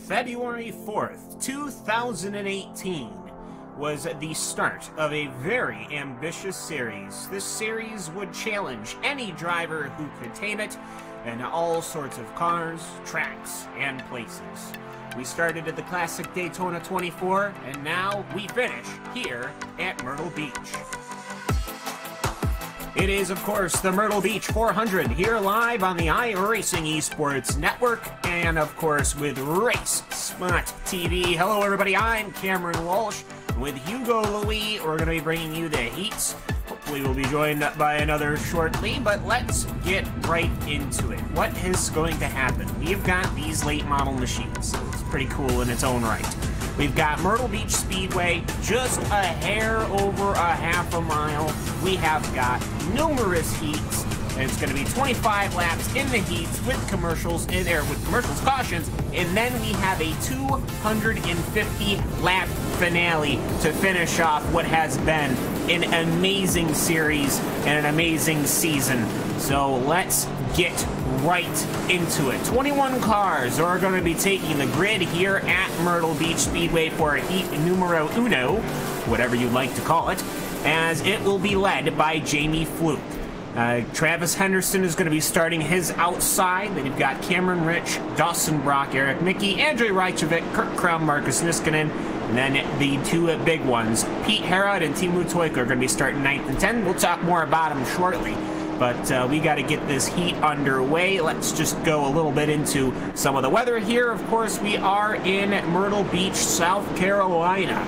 February 4th, 2018 was the start of a very ambitious series. This series would challenge any driver who could tame it in all sorts of cars, tracks, and places. We started at the classic Daytona 24, and now we finish here at Myrtle Beach. It is, of course, the Myrtle Beach 400 here live on the iRacing Esports Network and, of course, with RaceSpotTV. Hello, everybody. I'm Cameron Walsh. With Hugo Louis, we're going to be bringing you the heats. Hopefully, we'll be joined by another shortly, but let's get right into it. What is going to happen? We've got these late model machines, so it's pretty cool in its own right. We've got Myrtle Beach Speedway, just a hair over a half a mile. We have got numerous heats, and it's going to be 25 laps in the heats with commercials in there, with commercials, cautions, and then we have a 250 lap finale to finish off what has been an amazing series and an amazing season. So let's get right into it. 21 cars are going to be taking the grid here at Myrtle Beach Speedway for heat numero uno, whatever you'd like to call it, as it will be led by Jamie Fluke. Travis Henderson is going to be starting his outside. Then you've got Cameron Rich, Dawson Brock, Eric Mickey, Andrei Rajcevic, Kurt Crown, Marcus Niskanen, and then the two big ones, Pete Herod and Teemu Toika, are going to be starting 9th and 10th. We'll talk more about them shortly. But we got to get this heat underway. Let's just go a little bit into some of the weather here. Of course, we are in Myrtle Beach, South Carolina,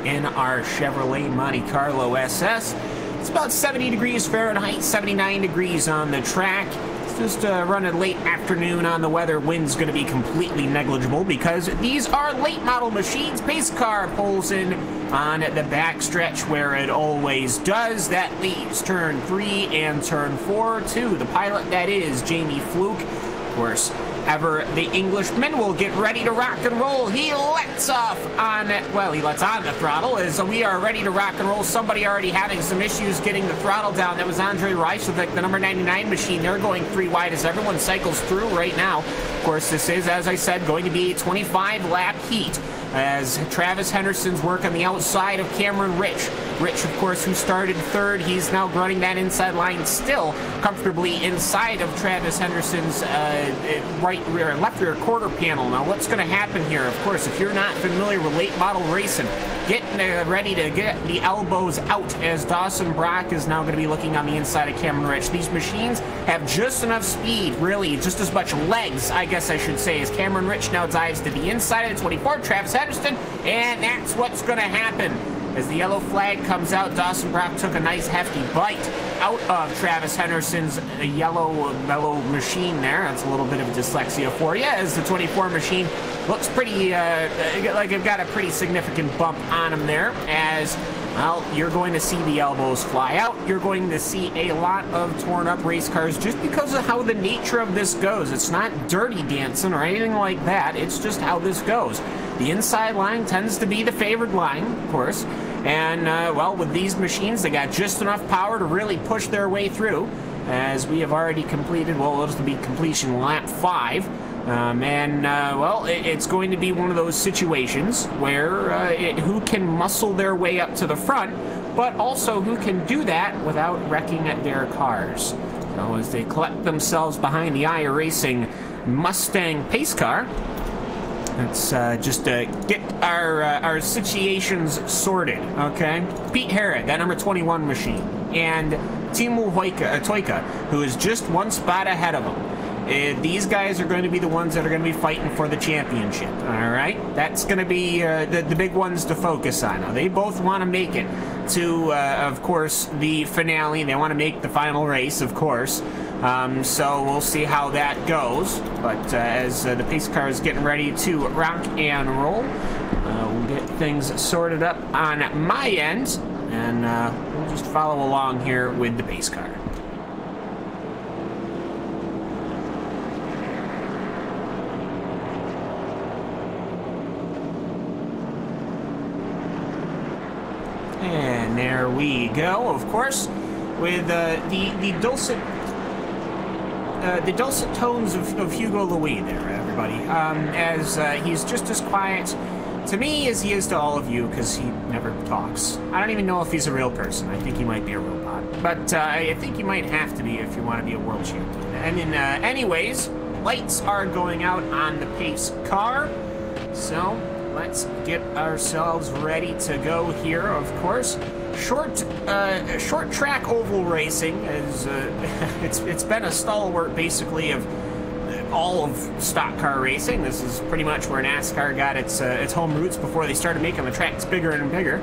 in our Chevrolet Monte Carlo SS. It's about 70 degrees Fahrenheit, 79 degrees on the track. It's just running late afternoon on the weather. Wind's going to be completely negligible because these are late model machines. Pace car pulls in on the back stretch where it always does. That leaves turn 3 and turn 4 to the pilot, that is Jamie Fluke. Of course, ever the Englishman will get ready to rock and roll. He lets off on, well, he lets on the throttle as we are ready to rock and roll. Somebody already having some issues getting the throttle down. That was Andrei Rajcevic, the number 99 machine. They're going 3 wide as everyone cycles through right now. Of course, this is, as I said, going to be a 25-lap heat as Travis Henderson's work on the outside of Cameron Rich. Rich, of course, who started third, he's now running that inside line still comfortably inside of Travis Henderson's right rear, left rear quarter panel. Now, what's going to happen here? Of course, if you're not familiar with late model racing, get ready to get the elbows out as Dawson Brock is now going to be looking on the inside of Cameron Rich. These machines have just enough speed, really, just as much legs, I guess I should say, as Cameron Rich now dives to the inside of the 24, Travis Henderson, and that's what's going to happen. As the yellow flag comes out, Dawson Brock took a nice hefty bite out of Travis Henderson's yellow mellow machine there. That's a little bit of dyslexia for you, as the 24 machine looks pretty, like it got a pretty significant bump on him there, as, well, you're going to see the elbows fly out. You're going to see a lot of torn up race cars just because of how the nature of this goes. It's not dirty dancing or anything like that. It's just how this goes. The inside line tends to be the favored line, of course. And, well, with these machines, they got just enough power to really push their way through, as we have already completed, well, this will be completion lap 5. Well, it's going to be one of those situations where who can muscle their way up to the front, but also who can do that without wrecking their cars. So as they collect themselves behind the iRacing Mustang pace car, let's just get our situations sorted, okay? Pete Herod, that number 21 machine, and Teemu Toika, who is just one spot ahead of him. These guys are going to be the ones that are going to be fighting for the championship, all right? That's going to be the big ones to focus on. Now, they both want to make it to, of course, the finale. They want to make the final race, of course. So we'll see how that goes. But as the pace car is getting ready to rock and roll, we'll get things sorted up on my end, and we'll just follow along here with the pace car. And there we go, of course, with the dulcet the dulcet tones of Hugo Louis there, everybody, as he's just as quiet to me as he is to all of you, because he never talks. I don't even know if he's a real person. I think he might be a robot. But I think you might have to be if you want to be a world champion. And in, anyways, lights are going out on the pace car. So let's get ourselves ready to go here, of course. Short track oval racing is it's been a stalwart basically of all of stock car racing. This is pretty much where NASCAR got its home roots before they started making the tracks bigger and bigger.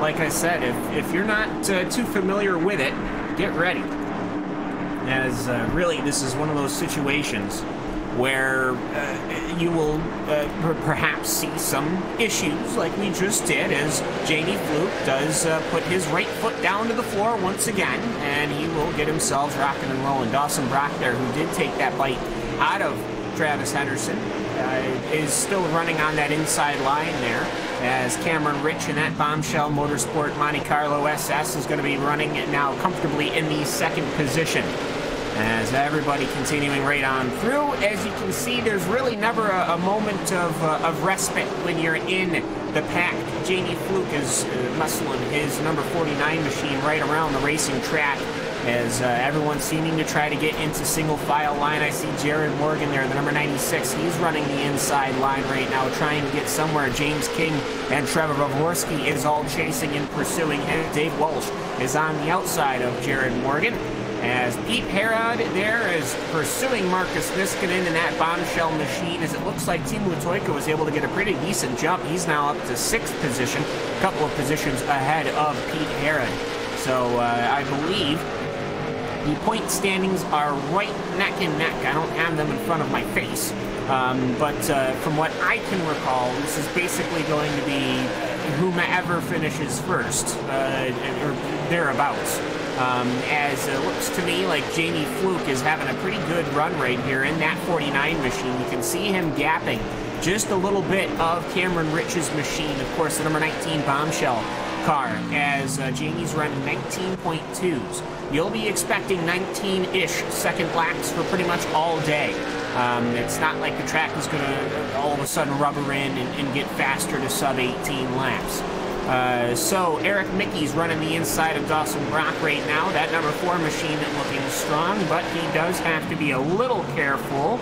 Like I said, if you're not too familiar with it, get ready. As really, this is one of those situations where you will perhaps see some issues like we just did, as Jamie Fluke does put his right foot down to the floor once again, and he will get himself rocking and rolling. Dawson Brock there, who did take that bite out of Travis Henderson, is still running on that inside line there, as Cameron Rich in that Bombshell Motorsport Monte Carlo SS is going to be running now comfortably in the second position. As everybody continuing right on through, as you can see, there's really never a moment of respite when you're in the pack. Jamie Fluke is muscling his number 49 machine right around the racing track, as everyone's seeming to try to get into single file line. I see Jared Morgan there, the number 96. He's running the inside line right now, trying to get somewhere. James King and Trevor Vovorski is all chasing and pursuing, and Dave Walsh is on the outside of Jared Morgan, as Pete Herod there is pursuing Marcus Niskanen in that Bombshell machine, as it looks like Timo Toika was able to get a pretty decent jump. He's now up to 6th position, a couple of positions ahead of Pete Herod. So I believe the point standings are right neck and neck. I don't have them in front of my face, but from what I can recall, this is basically going to be whomever finishes first, or thereabouts. As it looks to me like Jamie Fluke is having a pretty good run right here in that 49 machine. You can see him gapping just a little bit of Cameron Rich's machine, of course, the number 19 Bombshell car, as Jamie's running 19.2s. You'll be expecting 19-ish second laps for pretty much all day. It's not like the track is going to all of a sudden rubber in and get faster to sub-18 laps. So Eric Mickey's running the inside of Dawson Brock right now. That number 4 machine looking strong, but he does have to be a little careful,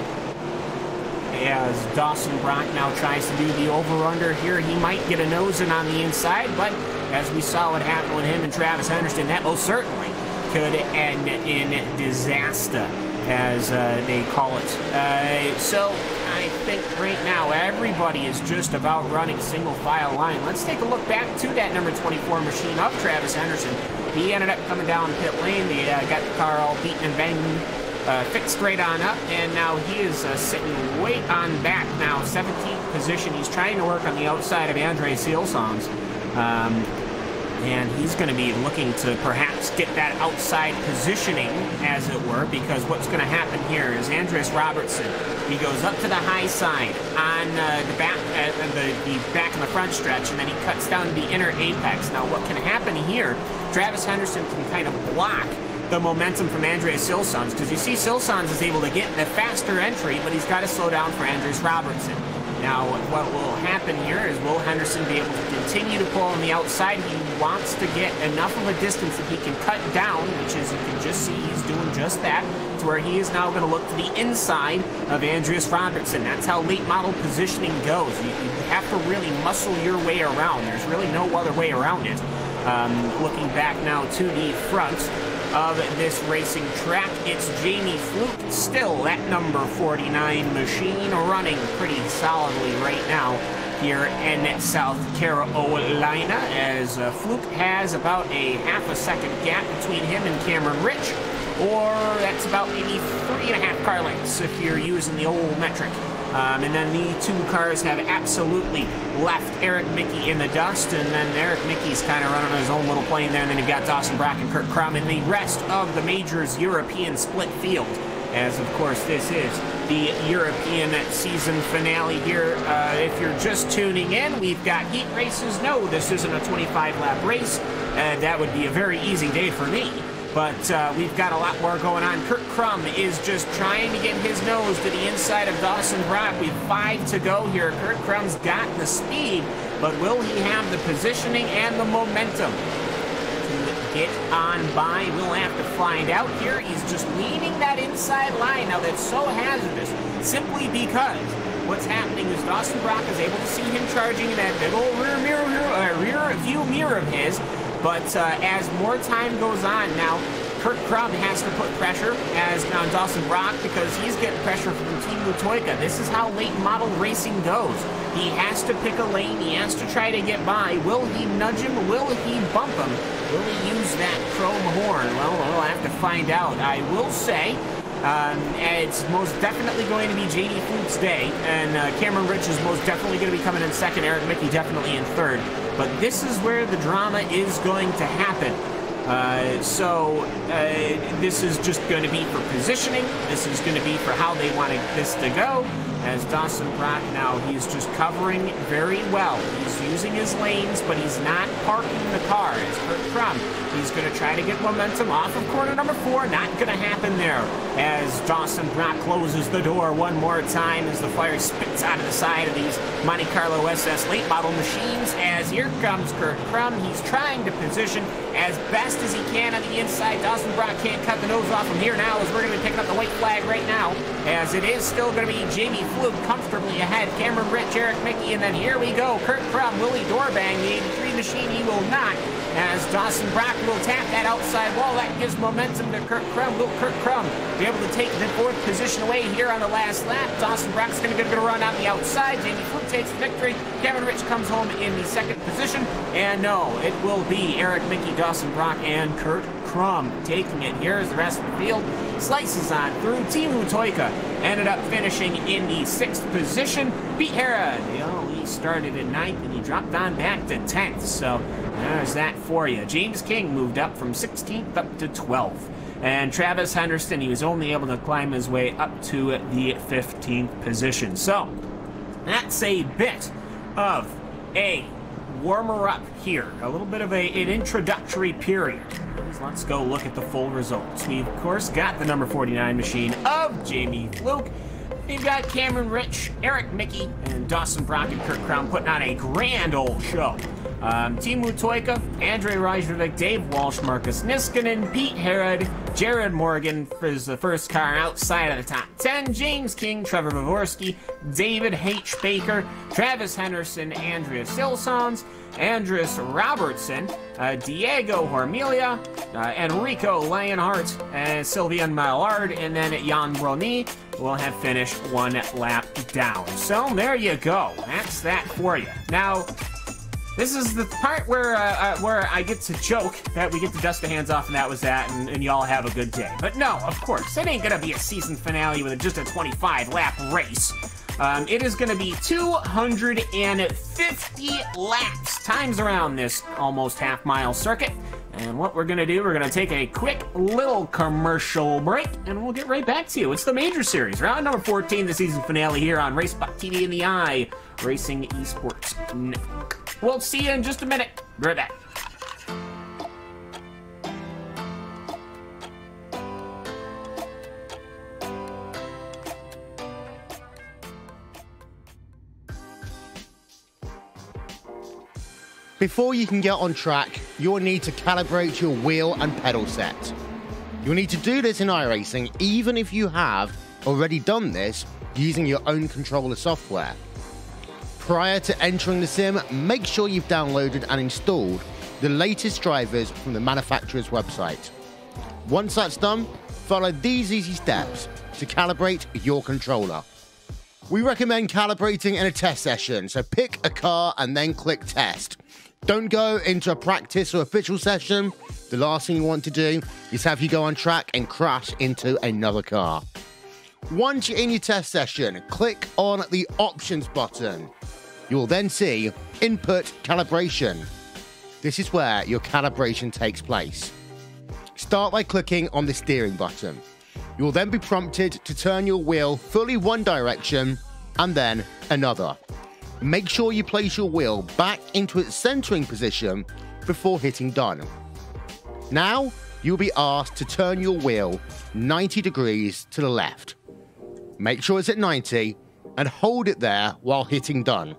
as Dawson Brock now tries to do the over-under here. He might get a nose-in on the inside, but as we saw what happened with him and Travis Henderson, that most certainly could end in disaster, as they call it. So I think right now everybody is just about running single file line. Let's take a look back to that number 24 machine of Travis Henderson. He ended up coming down pit lane. They got the car all beaten and banged, fixed right on up, and now he is sitting way on back now, 17th position. He's trying to work on the outside of Andre Sealsongs. And he's going to be looking to perhaps get that outside positioning, as it were, because what's going to happen here is Andres Robertson, he goes up to the high side on the back in the front stretch, and then he cuts down to the inner apex. Now, what can happen here, Travis Henderson can kind of block the momentum from Andres Sealsongs, because you see Sealsongs is able to get the faster entry, but he's got to slow down for Andres Robertson. Now, what will happen here is, will Henderson be able to continue to pull on the outside? He wants to get enough of a distance that he can cut down, which, as you can just see, he's doing just that, to where he is now going to look to the inside of Andreas Robertson. That's how late model positioning goes. You have to really muscle your way around. There's really no other way around it. Looking back now to the front of this racing track, it's Jamie Fluke, still that number 49 machine, running pretty solidly right now here in South Carolina, as Fluke has about a half a second gap between him and Cameron Rich, or that's about maybe 3.5 car lengths if you're using the old metric. And then the two cars have absolutely left Eric Mickey in the dust, and then Eric Mickey's kind of running on his own little plane there, and then you've got Dawson Brock and Kurt Crum in the rest of the Majors European split field, as of course this is the European season finale here. If you're just tuning in, we've got heat races. No, this isn't a 25-lap race. That would be a very easy day for me. But we've got a lot more going on. Kurt Crum is just trying to get his nose to the inside of Dawson Brock. We've 5 to go here. Kurt Crum's got the speed, but will he have the positioning and the momentum to get on by? We'll have to find out here. He's just leaning that inside line. Now, that's so hazardous simply because what's happening is Dawson Brock is able to see him charging in that big old rear view mirror of his. But as more time goes on, now Kurt Crum has to put pressure on Dawson Brock because he's getting pressure from Team Lutoika. This is how late model racing goes. He has to pick a lane. He has to try to get by. Will he nudge him? Will he bump him? Will he use that chrome horn? Well, we'll have to find out. I will say it's most definitely going to be J.D. Fluke's day, and Cameron Rich is most definitely going to be coming in second. Eric Mickey definitely in third. But this is where the drama is going to happen. This is just going to be for positioning. This is going to be for how they want this to go. As Dawson Brock now, he's just covering very well. He's using his lanes, but he's not parking the car. As Kurt Crum, he's going to try to get momentum off of corner number 4. Not going to happen there. As Dawson Brock closes the door one more time as the fire spits out of the side of these Monte Carlo SS late model machines. As here comes Kurt Crum. He's trying to position as best as he can on the inside. Dawson Brock can't cut the nose off him here now as we're going to be picking up the white flag right now. As it is still going to be Jamie Fluke comfortably ahead. Cameron Rich, Eric Mickey, and then here we go. Kurt Crum, will he doorbang the 83 machine? He will not. As Dawson Brock will tap that outside wall. That gives momentum to Kurt Crum. Will Kurt Crum be able to take the 4th position away here on the last lap? Dawson Brock's going to run on the outside. Jamie Fluke takes the victory. Cameron Rich comes home in the 2nd position. And no, it will be Eric Mickey, Dawson Brock, and Kurt Crum taking it. Here's the rest of the field. Slices on through. Team Lutoika ended up finishing in the 6th position. Pete Herod, he started at 9th and he dropped on back to 10th. So there's that for you. James King moved up from 16th up to 12th. And Travis Henderson, he was only able to climb his way up to the 15th position. So that's a bit of a warmer-up here. A little bit of an introductory period. Let's go look at the full results. We've, of course, got the number 49 machine of Jamie Fluke. We've got Cameron Rich, Eric Mickey, and Dawson Brock and Kurt Crum putting on a grand old show. Team Lutoika, Andrei Rajkovic, Dave Walsh, Marcus Niskanen, Pete Herod, Jared Morgan is the first car outside of the top 10. James King, Trevor Vavorsky, David H. Baker, Travis Henderson, Andrea Silsons, Andres Robertson, Diego Hormilia, Enrico Lionheart, Sylvian Mallard, and then Jan Brony will have finished 1 lap down. So there you go. That's that for you. Now, this is the part where I get to joke that we get to dust the hands off and that was that, and y'all have a good day. But no, of course, it ain't gonna be a season finale with just a 25-lap race. It is gonna be 250 laps, times around this almost half-mile circuit. And what we're gonna do, we're gonna take a quick little commercial break, and we'll get right back to you. It's the Major Series, round number 14, the season finale here on RaceSpotTV and the iRacing Esports Network. We'll see you in just a minute. Be right back. Before you can get on track, you'll need to calibrate your wheel and pedal set. You'll need to do this in iRacing even if you have already done this using your own controller software. Prior to entering the sim, make sure you've downloaded and installed the latest drivers from the manufacturer's website. Once that's done, follow these easy steps to calibrate your controller. We recommend calibrating in a test session, so pick a car and then click test. Don't go into a practice or official session. The last thing you want to do is have you go on track and crash into another car. Once you're in your test session, click on the options button. You will then see input calibration. This is where your calibration takes place. Start by clicking on the steering button. You will then be prompted to turn your wheel fully one direction and then another. Make sure you place your wheel back into its centering position before hitting done. Now, you'll be asked to turn your wheel 90 degrees to the left. Make sure it's at 90 and hold it there while hitting done.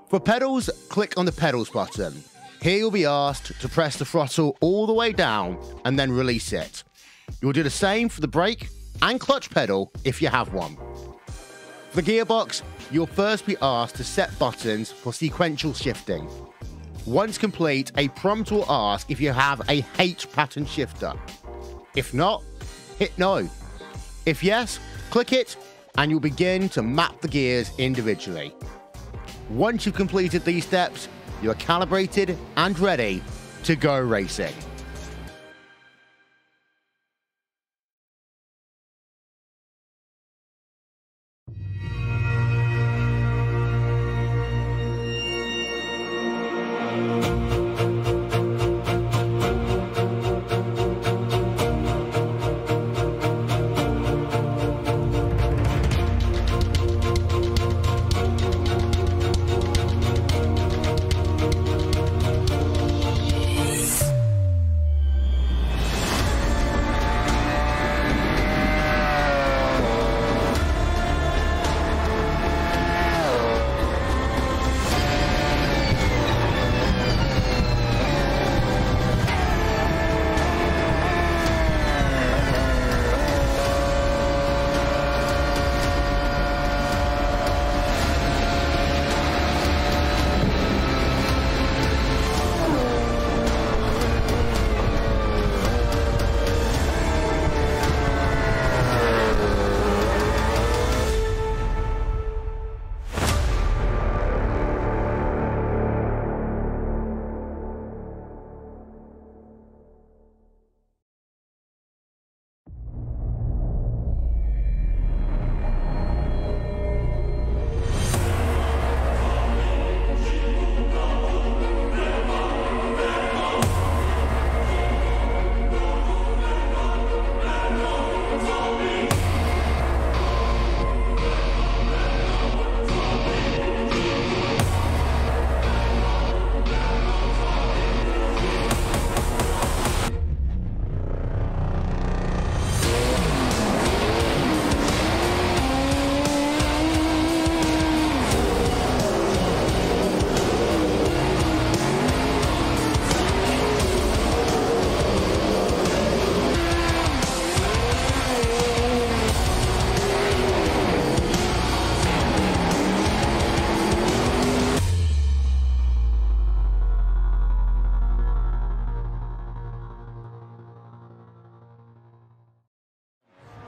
For pedals, click on the pedals button. Here you'll be asked to press the throttle all the way down and then release it. You'll do the same for the brake and clutch pedal if you have one. For the gearbox, you'll first be asked to set buttons for sequential shifting. Once complete, a prompt will ask if you have a H pattern shifter. If not, hit no. If yes, click it and you'll begin to map the gears individually. Once you've completed these steps, you are calibrated and ready to go racing.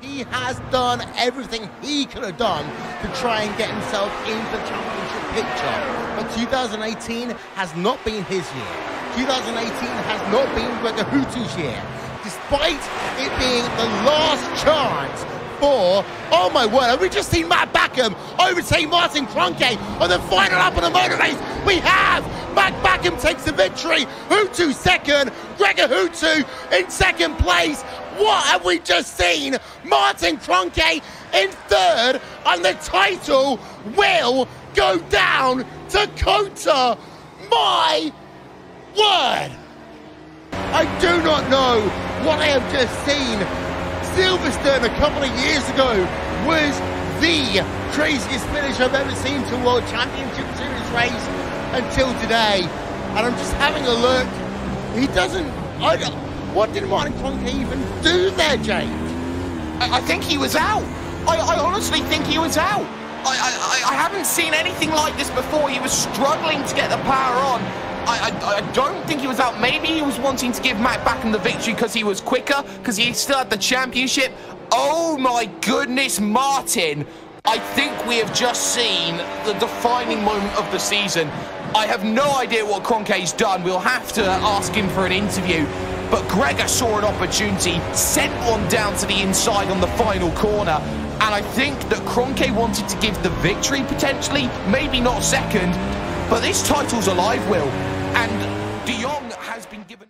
He has done everything he could have done to try and get himself into the championship picture. But 2018 has not been his year. 2018 has not been Gregor Hutu's year. Despite it being the last chance for, oh my word, have we just seen Matt Backham overtake Martin Kroenke on the final lap of the motor race? We have! Matt Backham takes the victory, Hutu second, Gregor Hutu in second place. What have we just seen? Martin Kroenke in third, and the title will go down to Kota. My word! I do not know what I have just seen. Silverstone a couple of years ago was the craziest finish I've ever seen to a World Championship Series race until today. And I'm just having a look. He doesn't... What did Martin Kroenke even do there, James? I think he was out. I honestly think he was out. I haven't seen anything like this before. He was struggling to get the power on. I don't think he was out. Maybe he was wanting to give Matt Backham the victory because he was quicker, because he still had the championship. Oh my goodness, Martin. I think we have just seen the defining moment of the season. I have no idea what Kroenke's done. We'll have to ask him for an interview. But Gregor saw an opportunity, sent one down to the inside on the final corner. And I think that Kroenke wanted to give the victory, potentially, maybe not second. But this title's alive, Will. And De Jong has been given...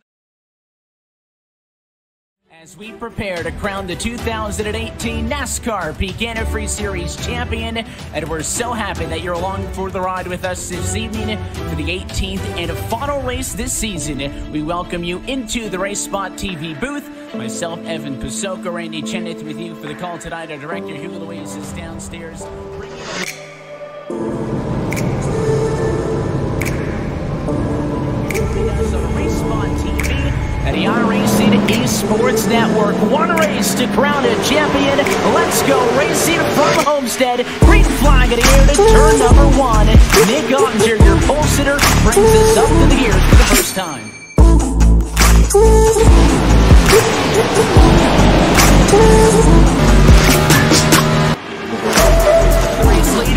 As we prepare to crown the 2018 NASCAR Peak Antifreeze Series champion, and we're so happy that you're along for the ride with us this evening for the 18th and final race this season. We welcome you into the RaceSpotTV booth. Myself, Evan Pasoko, Randy Cheneth with you for the call tonight. Our director, Hugo Louise, is downstairs. And the iRacing Esports Network, one race to crown a champion. Let's go racing from Homestead. Green flag in the air to turn number 1. Nick Ottinger, your pole sitter, brings us up to the gears for the first time.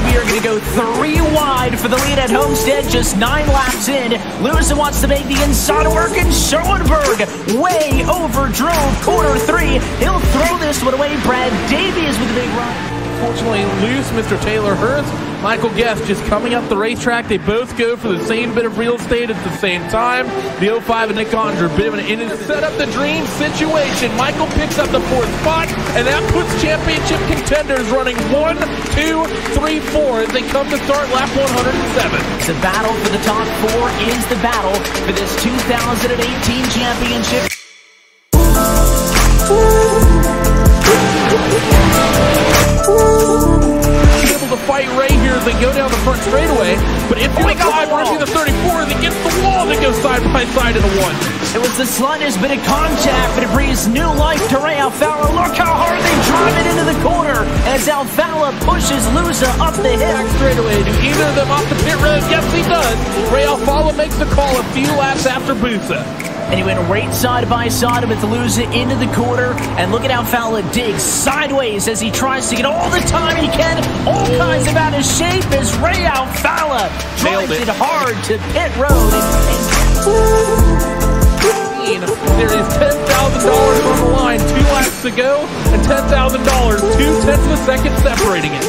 We are going to go 3 wide for the lead at Homestead, just 9 laps in. Lewis wants to make the inside work, and Schoenberg way overdrove quarter 3. He'll throw this one away. Brad Davies with a big run. Fortunately, loose Mr. Taylor Hurst. Michael Guest just coming up the racetrack. They both go for the same bit of real estate at the same time. The 05 and Nick Ottinger, bit of an in set up the dream situation. Michael picks up the 4th spot, and that puts championship contenders running 1, 2, 3, 4 as they come to start lap 107. The battle for the top 4 is the battle for this 2018 championship. Able to fight Ray here as they go down the front straightaway, but if you're alive rushing the 34 as it gets the wall that goes side by side in the 1. It was the slightest bit of contact, but it breathes new life to Ray Alfala. Look how hard they drive it into the corner as Alfala pushes Lusa up the hill. Back straightaway, do either of them off the pit road? Yes, he does. Ray Alfala makes the call a few laps after Busa. And he went right side by side with Lusa into the corner. And look at how Fowler digs sideways as he tries to get all the time he can. All kinds of out of shape as Ray Alfala drives it hard to pit road. There is $10,000 on the line, 2 laps to go, and $10,000, 2/10 of a second separating it.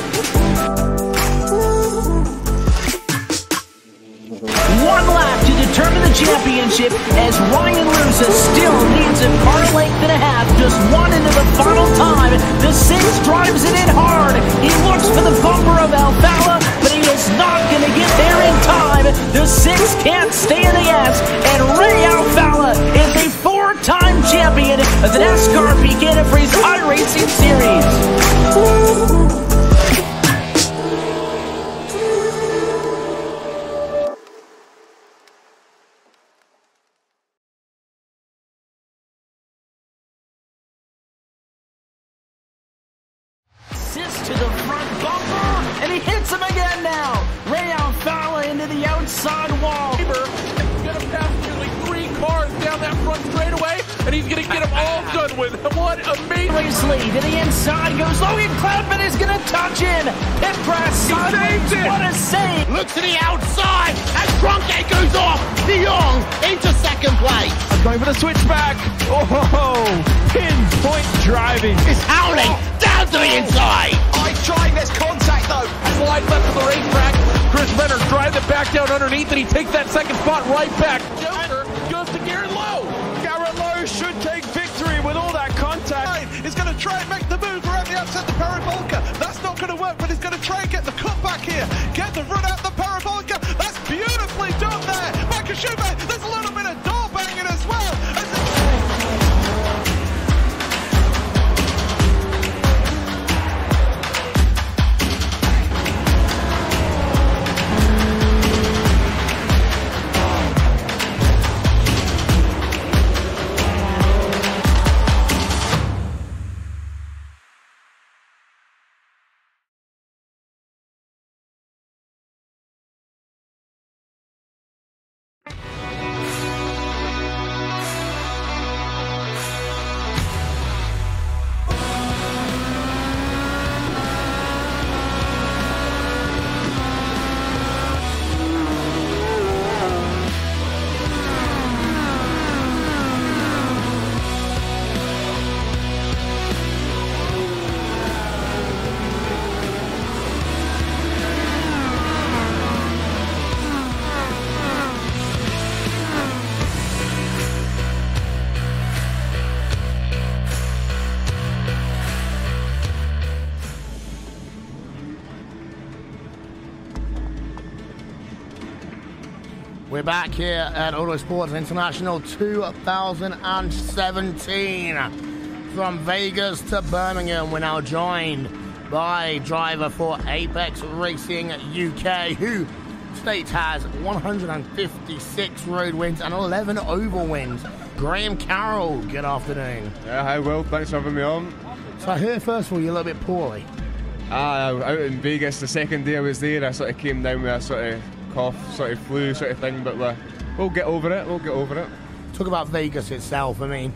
1 lap to determine the championship as Ryan Lusa still needs a car length and a half, just 1 into the final time. The 6 drives it in hard. He looks for the bumper of Alfala, but he is not going to get there in time. The 6 can't stay in the gas, and Ray Alfala is a 4-time champion of the NASCAR Peak Antifreeze iRacing Series. To the front bumper, and he hits him again now. Ray Alfala into the outside wall. He's going to pass nearly 3 cars down that front straightaway, and he's going to get them all done with. What amazing race lead to the inside goes Logan Clapman is going to touch him. Pit press sideways. What a save! Look to the outside as Trunkgate goes off. De Jong into 2nd place. I'm going for the switchback. Oh, pinpoint driving. It's howling down to the inside. I tried, there's contact though. Wide left of the racetrack. Chris Renner drives it back down underneath, and he takes that 2nd spot right back. Joker goes to Garrett Lowe. Garrett Lowe should take victory with all that contact. He's going to try and make the move around the outside the parabolica. That's not going to work, but he's going to try and get the cut back here. Get the run out the parabolica. That's beautifully done there. Michael Schumacher, there's a little bit of door banging as well. We're back here at Autosports International 2017. From Vegas to Birmingham, we're now joined by driver for Apex Racing UK, who states has 156 road wins and 11 oval wins. Graham Carroll, good afternoon. Yeah, hi Will, thanks for having me on. So I hear first of all you're a little bit poorly. Out in Vegas the second day I was there, I sort of came down with a sort of cough, sort of flu sort of thing, but we'll get over it, Talk about Vegas itself. I mean,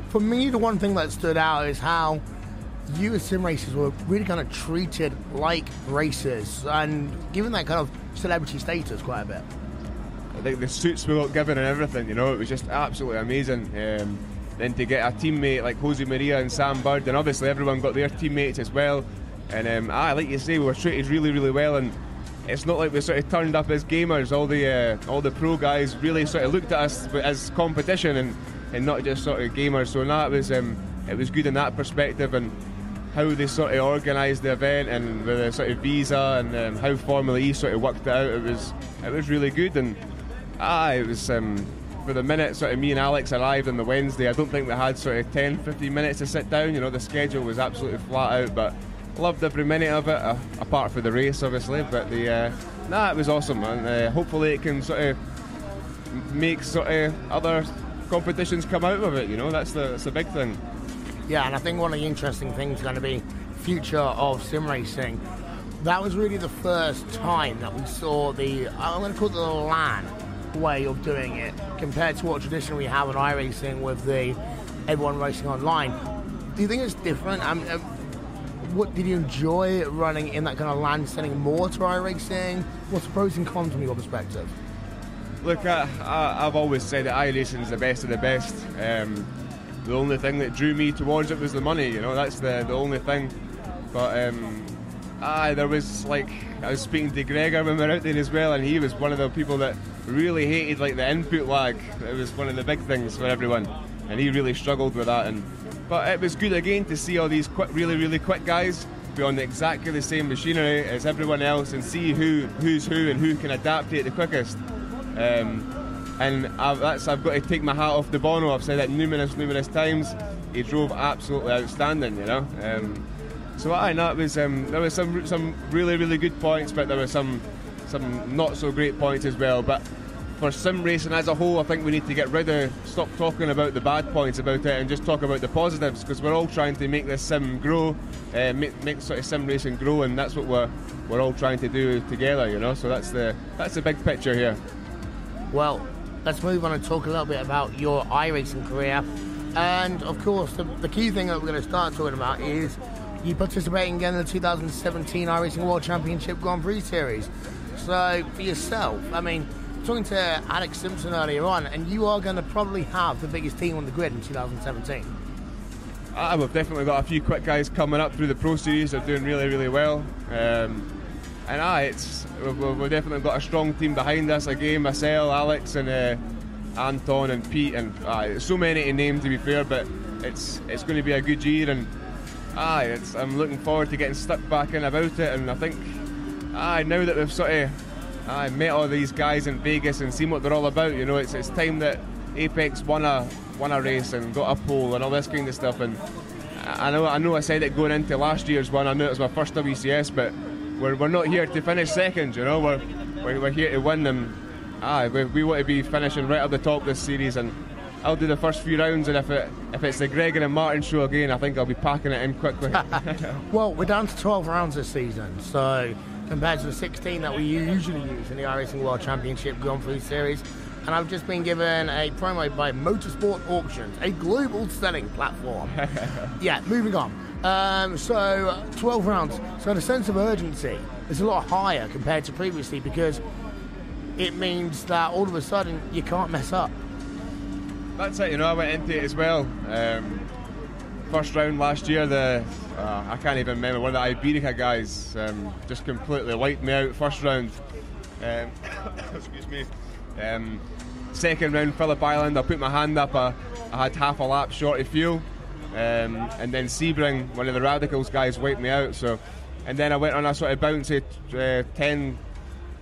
for me the one thing that stood out is how you as sim racers were really kind of treated like racers and given that kind of celebrity status quite a bit. I think the suits we got given and everything, you know, it was just absolutely amazing. Then to get a teammate like Jose Maria and Sam Bird, and obviously everyone got their teammates as well. And like you say, we were treated really, really well, and it's not like we sort of turned up as gamers. All the pro guys really sort of looked at us as competition and not just sort of gamers. So that was it was good in that perspective, and how they sort of organised the event and with the sort of visa and how Formula E sort of worked it out. It was really good, and it was for the minute sort of me and Alex arrived on the Wednesday. I don't think we had sort of 10-15 minutes to sit down. You know, the schedule was absolutely flat out, but loved every minute of it, apart from the race obviously. But it was awesome, and hopefully it can sort of make sort of other competitions come out of it. You know, that's the big thing. Yeah, and I think one of the interesting things is going to be future of sim racing. That was really the first time that we saw I'm going to call it the LAN way of doing it, compared to what traditionally we have in iRacing with everyone racing online. Do you think it's different? What did you enjoy running in that kind of LAN setting more to iRacing? What's the pros and cons from your perspective? Look, I've always said that iRacing is the best of the best. The only thing that drew me towards it was the money, you know, that's the only thing. But there was, like, I was speaking to Gregor when we were out there as well, and he was one of the people that really hated like the input lag. It was one of the big things for everyone, and he really struggled with that. But it was good again to see all these really, really quick guys be on exactly the same machinery as everyone else and see who's who and who can adapt to it the quickest. And I've got to take my hat off to Bono. I've said that numerous times. He drove absolutely outstanding, you know. So it was there was some really, really good points, but there were some not so great points as well. But for sim racing as a whole, I think we need to stop talking about the bad points about it and just talk about the positives, because we're all trying to make this sim grow, make sort of sim racing grow, and that's what we're all trying to do together, you know. So that's the big picture here. Well, let's move on and talk a little bit about your iRacing career. And of course, the key thing that we're going to start talking about is you participating again in the 2017 iRacing World Championship Grand Prix Series. So for yourself, I mean, talking to Alex Simpson earlier on, and you are going to probably have the biggest team on the grid in 2017. We've definitely got a few quick guys coming up through the Pro Series. They're doing really, really well. We've definitely got a strong team behind us. Again, myself, Alex, and Anton and Pete, and so many to name, to be fair. But it's going to be a good year, and I'm looking forward to getting stuck back in about it. And I think now that we've sort of met all these guys in Vegas and seen what they're all about, you know, it's time that Apex won a race and got a pole and all this kind of stuff. And I know I said it going into last year's one. I knew it was my first WCS, but we're not here to finish second, you know. We're here to win them. We want to be finishing right up the top this series, and I'll do the first few rounds, and if it's the Gregor and Martin show again, I think I'll be packing it in quickly. Well, we're down to 12 rounds this season, so compared to the 16 that we usually use in the iRacing World Championship Grand Prix Series. And I've just been given a promo by Motorsport Auctions, a global selling platform. Yeah, moving on. So 12 rounds. So the sense of urgency is a lot higher compared to previously, because it means that all of a sudden you can't mess up. That's it, you know. I went into it as well. First round last year, I can't even remember, one of the Iberica guys just completely wiped me out first round. Excuse me. Second round, Phillip Island, I put my hand up, I had half a lap short of fuel, and then Sebring, one of the Radicals guys, wiped me out. So, and then I went on a sort of bouncy 10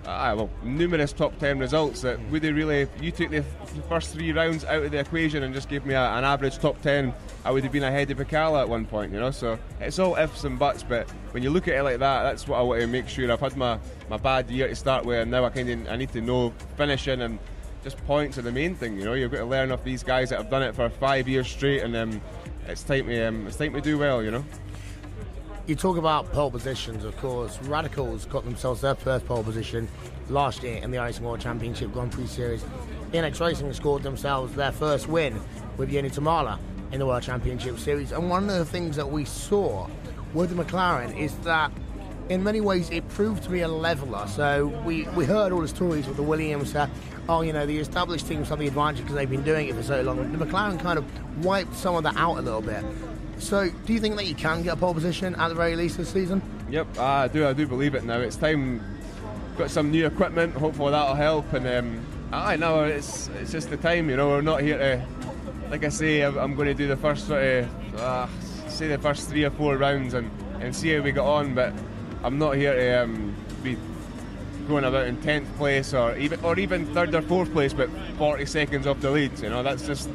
well, numerous top 10 results that would they really, if you took the first 3 rounds out of the equation and just gave me an average top 10, I would have been ahead of Picala at one point, you know. So it's all ifs and buts, but when you look at it like that, that's what I want to make sure. I've had my bad year to start with, and now I need to know finishing, and just points are the main thing, you know. You've got to learn off these guys that have done it for 5 years straight, and it's time to do well, you know. You talk about pole positions, of course. Radicals got themselves their first pole position last year in the Racing World Championship Grand Prix Series. NX Racing scored themselves their first win with Yoni Tamala in the World Championship Series. And one of the things that we saw with the McLaren is that in many ways it proved to be a leveler. So we heard all the stories with the Williams, oh, you know, the established teams have the advantage because they've been doing it for so long. The McLaren kind of wiped some of that out a little bit. So, do you think that you can get a pole position at the very least this season? Yep, I do believe it now. It's time. Got some new equipment. Hopefully that'll help. And I know it's just the time. You know, we're not here to. Like I say, I'm going to do the first the first 3 or 4 rounds and see how we get on. But I'm not here to be going about in 10th place or even 3rd or 4th place, but 40 seconds off the lead. You know, that's just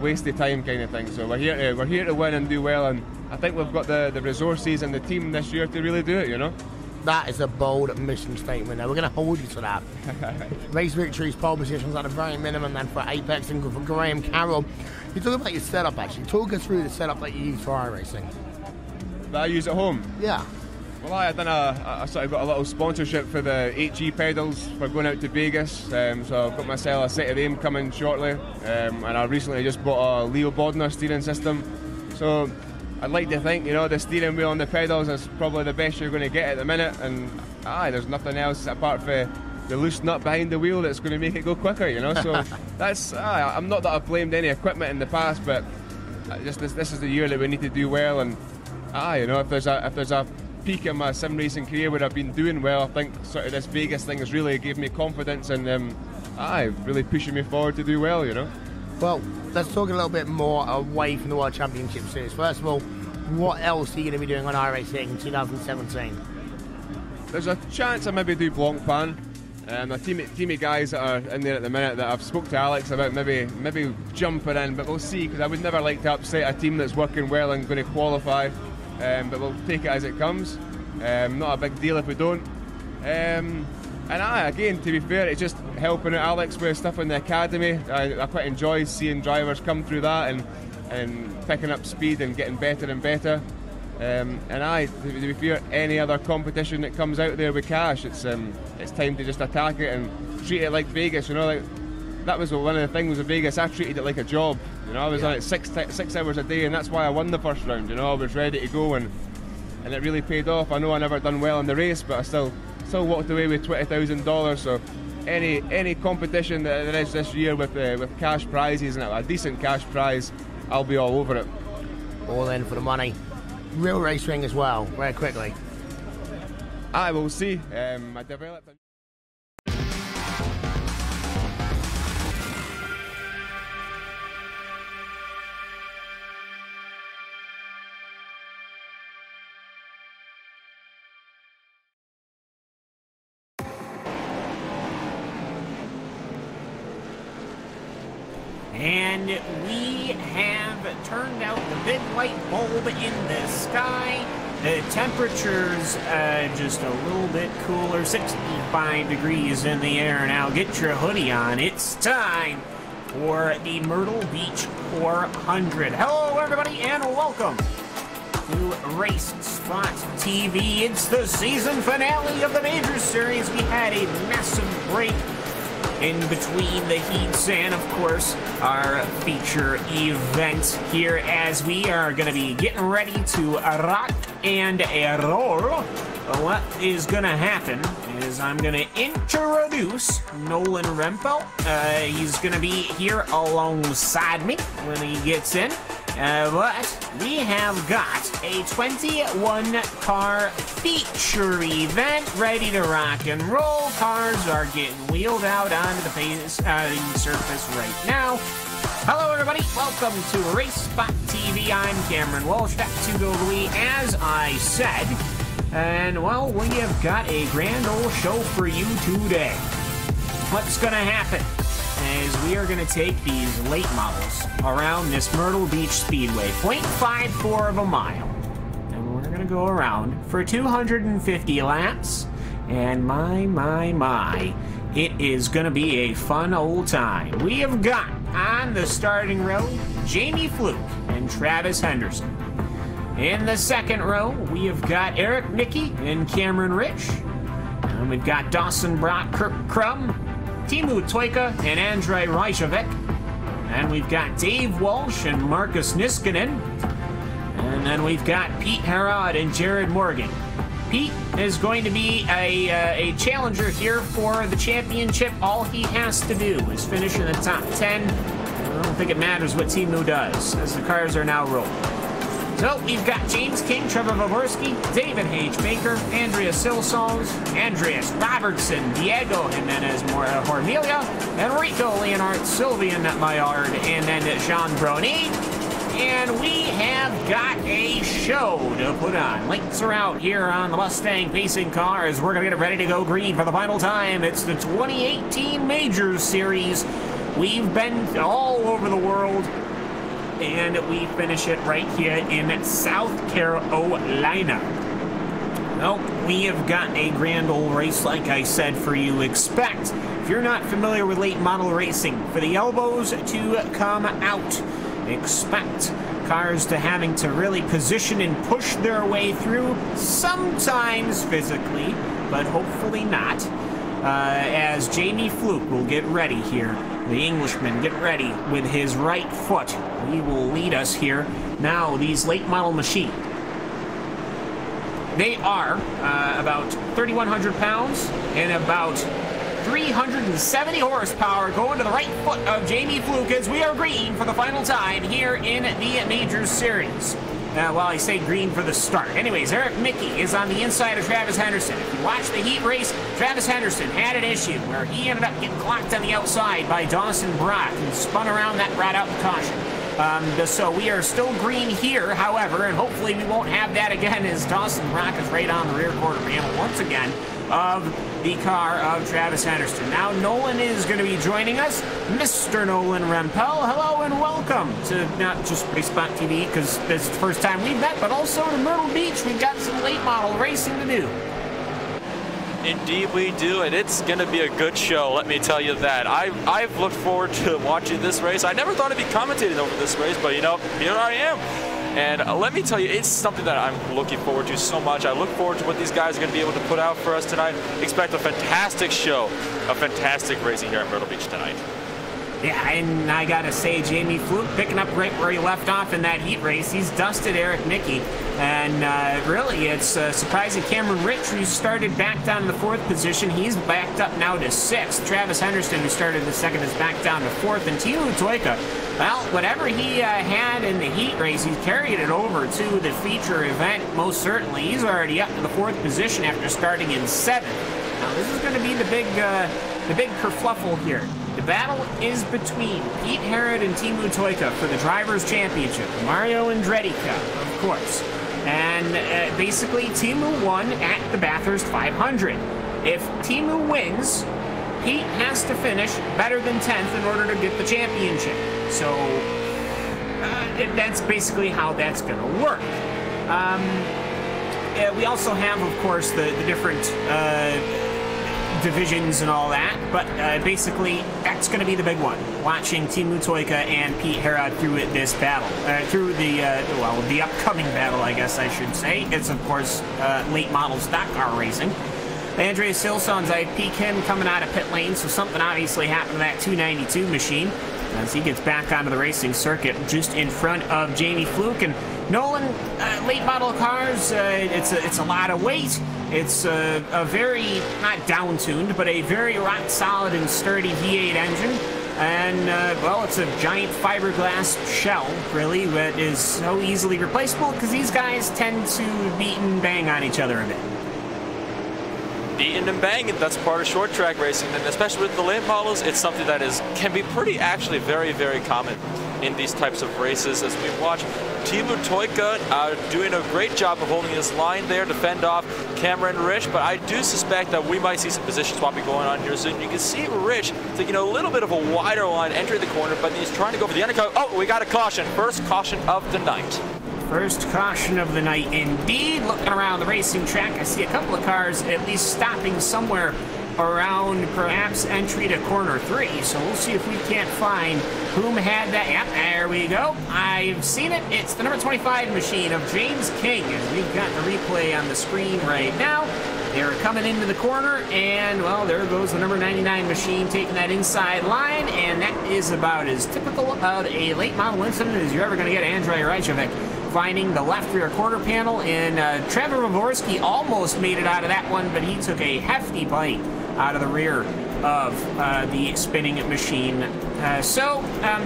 wasted time kind of thing. So we're here to win and do well, and I think we've got the resources and the team this year to really do it, you know. That is a bold mission statement. Now we're going to hold you to that. Race victories, pole positions at the very minimum then for Apex and for Graham Carroll. You talk about your setup actually. Talk us through the setup that you use for iRacing. That I use at home? Yeah. Well, I sort of got a little sponsorship for the HE pedals for going out to Vegas, so I've got myself a set of them coming shortly, and I recently just bought a Leo Bodner steering system, so I'd like to think, you know, the steering wheel and the pedals is probably the best you're going to get at the minute, and there's nothing else apart from the loose nut behind the wheel that's going to make it go quicker, you know. So that's I'm not that I've blamed any equipment in the past, but just this is the year that we need to do well, and you know, if there's a peak in my sim racing career where I've been doing well, I think sort of this Vegas thing has really given me confidence and really pushing me forward to do well, you know. Well, let's talk a little bit more away from the World Championship Series. First of all, what else are you going to be doing on iRacing in 2017? There's a chance I maybe do Blancpain. A team of guys that are in there at the minute that I've spoke to Alex about maybe jumping in, but we'll see, because I would never like to upset a team that's working well and going to qualify. But we'll take it as it comes. Not a big deal if we don't. Again, to be fair, it's just helping out Alex with stuff in the academy. I quite enjoy seeing drivers come through that and picking up speed and getting better and better. To be fair, any other competition that comes out there with cash, it's time to just attack it and treat it like Vegas. You know, like that was one of the things with Vegas. I treated it like a job. You know, I was on it 6 hours a day, and that's why I won the first round. You know, I was ready to go, and it really paid off. I know I never done well in the race, but I still walked away with $20,000. So any competition that there is this year with cash prizes and a decent cash prize, I'll be all over it. All in for the money. Real racing as well, very quickly. I will see. I developed. And we have turned out the big light bulb in the sky. The temperature's just a little bit cooler, 65 degrees in the air now. Get your hoodie on. It's time for the Myrtle Beach 400. Hello, everybody, and welcome to RaceSpotTV. It's the season finale of the Major Series. We had a massive break in between the heats and, of course, our feature event here, as we are going to be getting ready to rock and roll. What is going to happen is I'm going to introduce Nolan Rempel. He's going to be here alongside me when he gets in. But we have got a 21-car feature event ready to rock and roll. Cars are getting wheeled out onto the surface right now. Hello, everybody. Welcome to RaceSpotTV. I'm Cameron Walsh. Back to go, Louis. As I said, And, well, we have got a grand old show for you today. What's going to happen is we are going to take these late models around this Myrtle Beach Speedway, 0.54 of a mile. And we're going to go around for 250 laps. And my, it is going to be a fun old time. We have got on the starting row Jamie Fluke and Travis Henderson. In the second row, we have got Eric Nicky and Cameron Rich. And we've got Dawson Brock Crum, Timu Toika and Andrei Rajavec. And we've got Dave Walsh and Marcus Niskanen. And then we've got Pete Herod and Jared Morgan. Pete is going to be a challenger here for the championship. All he has to do is finish in the top 10. I don't think it matters what Timu does, as the cars are now rolling. So we've got James King, Trevor Voborski, David H. Baker, Andrea Silsons, Andreas Robertson, Diego Jimenez Hormilia, Enrico Leonard, Sylvian Maillard, and then Jean Brony. And we have got a show to put on. Lights are out here on the Mustang Pacing Cars. We're going to get it ready to go green for the final time. It's the 2018 Majors Series. We've been all over the world. And we finish it right here in South Carolina. Well, we have got a grand old race, like I said, for you. Expect, if you're not familiar with late model racing, for the elbows to come out. Expect cars to having to really position and push their way through, sometimes physically, but hopefully not. As Jamie Fluke will get ready here. The Englishman get ready with his right foot. He will lead us here. Now, these late model machines, they are about 3,100 pounds and about 370 horsepower going to the right foot of Jamie Fluke as we are green for the final time here in the Majors Series. Well, I say green for the start. Anyways, Eric Mickey is on the inside of Travis Henderson. If you watch the heat race, Travis Henderson had an issue where he ended up getting clocked on the outside by Dawson Brock and spun around. That brought out the caution. So we are still green here, however, and hopefully we won't have that again as Dawson Brock is right on the rear quarter panel once again of the car of Travis Henderson. Now Nolan is going to be joining us, Mr. Nolan Rempel. Hello and welcome to not just RaceSpotTV, because this is the first time we've met, but also to Myrtle Beach. We've got some late model racing to do. Indeed we do, and it's going to be a good show, let me tell you that. I've looked forward to watching this race. I never thought I'd be commentating over this race, but you know, here I am. And let me tell you, it's something that I'm looking forward to so much. I look forward to what these guys are going to be able to put out for us tonight. Expect a fantastic show, a fantastic racing here at Myrtle Beach tonight. Yeah, and I gotta say, Jamie Fluke picking up right where he left off in that heat race. He's dusted Eric Nicky, and really, it's surprising Cameron Rich, who started back down in the 4th position. He's backed up now to 6th. Travis Henderson, who started in the 2nd, is back down to 4th, and Timu Toika, well, whatever he had in the heat race, he carried it over to the feature event, most certainly. He's already up to the 4th position after starting in 7th. Now, this is going to be the big kerfluffle here. The battle is between Pete Herod and Timu Toika for the Drivers' Championship. Mario Andretica, of course. And basically, Timu won at the Bathurst 500. If Timu wins, Pete has to finish better than 10th in order to get the championship. So that's basically how that's going to work. We also have, of course, the different divisions and all that, but basically that's going to be the big one. Watching Timu Toika and Pete Herod through this battle, through the upcoming battle, I guess I should say. It's of course late model stock car racing. Andrea Silson's IP Ken coming out of pit lane, so something obviously happened to that 292 machine as he gets back onto the racing circuit just in front of Jamie Fluke. And Nolan, late model cars, it's a lot of weight. It's a very, not down-tuned, but a very rock-solid and sturdy V8 engine. And, well, it's a giant fiberglass shell, really, that is so easily replaceable because these guys tend to beat and bang on each other a bit. Beating and banging, that's part of short track racing, and especially with the late models, it's something that can be pretty, actually very, very common. in these types of races as we watch Teemu Toika doing a great job of holding his line there to fend off Cameron Rich, but I do suspect that we might see some position swapping going on here soon. You can see Rich taking a little bit of a wider line entering the corner, but he's trying to go for the undercut. Oh, we got a caution. First caution of the night. First caution of the night indeed. Looking around the racing track, I see a couple of cars at least stopping somewhere around perhaps entry to corner 3, so we'll see if we can't find whom had that. Yep, there we go. I've seen it. It's the number 25 machine of James King, and we've got the replay on the screen right now. They're coming into the corner, and, well, there goes the number 99 machine taking that inside line, and that is about as typical of a late model incident as you're ever going to get. Andrei Rajcevic finding the left rear quarter panel, and Trevor Mavorsky almost made it out of that one, but he took a hefty bite out of the rear of the spinning machine.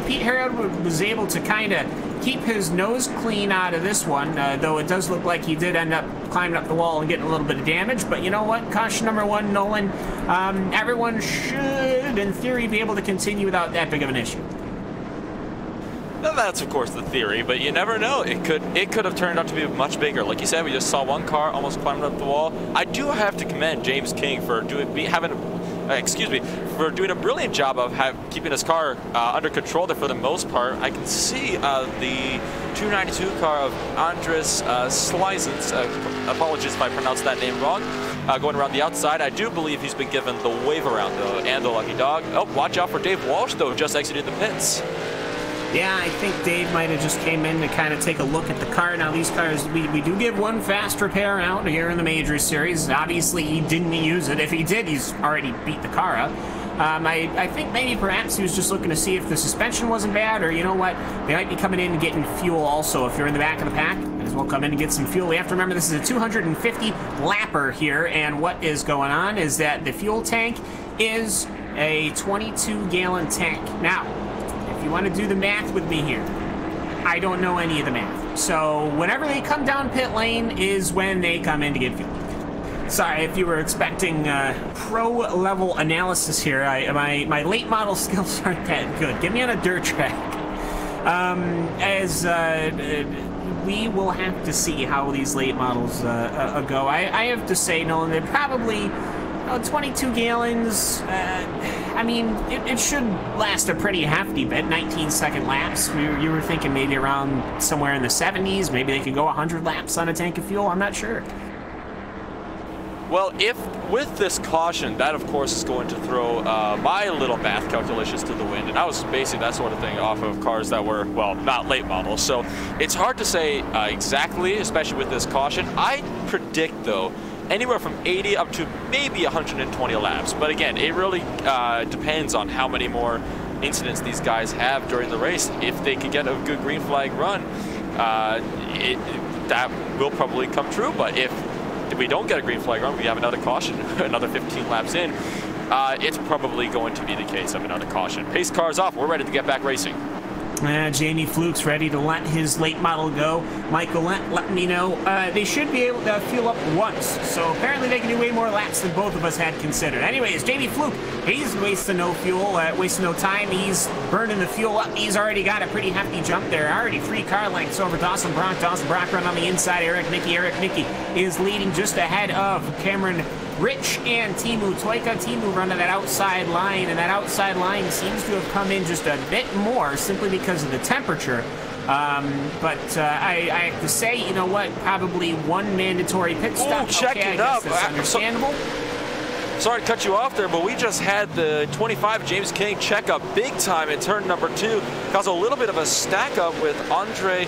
Pete Herod was able to kind of keep his nose clean out of this one, though it does look like he did end up climbing up the wall and getting a little bit of damage. But you know what? Caution number 1, Nolan. Everyone should, in theory, be able to continue without that big of an issue. Well, that's of course the theory, but you never know. It could have turned out to be much bigger. Like you said, we just saw one car almost climbing up the wall. I do have to commend James King for doing a brilliant job of keeping his car under control there for the most part. I can see the 292 car of Andres Slizens, apologies if I pronounced that name wrong, going around the outside. I do believe he's been given the wave around though, and the lucky dog. Oh, watch out for Dave Walsh though, just exited the pits. Yeah, I think Dave might have just came in to kind of take a look at the car. Now, these cars, we do give one fast repair out here in the Major Series. Obviously, he didn't use it. If he did, he's already beat the car up. I think maybe perhaps he was just looking to see if the suspension wasn't bad, or you know what, they might be coming in and getting fuel also. If you're in the back of the pack, might as well come in and get some fuel. We have to remember this is a 250 lapper here, and what is going on is that the fuel tank is a 22-gallon tank. Now, if you want to do the math with me here, I don't know any of the math. So whenever they come down pit lane is when they come in to get fuel. Sorry if you were expecting pro-level analysis here. My late model skills aren't that good. Get me on a dirt track. We will have to see how these late models go. I have to say, Nolan, they're probably 22 gallons. I mean, it should last a pretty hefty bit, 19-second laps. You were thinking maybe around somewhere in the 70s. Maybe they could go 100 laps on a tank of fuel. I'm not sure. Well, if with this caution, that of course is going to throw my little math calculations to the wind, and I was basing that sort of thing off of cars that were, well, not late models. So it's hard to say exactly, especially with this caution. I predict, though, anywhere from 80 up to maybe 120 laps. But again, it really depends on how many more incidents these guys have during the race. If they can get a good green flag run, that will probably come true. But if we don't get a green flag run, we have another caution, another 15 laps in, it's probably going to be the case of another caution. Pace cars off. We're ready to get back racing. Jamie Fluke's ready to let his late model go. Michael let me know they should be able to fuel up once, so apparently they can do way more laps than both of us had considered. Anyways, Jamie Fluke, he's wasting no fuel, wasting no time. He's burning the fuel up. He's already got a pretty hefty jump there. Already 3 car lengths over Dawson Brock. Dawson Brock run on the inside. Eric Mickey is leading just ahead of Cameron Rich and Teemu Toika. Teemu running that outside line, and that outside line seems to have come in just a bit more simply because of the temperature. I have to say, you know what, probably one mandatory pit stop. Check it up. That's understandable. Sorry to cut you off there, but we just had the 25 James King check up big time in turn number 2. Caused a little bit of a stack up with Andre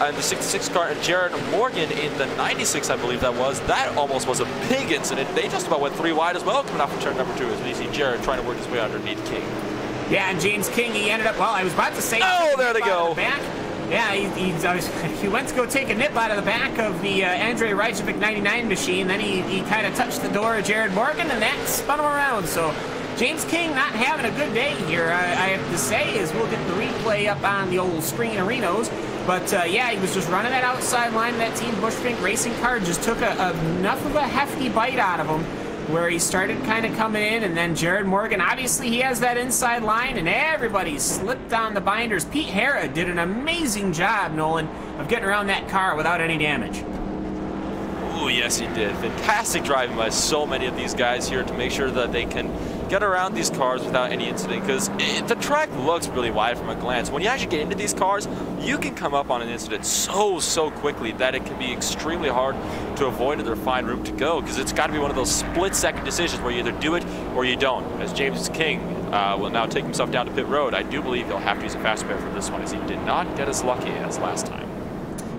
and the 66 car and Jared Morgan in the 96, I believe that was. That almost was a big incident. They just about went 3 wide as well coming off of turn number 2 as we see Jared trying to work his way underneath King. Yeah, and James King, he ended up, well, I was about to say... Oh, there they go. Yeah, he went to go take a nip out of the back of the Andrei Rajcevic 99 machine. Then he kind of touched the door of Jared Morgan, and that spun him around. So James King not having a good day here, I have to say, as we'll get the replay up on the old screen arenas. But yeah, he was just running that outside line. That Team Bushfink racing car just took enough of a hefty bite out of him where he started kind of coming in, and then Jared Morgan, obviously he has that inside line, and everybody slipped on the binders. Pete Hara did an amazing job, Nolan, of getting around that car without any damage. Oh, yes, he did. Fantastic driving by so many of these guys here to make sure that they can get around these cars without any incident, because the track looks really wide from a glance. When you actually get into these cars, you can come up on an incident so quickly that it can be extremely hard to avoid or find room to go, because it's got to be one of those split-second decisions where you either do it or you don't. As James King will now take himself down to pit road, I do believe he'll have to use a fast spare for this one, as he did not get as lucky as last time.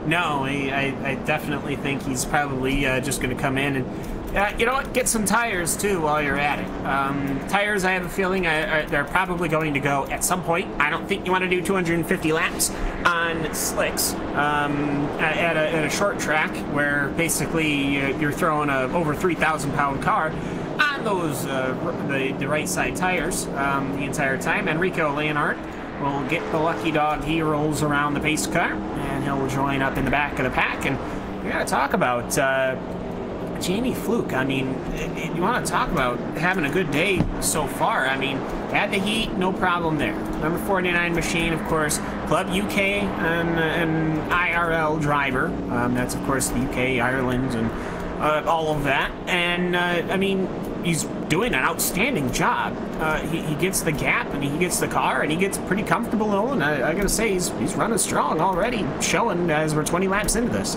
No, I definitely think he's probably just going to come in and, you know what, get some tires, too, while you're at it. Tires, I have a feeling, they're probably going to go at some point. I don't think you want to do 250 laps on slicks at a short track where basically you're throwing a over 3,000-pound car on those the right side tires the entire time. Enrico Leonard will get the lucky dog. He rolls around the pace car, and he'll join up in the back of the pack. And we got to talk about Jamie Fluke. I mean, you want to talk about having a good day so far. I mean, had the heat, no problem there. Number 49 machine, of course, Club UK and IRL driver. That's, of course, the UK, Ireland, and all of that. And, I mean, he's doing an outstanding job. He gets the gap, and he gets the car, and he gets pretty comfortable. And I gotta say, he's running strong already, showing as we're 20 laps into this.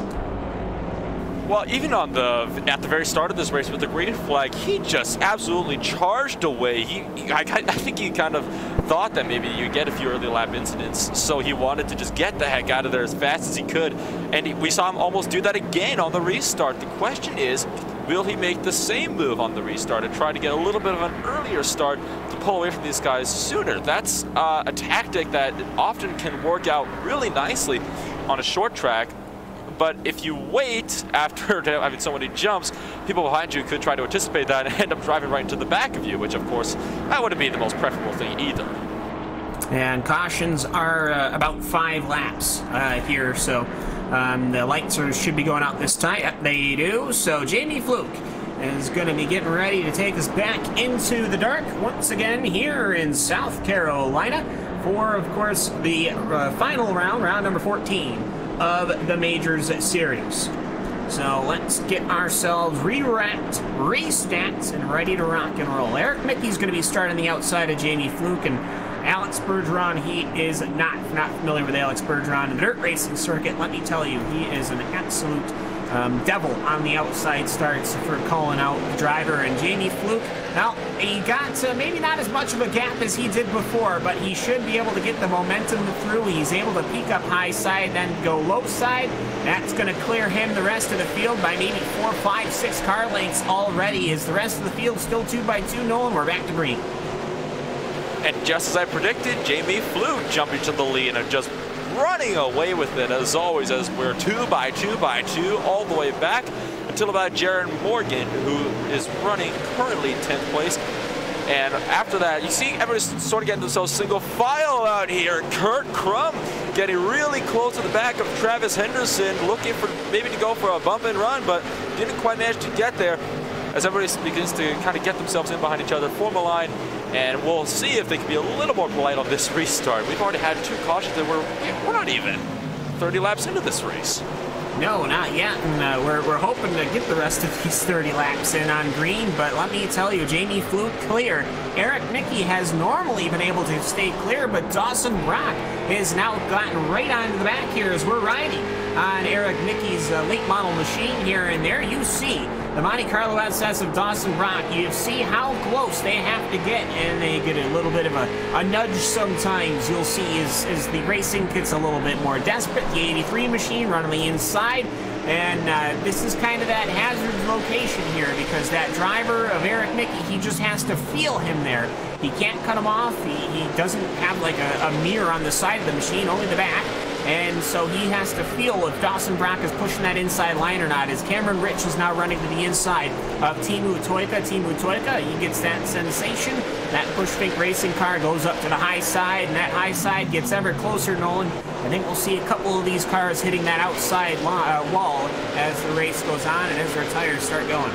Well, even at the very start of this race with the green flag, he just absolutely charged away. I think he kind of thought that maybe you'd get a few early lap incidents, so he wanted to just get the heck out of there as fast as he could. And we saw him almost do that again on the restart. The question is, will he make the same move on the restart and try to get a little bit of an earlier start to pull away from these guys sooner? That's a tactic that often can work out really nicely on a short track. But if you wait after having so many jumps, people behind you could try to anticipate that and end up driving right into the back of you, which, of course, that wouldn't be the most preferable thing either. And cautions are about 5 laps here, so the lights should be going out this time. Yep, they do. So Jamie Fluke is going to be getting ready to take us back into the dark once again here in South Carolina for, of course, the final round, round number 14 of the Majors Series. So let's get ourselves re-wrapped, restacked, and ready to rock and roll. Eric Mickey's going to be starting the outside of Jamie Fluke, and Alex Bergeron, he is not familiar with Alex Bergeron in the dirt racing circuit. Let me tell you, he is an absolute devil on the outside starts for calling out the driver. And Jamie Fluke, well, he got maybe not as much of a gap as he did before, but he should be able to get the momentum through. He's able to peak up high side, then go low side. That's going to clear him the rest of the field by maybe 4, 5, 6 car lengths already. Is the rest of the field still 2 by 2? Nolan, we're back to green. And just as I predicted, Jamie Fluke jumping to the lead and just running away with it, as always, as we're 2 by 2 by 2 all the way back until about Jared Morgan, who is running currently 10th place. And after that, you see everybody's sort of getting themselves single file out here. Kurt Crum getting really close to the back of Travis Henderson, looking for maybe to go for a bump and run, but didn't quite manage to get there, as everybody begins to kind of get themselves in behind each other, form a line, and we'll see if they can be a little more polite on this restart. We've already had 2 cautions, and we're not even 30 laps into this race. No, not yet, and we're hoping to get the rest of these 30 laps in on green, but let me tell you, Jamie Fluke clear. Eric Mickey has normally been able to stay clear, but Dawson Brock has now gotten right onto the back here as we're riding on Eric Mickey's late model machine here, and there you see the Monte Carlo SS of Dawson Brock. You see how close they have to get, and they get a little bit of a nudge sometimes. You'll see as the racing gets a little bit more desperate. The 83 machine running the inside, and this is kind of that hazard location here, because that driver of Eric Mickey, he just has to feel him there. He can't cut him off. He doesn't have like a mirror on the side of the machine, only the back. And so he has to feel if Dawson Brock is pushing that inside line or not. As Cameron Rich is now running to the inside of Timu Toyka. Timu Toyka, he gets that sensation. That Push Fink racing car goes up to the high side, and that high side gets ever closer, Nolan. I think we'll see a couple of these cars hitting that outside wall as the race goes on and as their tires start going.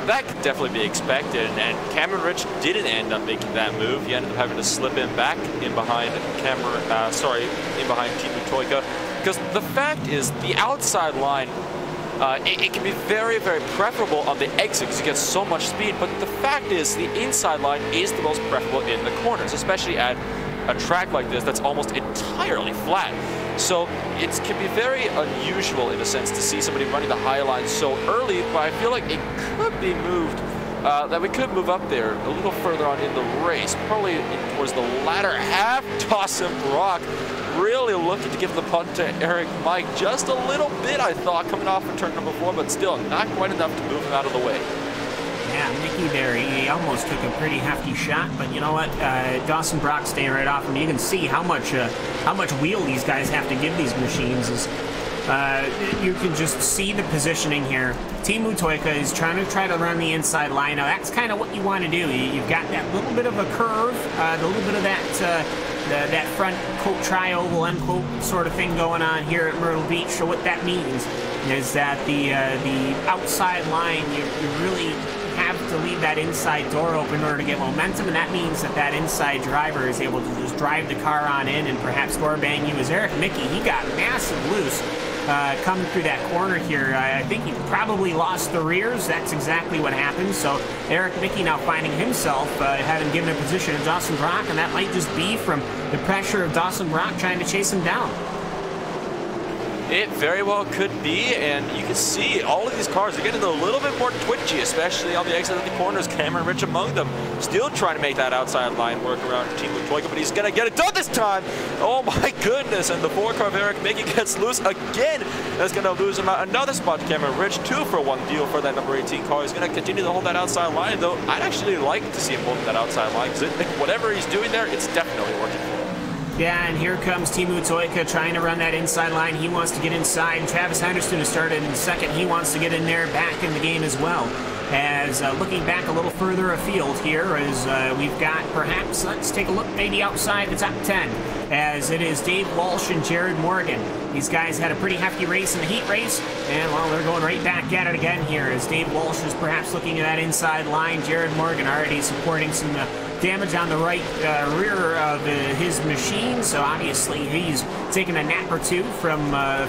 that could definitely be expected, and Cameron Rich didn't end up making that move. He ended up having to slip in back in behind in behind Team Toyka, because the fact is the outside line, it can be very, very preferable on the exit because you get so much speed, but the fact is the inside line is the most preferable in the corners, especially at a track like this that's almost entirely flat. So it can be very unusual in a sense to see somebody running the high line so early, but I feel like it could be moved, that we could move up there a little further on in the race, probably towards the latter half. Dawson Brock really looking to give the punt to Eric Mike just a little bit, I thought, coming off of turn number 4, but still not quite enough to move him out of the way. Yeah, Mickey there, he almost took a pretty hefty shot, but you know what? Dawson Brock staying right off him. You can see how much wheel these guys have to give these machines. You can just see the positioning here. Team Toyka is trying to run the inside line. Now that's kind of what you want to do. You've got that little bit of a curve, a little bit of that front quote tri-oval unquote sort of thing going on here at Myrtle Beach. So what that means is that the outside line, you really have to leave that inside door open in order to get momentum, and that means that that inside driver is able to just drive the car on in and perhaps door bang you. As Eric Mickey, he got massive loose coming through that corner here. I think he probably lost the rears. That's exactly what happened. So Eric Mickey now finding himself having given a position to Dawson Brock, and that might just be from the pressure of Dawson Brock trying to chase him down. It very well could be, and you can see all of these cars are getting a little bit more twitchy, especially on the exit of the corners. Cameron Rich among them, still trying to make that outside line work around Team Toyka, but he's going to get it done this time. Oh my goodness, and the 4-car of Eric Mickey gets loose again. That's going to lose him out another spot to Cameron Rich. 2-for-1 deal for that number 18 car. He's going to continue to hold that outside line, though I'd actually like to see him holding that outside line, because whatever he's doing there, it's definitely working for him. Yeah, and here comes Team Toyka trying to run that inside line. He wants to get inside, and Travis Henderson has started in second. He wants to get in there back in the game as well. As looking back a little further afield here, as we've got perhaps, let's take a look maybe outside the top 10, as it is Dave Walsh and Jared Morgan. These guys had a pretty hefty race in the heat race, and well, they're going right back at it again here, as Dave Walsh is perhaps looking at that inside line. Jared Morgan already supporting some damage on the right rear of his machine, so obviously he's taking a nap or two from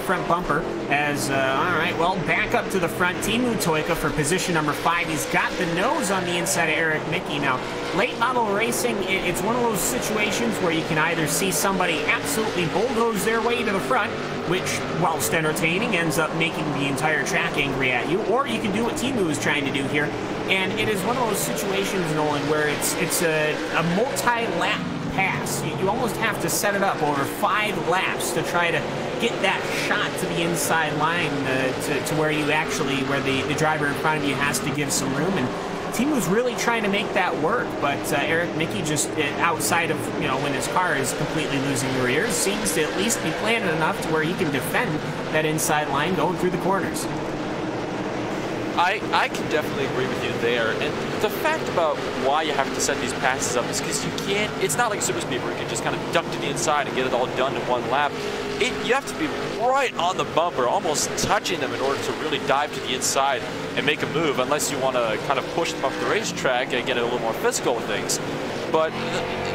front bumper. As all right, well, back up to the front, Team Toyka for position number 5. He's got the nose on the inside of Eric Mickey. Now, late model racing, it's one of those situations where you can either see somebody absolutely bulldoze their way to the front, which, whilst entertaining, ends up making the entire track angry at you, or you can do what Timu is trying to do here. And it is one of those situations, Nolan, where it's a multi-lap pass. You almost have to set it up over 5 laps to try to get that shot to the inside line to where you actually, where the driver in front of you has to give some room. And Timu's really trying to make that work, but Eric Mickey just outside of, you know, when his car is completely losing the rears, seems to at least be planted enough to where he can defend that inside line going through the corners. I can definitely agree with you there, and the fact about why you have to set these passes up is because you can't, it's not like super speed where you can just kind of duck to the inside and get it all done in one lap. You have to be right on the bumper, almost touching them in order to really dive to the inside and make a move, unless you want to kind of push them up the racetrack and get a little more physical with things. But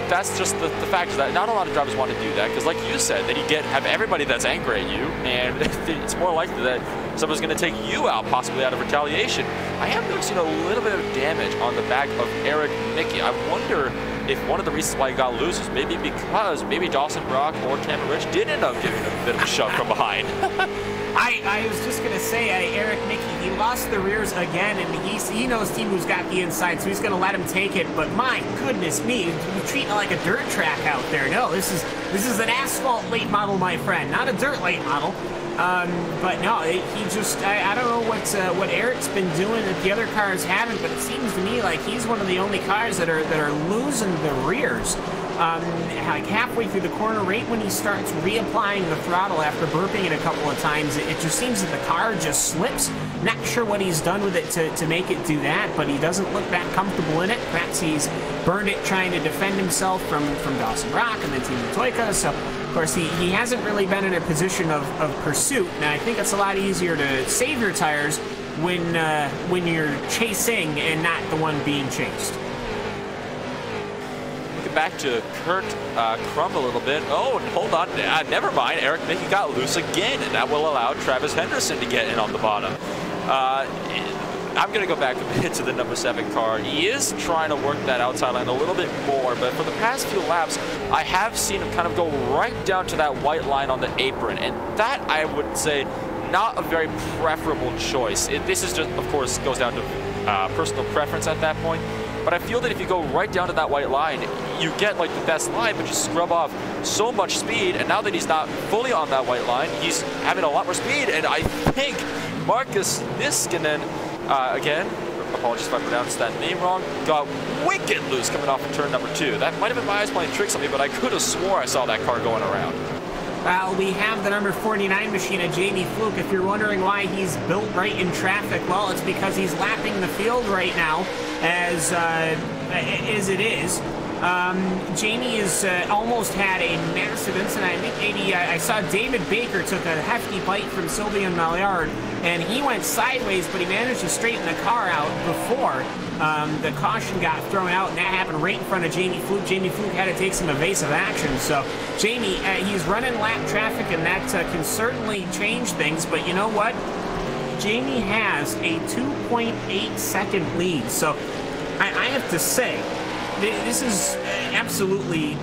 that's just the fact that not a lot of drivers want to do that, because like you said, then you have everybody that's angry at you, and it's more likely that someone's going to take you out, possibly out of retaliation. I am noticing a little bit of damage on the back of Eric Mickey. I wonder if one of the reasons why he got loose is maybe because maybe Dawson Brock or Cameron Rich did end up giving him a bit of a shove from behind. I was just going to say, Eric Mickey, he lost the rears again, and he knows Timu's got the inside, so he's going to let him take it. But my goodness me, you're treating it like a dirt track out there. No, this is an asphalt late model, my friend, not a dirt late model. But no, he just, I don't know what Eric's been doing that the other cars haven't, but it seems to me like he's one of the only cars that are losing the rears. Like halfway through the corner, right when he starts reapplying the throttle after burping it a couple of times, it just seems that the car just slips. Not sure what he's done with it to make it do that, but he doesn't look that comfortable in it. Perhaps he's burned it trying to defend himself from Dawson Brock and then Team Toyka. So, of course, he hasn't really been in a position of pursuit. Now, I think it's a lot easier to save your tires when you're chasing and not the one being chased. Looking back to Kurt Crumb a little bit. Oh, hold on. Never mind. Eric Mickey got loose again, and that will allow Travis Henderson to get in on the bottom. I'm going to go back a bit to the number 7 car. He is trying to work that outside line a little bit more, but for the past few laps, I have seen him kind of go right down to that white line on the apron, and that, I would say, not a very preferable choice. This is just, of course, goes down to personal preference at that point, but I feel that if you go right down to that white line, you get like the best line, but you scrub off so much speed, and now that he's not fully on that white line, he's having a lot more speed, and I think Marcus Niskanen, again, apologies if I pronounced that name wrong, got wicked loose coming off of turn number 2. That might have been my eyes playing tricks on me, but I could have swore I saw that car going around. Well, we have the number 49 machine of Jamie Fluke. If you're wondering why he's built right in traffic, well, it's because he's lapping the field right now as it is. Jamie has almost had a massive incident. I think maybe I saw David Baker took a hefty bite from Sylvain Maillard, and he went sideways, but he managed to straighten the car out before the caution got thrown out, and that happened right in front of Jamie Fluke. Jamie Fluke had to take some evasive action. So Jamie, he's running lap traffic, and that can certainly change things, but you know what? Jamie has a 2.8 second lead. So I have to say, this is absolutely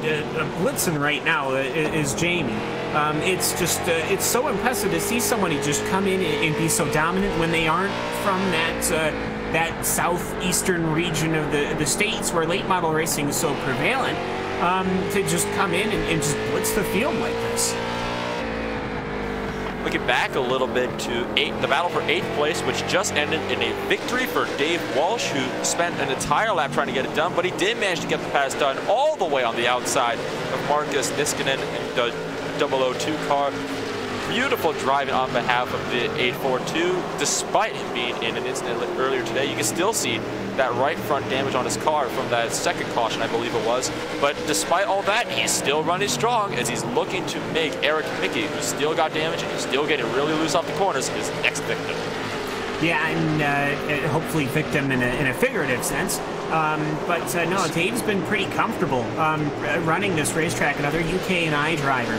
blitzing right now, is Jamie. It's just, it's so impressive to see somebody just come in and be so dominant when they aren't from that southeastern region of the states where late model racing is so prevalent, to just come in and just blitz the field like this. Looking back a little bit to the battle for 8th place, which just ended in a victory for Dave Walsh, who spent an entire lap trying to get it done, but he did manage to get the pass done all the way on the outside of Marcus Niskanen in the 002 car. Beautiful driving on behalf of the 842. Despite him being in an incident earlier today, you can still see that right front damage on his car from that second caution, I believe it was. But despite all that, he's still running strong as he's looking to make Eric Mickey, who's still got damage and who's still getting really loose off the corners, his next victim. Yeah, and hopefully victim in a figurative sense. No, Dave's been pretty comfortable running this racetrack. Another UK&I driver.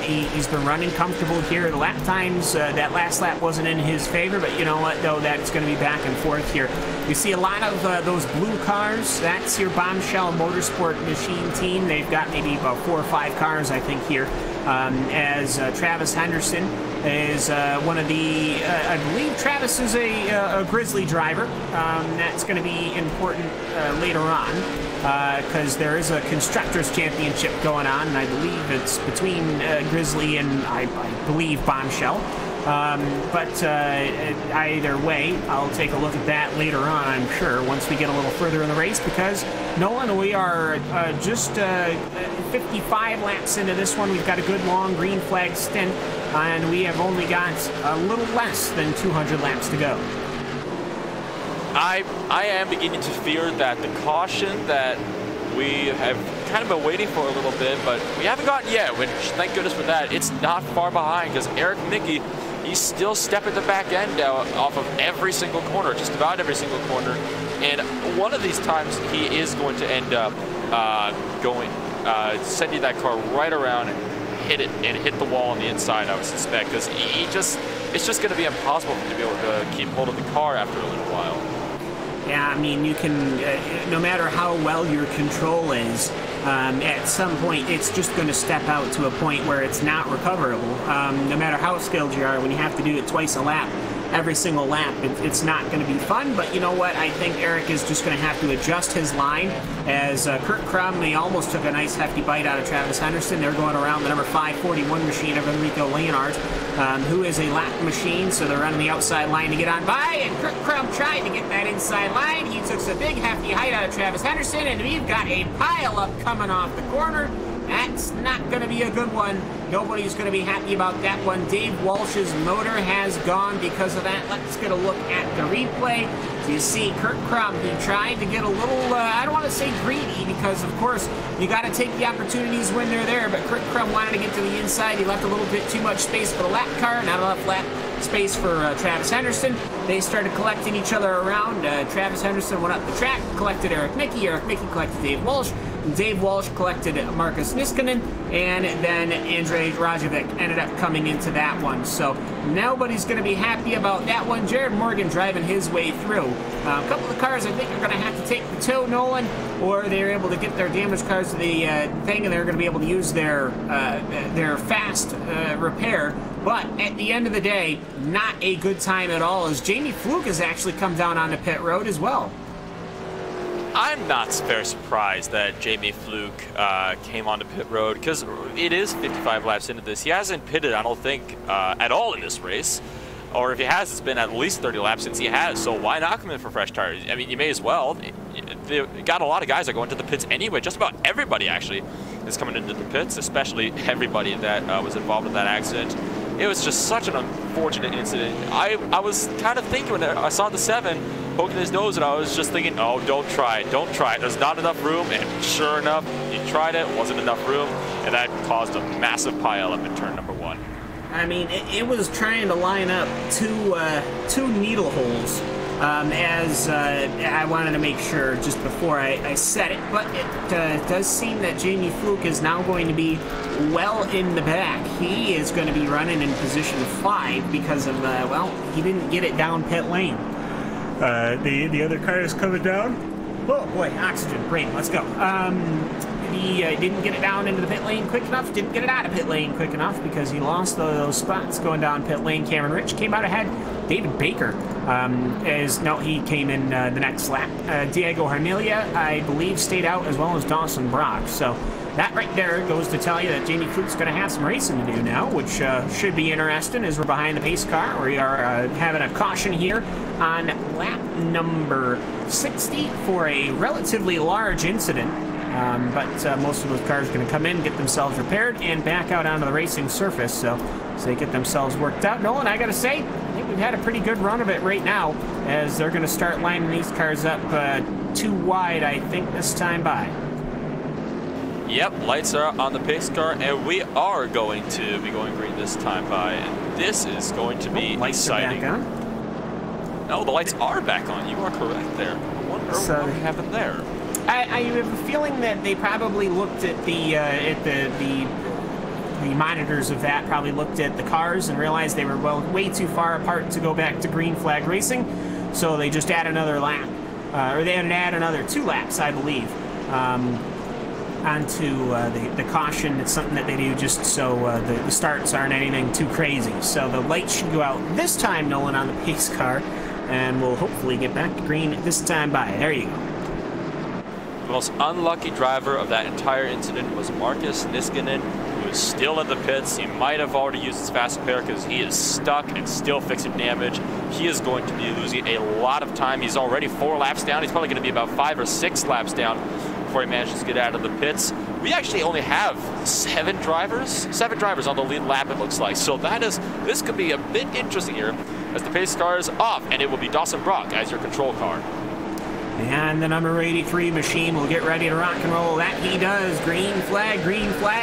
He's been running comfortable here. The lap times, that last lap wasn't in his favor, but you know what, though, that's going to be back and forth here. You see a lot of those blue cars. That's your Bombshell Motorsport machine team. They've got maybe about 4 or 5 cars, I think, here. As Travis Henderson is one of the, I believe Travis is a Grizzly driver. That's going to be important later on because there is a Constructors Championship going on, and I believe it's between Grizzly and, I believe, Bombshell. Either way, I'll take a look at that later on, I'm sure, once we get a little further in the race, because, Nolan, we are just 55 laps into this one. We've got a good long green flag stint, and we have only got a little less than 200 laps to go. I am beginning to fear that the caution that we have kind of been waiting for a little bit, but we haven't gotten yet, which, thank goodness for that. It's not far behind, because Eric Mickey, he's still stepping the back end out off of every single corner, just about every single corner. And one of these times, he is going to end up sending that car right around and hit the wall on the inside, I would suspect, because it's just going to be impossible for him to be able to keep hold of the car after a little while. Yeah, I mean, you can, no matter how well your control is, at some point it's just going to step out to a point where it's not recoverable. No matter how skilled you are, when you have to do it twice a lap, every single lap, it's not going to be fun. But you know what? I think Eric is just going to have to adjust his line. As Kurt Crumb, he almost took a nice hefty bite out of Travis Henderson. They're going around the number 541 machine of Enrico Leonard, who is a lap machine, so they're running the outside line to get on by, and Kurt Crumb tried to get that inside line. He took a big hefty height out of Travis Henderson, and we've got a pile up coming off the corner. That's not going to be a good one. Nobody's going to be happy about that one. Dave Walsh's motor has gone because of that. Let's get a look at the replay. So you see Kurt Crum, he tried to get a little, I don't want to say greedy, because of course you got to take the opportunities when they're there, but Kurt Crum wanted to get to the inside. He left a little bit too much space for the lap car, not enough lap space for Travis Henderson. They started collecting each other around. Travis Henderson went up the track, collected Eric Mickey. Eric Mickey collected Dave Walsh. Dave Walsh collected Marcus Niskanen, and then Andrei Rajovic ended up coming into that one. So nobody's going to be happy about that one. Jared Morgan driving his way through. A couple of cars I think are going to have to take the tow, Nolan, or they're able to get their damaged cars to the thing, and they're going to be able to use their fast repair. But at the end of the day, not a good time at all, as Jamie Fluke has actually come down on the pit road as well. I'm not very surprised that Jamie Fluke came onto pit road, because it is 55 laps into this. He hasn't pitted, I don't think, at all in this race. Or if he has, it's been at least 30 laps since he has. So why not come in for fresh tires? I mean, you may as well. They got a lot of guys that go into the pits anyway. Just about everybody, actually, is coming into the pits, especially everybody that was involved in that accident. It was just such an unfortunate incident. I was kind of thinking when I saw the 7 poking his nose, and I was just thinking, oh, don't try it, don't try it. There's not enough room, and sure enough, he tried it, wasn't enough room, and that caused a massive pileup in turn number 1. I mean, it was trying to line up two needle holes, as I wanted to make sure just before I said it, but it does seem that Jamie Fluke is now going to be well in the back. He is going to be running in position 5 because of, well, he didn't get it down pit lane. The other car is coming down. Oh boy, oxygen, great, let's go. He didn't get it down into the pit lane quick enough, didn't get it out of pit lane quick enough because he lost those spots going down pit lane. Cameron Rich came out ahead. David Baker, he came in the next lap. Diego Harmelia, I believe, stayed out, as well as Dawson Brock. So that right there goes to tell you that Jamie Fluke's going to have some racing to do now, which should be interesting as we're behind the pace car. We are having a caution here on lap number 60 for a relatively large incident. But most of those cars are going to come in, get themselves repaired, and back out onto the racing surface. So they get themselves worked out. Nolan, I got to say, I think we've had a pretty good run of it right now, as they're going to start lining these cars up too wide, I think, this time by. Yep, lights are on the pace car, and we are going to be going green this time by, and this is going to be exciting. Are back on? No, the lights are back on. You are correct there. I wonder what happened there. I have a feeling that they probably looked at the monitors of that, probably looked at the cars and realized they were way too far apart to go back to green flag racing, so they just add another lap, or they add another 2 laps, I believe, onto the caution. It's something that they do just so the starts aren't anything too crazy. So the lights should go out this time, Nolan, on the pace car, and we'll hopefully get back to green this time by. There you go. The most unlucky driver of that entire incident was Marcus Niskanen, who is still in the pits. He might have already used his fast repair because he is stuck and still fixing damage. He is going to be losing a lot of time. He's already 4 laps down. He's probably going to be about 5 or 6 laps down before he manages to get out of the pits. We actually only have 7 drivers on the lead lap, it looks like. So this could be a bit interesting here as the pace car is off, and it will be Dawson Brock as your control car. And the number 83 machine will get ready to rock and roll. That he does. Green flag,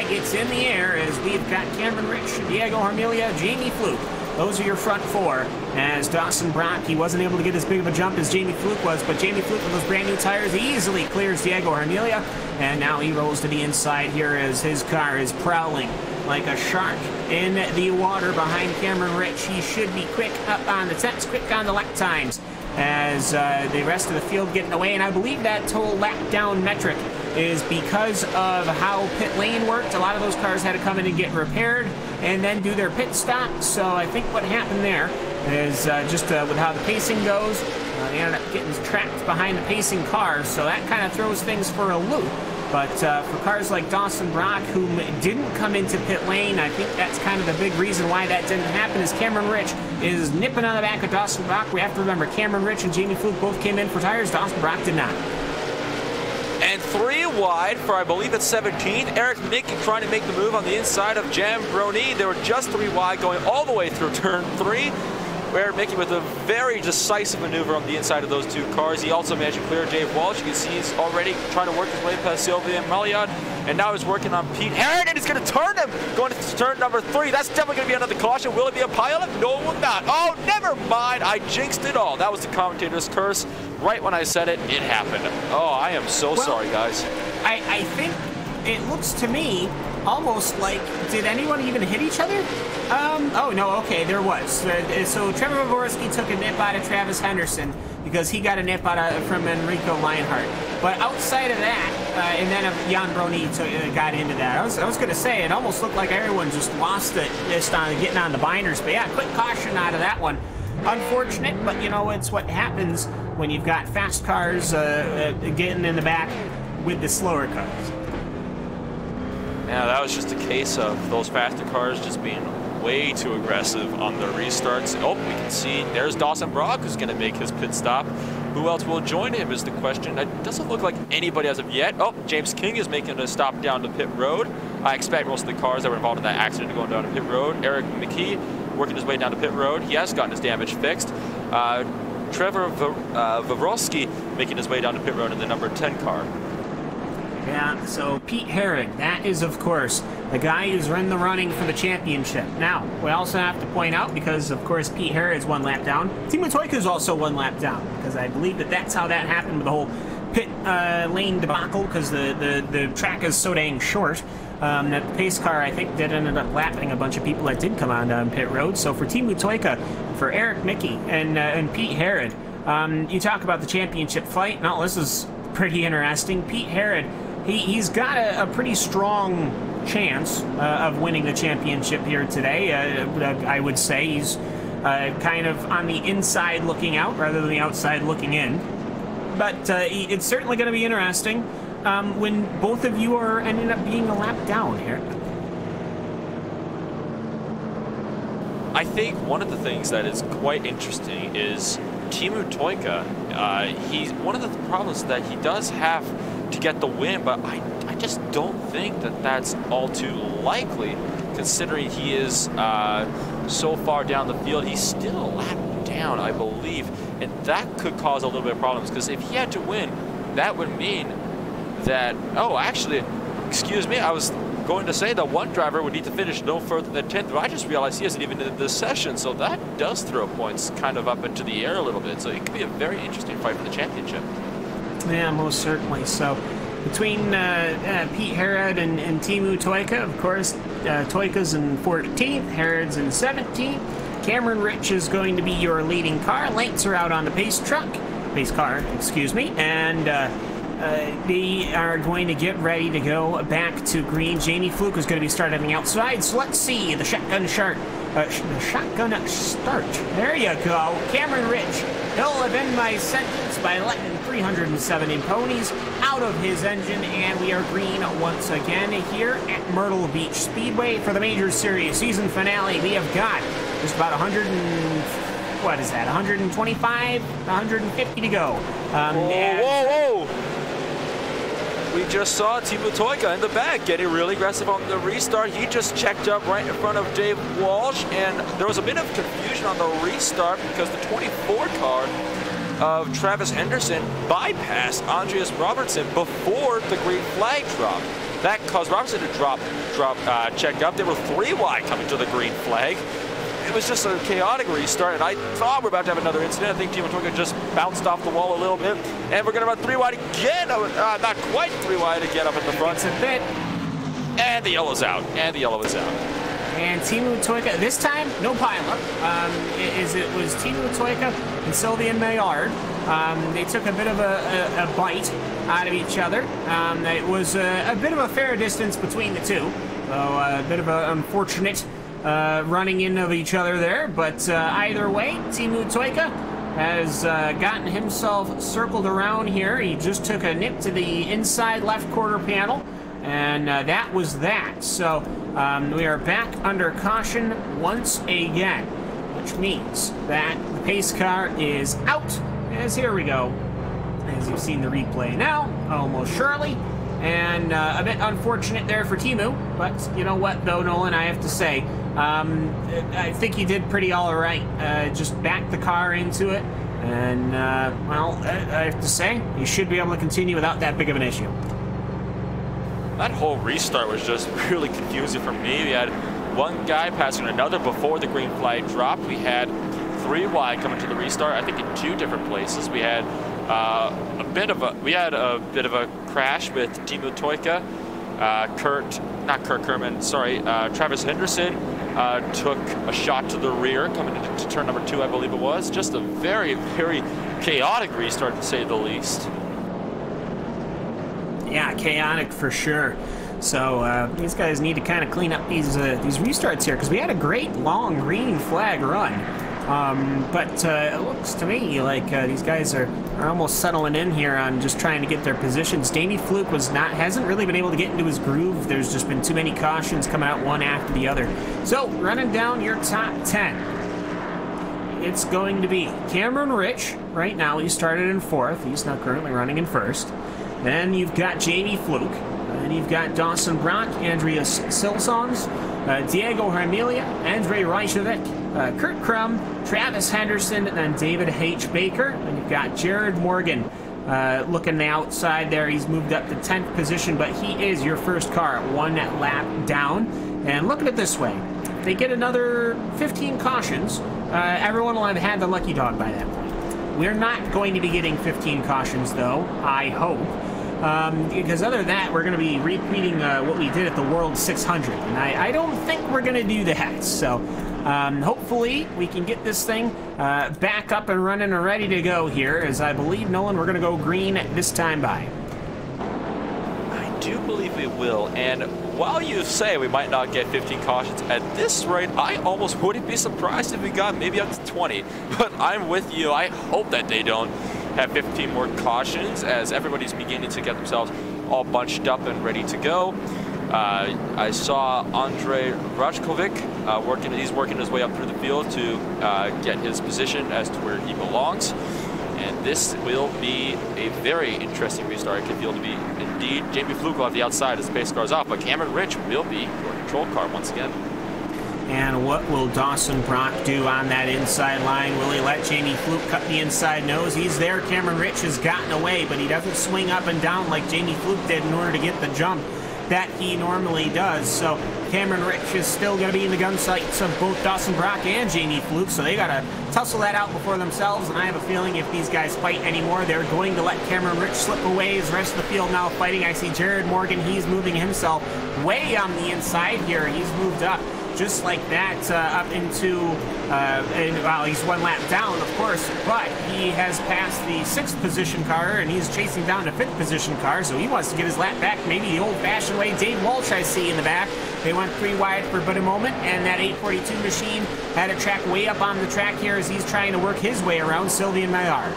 it's in the air as we've got Cameron Rich, Diego Harmelia, Jamie Fluke. Those are your front 4. As Dawson Brock, he wasn't able to get as big of a jump as Jamie Fluke was, but Jamie Fluke with those brand new tires easily clears Diego Harmelia. And now he rolls to the inside here as his car is prowling like a shark in the water behind Cameron Rich. He should be quick up on the temps, quick on the lap times, as the rest of the field getting away. And I believe that total lap down metric is because of how pit lane worked. A lot of those cars had to come in and get repaired and then do their pit stop. So I think what happened there is just with how the pacing goes, they ended up getting trapped behind the pacing cars. So that kind of throws things for a loop. But for cars like Dawson Brock, who didn't come into pit lane, I think that's kind of the big reason why that didn't happen, is Cameron Rich is nipping on the back of Dawson Brock. We have to remember, Cameron Rich and Jamie Fluke both came in for tires. Dawson Brock did not. And 3 wide for, I believe it's 17th. Eric Mickey trying to make the move on the inside of Jambroni. They were just 3 wide going all the way through turn 3. Eric Mickey with a very decisive maneuver on the inside of those 2 cars. He also managed to clear Dave Walsh. You can see he's already trying to work his way past Sylvia and Maliad. And now he's working on Pete Herron, and he's going to turn him. Going to turn number 3. That's definitely going to be another caution. Will it be a pileup? No, it will not. Oh, never mind. I jinxed it all. That was the commentator's curse. Right when I said it, it happened. Oh, I am so sorry, guys. I think it looks to me almost like, did anyone even hit each other? Oh, no, okay, there was. So Trevor Voborski took a nip out of Travis Henderson because he got a nip from Enrico Lionheart. But outside of that, and then Jan Brony got into that. I was going to say, it almost looked like everyone just lost it just on getting on the binders. But yeah, quick caution out of that one. Unfortunate, but you know, it's what happens when you've got fast cars getting in the back with the slower cars. Yeah, that was just a case of those faster cars just being way too aggressive on the restarts. Oh, we can see there's Dawson Brock who's going to make his pit stop. Who else will join him is the question. It doesn't look like anybody as of yet. Oh, James King is making a stop down to pit road. I expect most of the cars that were involved in that accident are going down to pit road. Eric McKee working his way down to pit road. He has gotten his damage fixed. Trevor Voborski making his way down to pit road in the number 10 car. Yeah, so Pete Herron, that is, of course, the guy who's in the running for the championship. Now, we also have to point out, because, of course, Pete Herron is 1 lap down, Timo Toika is also 1 lap down, because I believe that that's how that happened with the whole pit lane debacle, because the track is so dang short. That the pace car, I think, did end up lapping a bunch of people that did come on down pit road. So for Timo Toika, for Eric Mickey, and Pete Herron, you talk about the championship fight. Now, this is pretty interesting. Pete Herron, he's got a pretty strong chance of winning the championship here today. I would say he's kind of on the inside looking out rather than the outside looking in. But it's certainly going to be interesting when both of you are ending up being a lap down here. I think one of the things that is quite interesting is Timo Toika. He's one of the problems that he does have to get the win, but I just don't think that that's all too likely, considering he is so far down the field. He's still a lap down, I believe, and that could cause a little bit of problems, because if he had to win, that would mean that, oh, actually, excuse me, I was going to say that one driver would need to finish no further than 10th, but I just realized he hasn't even in this session, so that does throw points kind of up into the air a little bit, so it could be a very interesting fight for the championship. Yeah, most certainly. So between Pete Herron and Timo Toika, of course, Toika's in 14th, Herrod's in 17th. Cameron Rich is going to be your leading car. Lights are out on the pace car, excuse me, and they are going to get ready to go back to green. Jamie Fluke is going to be starting on the outside, so let's see the shotgun start. There you go. Cameron Rich, he'll have ended my sentence by letting 370 ponies out of his engine, and we are green once again here at Myrtle Beach Speedway for the Major Series season finale. We have got just about 125, 150 to go. Whoa. We just saw Timo Toika in the back getting really aggressive on the restart. He just checked up right in front of Dave Walsh, and there was a bit of confusion on the restart because the 24 car of Travis Henderson bypassed Andreas Robertson before the green flag dropped. That caused Robertson to check up. They were 3 wide coming to the green flag. It was just a chaotic restart, and I thought we were about to have another incident. I think Timo Toika just bounced off the wall a little bit, and we're going to run 3 wide again. Not quite 3 wide again up at the front. It's a bit. And the yellow's out. And the yellow is out. And Timo Toika, this time, no pileup. It was Timo Toika and Sylvain Maillard. They took a bit of a bite out of each other. It was a bit of a fair distance between the two. So a bit of an unfortunate running into each other there, but either way, Timo Toika has gotten himself circled around here. He just took a nip to the inside left quarter panel, and that was that. So we are back under caution once again, which means that the pace car is out, as here we go, as you've seen the replay now. almost surely. And a bit unfortunate there for Timu, but you know what, though, Nolan, I have to say, I think he did pretty all right. Just backed the car into it, and, well, I have to say, he should be able to continue without that big of an issue. That whole restart was just really confusing for me. We had one guy passing another before the green flag dropped. We had 3 wide coming to the restart, I think in 2 different places. We had a bit of a crash with Timu Toika. Travis Henderson took a shot to the rear coming into turn number 2, I believe it was. Just a very, very chaotic restart, to say the least. Yeah, chaotic for sure. So these guys need to kind of clean up these restarts here, because we had a great long green flag run. But it looks to me like these guys are almost settling in here on just trying to get their positions. Jamie Fluke hasn't really been able to get into his groove. There's just been too many cautions coming out one after the other. So running down your top 10, it's going to be Cameron Rich. Right now he started in 4th. He's now currently running in 1st. Then you've got Jamie Fluke. Then you've got Dawson Brock, Andreas Silsons, Diego Hermelia, Andrei Reichovic, Kurt Crum, Travis Henderson, and then David H. Baker. And you've got Jared Morgan looking the outside there. He's moved up to 10th position, but he is your first car, 1 lap down. And look at it this way. If they get another 15 cautions, everyone will have had the lucky dog by that point. We're not going to be getting 15 cautions, though, I hope. Because other than that, we're going to be repeating what we did at the World 600. And I don't think we're going to do that. So hopefully we can get this thing back up and running and ready to go here. As I believe, Nolan, we're going to go green this time by. I do believe we will. And while you say we might not get 15 cautions, at this rate, I almost wouldn't be surprised if we got maybe up to 20. But I'm with you. I hope that they don't have 15 more cautions, as everybody's beginning to get themselves all bunched up and ready to go. I saw Andrei Reichovic he's working his way up through the field to get his position as to where he belongs. And this will be a very interesting restart. It could feel to be indeed. Jamie Fluke will have the outside as the pace car's off, but Cameron Rich will be your control car once again. And what will Dawson Brock do on that inside line? Will he let Jamie Fluke cut the inside nose? He's there. Cameron Rich has gotten away, but he doesn't swing up and down like Jamie Fluke did in order to get the jump that he normally does. So Cameron Rich is still going to be in the gun sights of both Dawson Brock and Jamie Fluke, so they got to tussle that out before themselves. And I have a feeling if these guys fight anymore, they're going to let Cameron Rich slip away. As the rest of the field now fighting, I see Jared Morgan. He's moving himself way on the inside here. He's moved up just like that up into, well, he's 1 lap down, of course, but he has passed the 6th position car, and he's chasing down the 5th position car, so he wants to get his lap back, maybe the old-fashioned way. Dave Walsh, I see in the back. They went 3 wide for but a moment, and that 842 machine had a track way up on the track here as he's trying to work his way around Sylvian Maillard.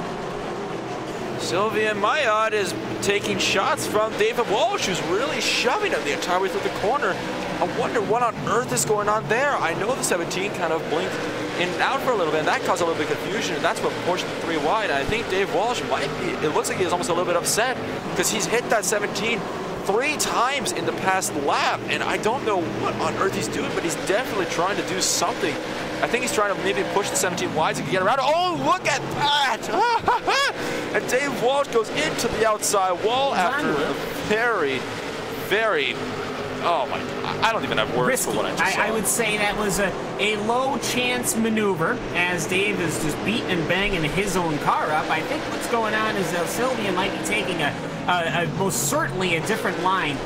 Sylvian Maillard is taking shots from David Walsh, who's really shoving him the entire way through the corner. I wonder what on earth is going on there. I know the 17 kind of blinked in and out for a little bit, and that caused a little bit of confusion, and that's what pushed the 3 wide. And I think Dave Walsh might be, it looks like he's almost a little bit upset because he's hit that 17 3 times in the past lap, and I don't know what on earth he's doing, but he's definitely trying to do something. I think he's trying to maybe push the 17 wide to get around. Oh, look at that! And Dave Walsh goes into the outside wall after a very, very, oh my, I don't even have words risky. For what I just saw. I would say that was a low chance maneuver as Dave is just beating and banging his own car up. I think what's going on is Sylvian might be taking most certainly a different line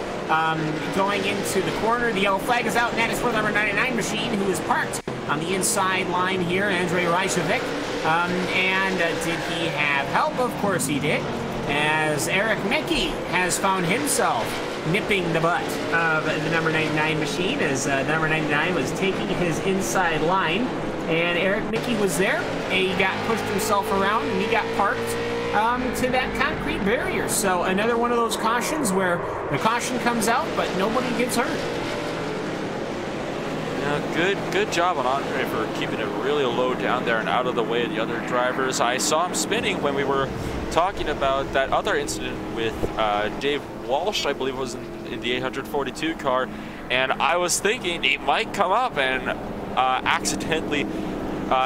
going into the corner. The yellow flag is out, and that is for number 99 machine, who is parked on the inside line here, Andrei Reichovic. Did he have help? Of course he did, as Eric Mickey has found himself nipping the butt of the number 99 machine as number 99 was taking his inside line, and Eric Mickey was there. He got pushed himself around, and he got parked to that concrete barrier. So another one of those cautions where the caution comes out, but nobody gets hurt. Yeah, good job on Andre for keeping it really low down there and out of the way of the other drivers. I saw him spinning when we were talking about that other incident with Dave Walsh, I believe it was in the 842 car, and I was thinking he might come up and accidentally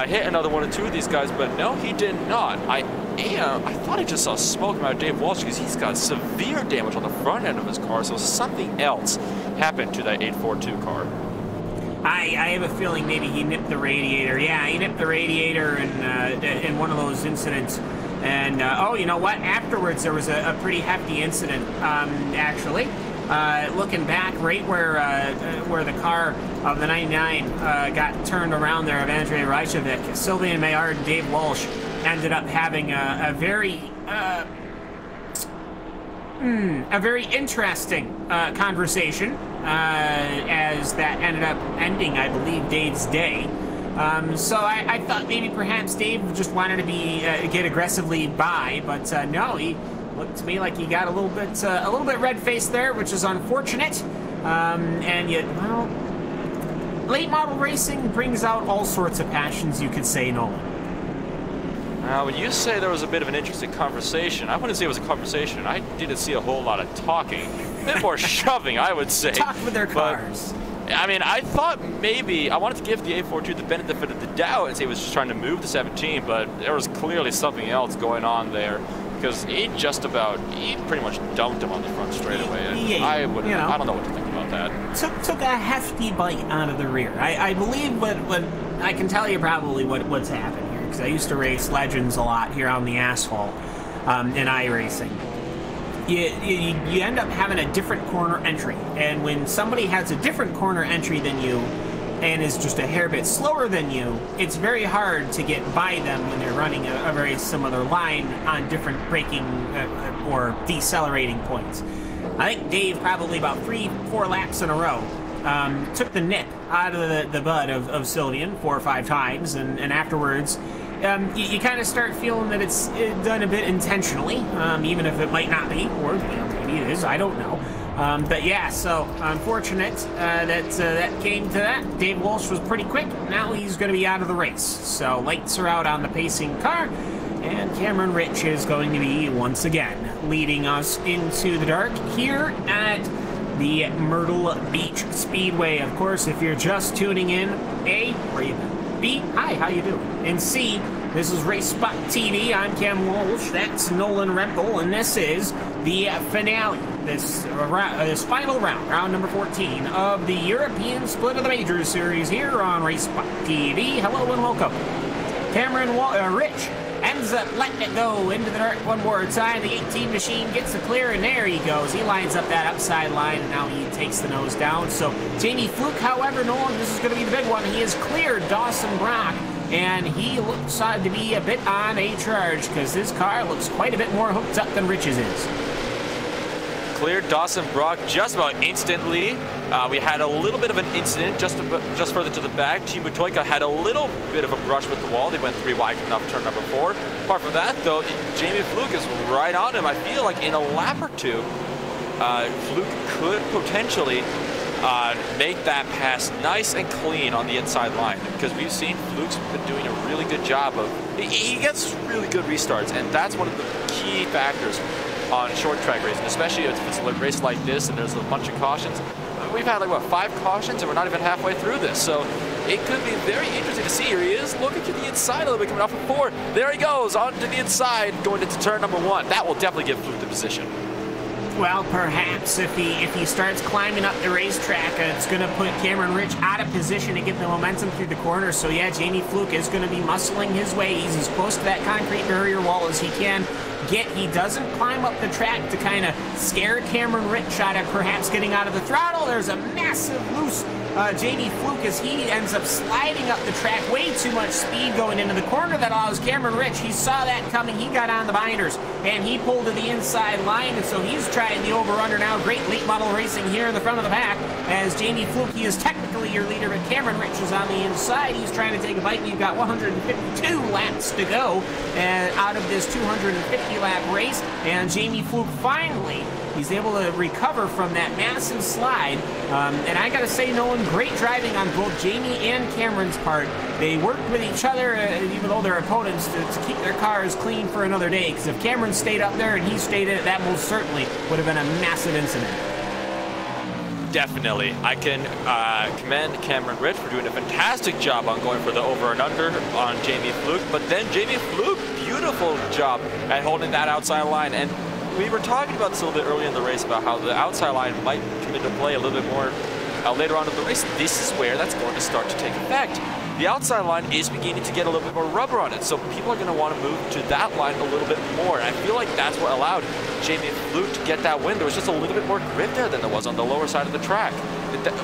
hit another one or two of these guys, but no, he did not. I thought I just saw smoke out of Dave Walsh because he's got severe damage on the front end of his car, so something else happened to that 842 car. I have a feeling maybe he nipped the radiator. Yeah, he nipped the radiator in one of those incidents. And, oh, you know what? Afterwards, there was a pretty hefty incident, actually. Looking back, right where the car of the 99 got turned around there of Andrei Rajcevic, Sylvain Maillard and Dave Walsh ended up having a very interesting conversation as that ended up ending, I believe, Dave's day. So I thought maybe perhaps Dave just wanted to get aggressively by, but no, he looked to me like he got a little bit red-faced there, which is unfortunate. And yet, well, late model racing brings out all sorts of passions, you could say, Nolan. When you say there was a bit of an interesting conversation, I wouldn't say it was a conversation. I didn't see a whole lot of talking. A bit more shoving, I would say. Talk with their cars. But, I mean, I thought maybe, I wanted to give the 842 the benefit of the doubt and say he was just trying to move the 17, but there was clearly something else going on there. Because he pretty much dumped him on the front straightaway. And yeah, I don't know what to think about that. Took a hefty bite out of the rear. I believe what I can tell you probably what's happened here, because I used to race Legends a lot here on the asphalt in iRacing. You end up having a different corner entry, and when somebody has a different corner entry than you and is just a hair bit slower than you, it's very hard to get by them when they're running a very similar line on different braking or decelerating points. I think Dave probably about 3-4 laps in a row took the nip out of the bud of Sylvain 4 or 5 times, and afterwards you kind of start feeling that it's done a bit intentionally, even if it might not be, or maybe it is, I don't know. But yeah, so unfortunate that came to that. Dave Walsh was pretty quick. Now he's going to be out of the race. So lights are out on the pacing car, and Cameron Rich is going to be once again leading us into the dark here at the Myrtle Beach Speedway. Of course, if you're just tuning in, A, where you been? B, hi, how you doing? And C, this is RaceSpotTV. I'm Cam Walsh. That's Nolan Rempel, and this is the finale. This final round, round number 14 of the European Split of the Majors series here on RaceSpotTV. Hello and welcome. Cameron Rich ends up letting it go into the dark one more time. The 18 machine gets the clear, and there he goes. He lines up that upside line, and now he takes the nose down. So Jamie Fluke, however, Nolan, this is going to be the big one. He has cleared Dawson Brock, and he looks to be a bit on a charge because his car looks quite a bit more hooked up than Rich's is. Cleared Dawson Brock just about instantly. We had a little bit of an incident just further to the back. Team Butoika had a little bit of a brush with the wall. They went 3 wide enough turn number 4. Apart from that, though, Jamie Fluke is right on him. I feel like in a lap or two, Fluke could potentially make that pass nice and clean on the inside line, because we've seen Fluke's been doing a really good job of, he gets really good restarts, and that's one of the key factors on short track racing, especially if it's a race like this and there's a bunch of cautions. We've had like, what, 5 cautions, and we're not even halfway through this, so it could be very interesting to see. Here he is looking to the inside a little bit, coming off of 4. There he goes, on to the inside, going into turn number 1. That will definitely give Fluke the position. Well, perhaps if he starts climbing up the racetrack, it's going to put Cameron Rich out of position to get the momentum through the corner. So yeah, Jamie Fluke is going to be muscling his way. He's as close to that concrete barrier wall as he can get. He doesn't climb up the track to kind of scare Cameron Rich out of perhaps getting out of the throttle. There's a massive loose Jamie Fluke as he ends up sliding up the track. Way too much speed going into the corner that allows Cameron Rich. He saw that coming. He got on the binders and he pulled to the inside line, and so he's trying the over-under now. Great late model racing here in the front of the pack as Jamie Fluke, he is technically your leader, but Cameron Rich is on the inside. He's trying to take a bite, and you've got 152 laps to go out of this 250 lap race, and Jamie Fluke finally He's able to recover from that massive slide. And I got to say, Nolan, great driving on both Jamie and Cameron's part. They worked with each other, even though they're opponents, to keep their cars clean for another day. Because if Cameron stayed up there and he stayed in it, that most certainly would have been a massive incident. Definitely. I can commend Cameron Rich for doing a fantastic job on going for the over and under on Jamie Fluke. But then Jamie Fluke, beautiful job at holding that outside line. And we were talking about this a little bit earlier in the race about how the outside line might come into play a little bit more later on in the race. This is where that's going to start to take effect. The outside line is beginning to get a little bit more rubber on it, so people are going to want to move to that line a little bit more. And I feel like that's what allowed Jamie Fluke to get that win. There was just a little bit more grip there than there was on the lower side of the track.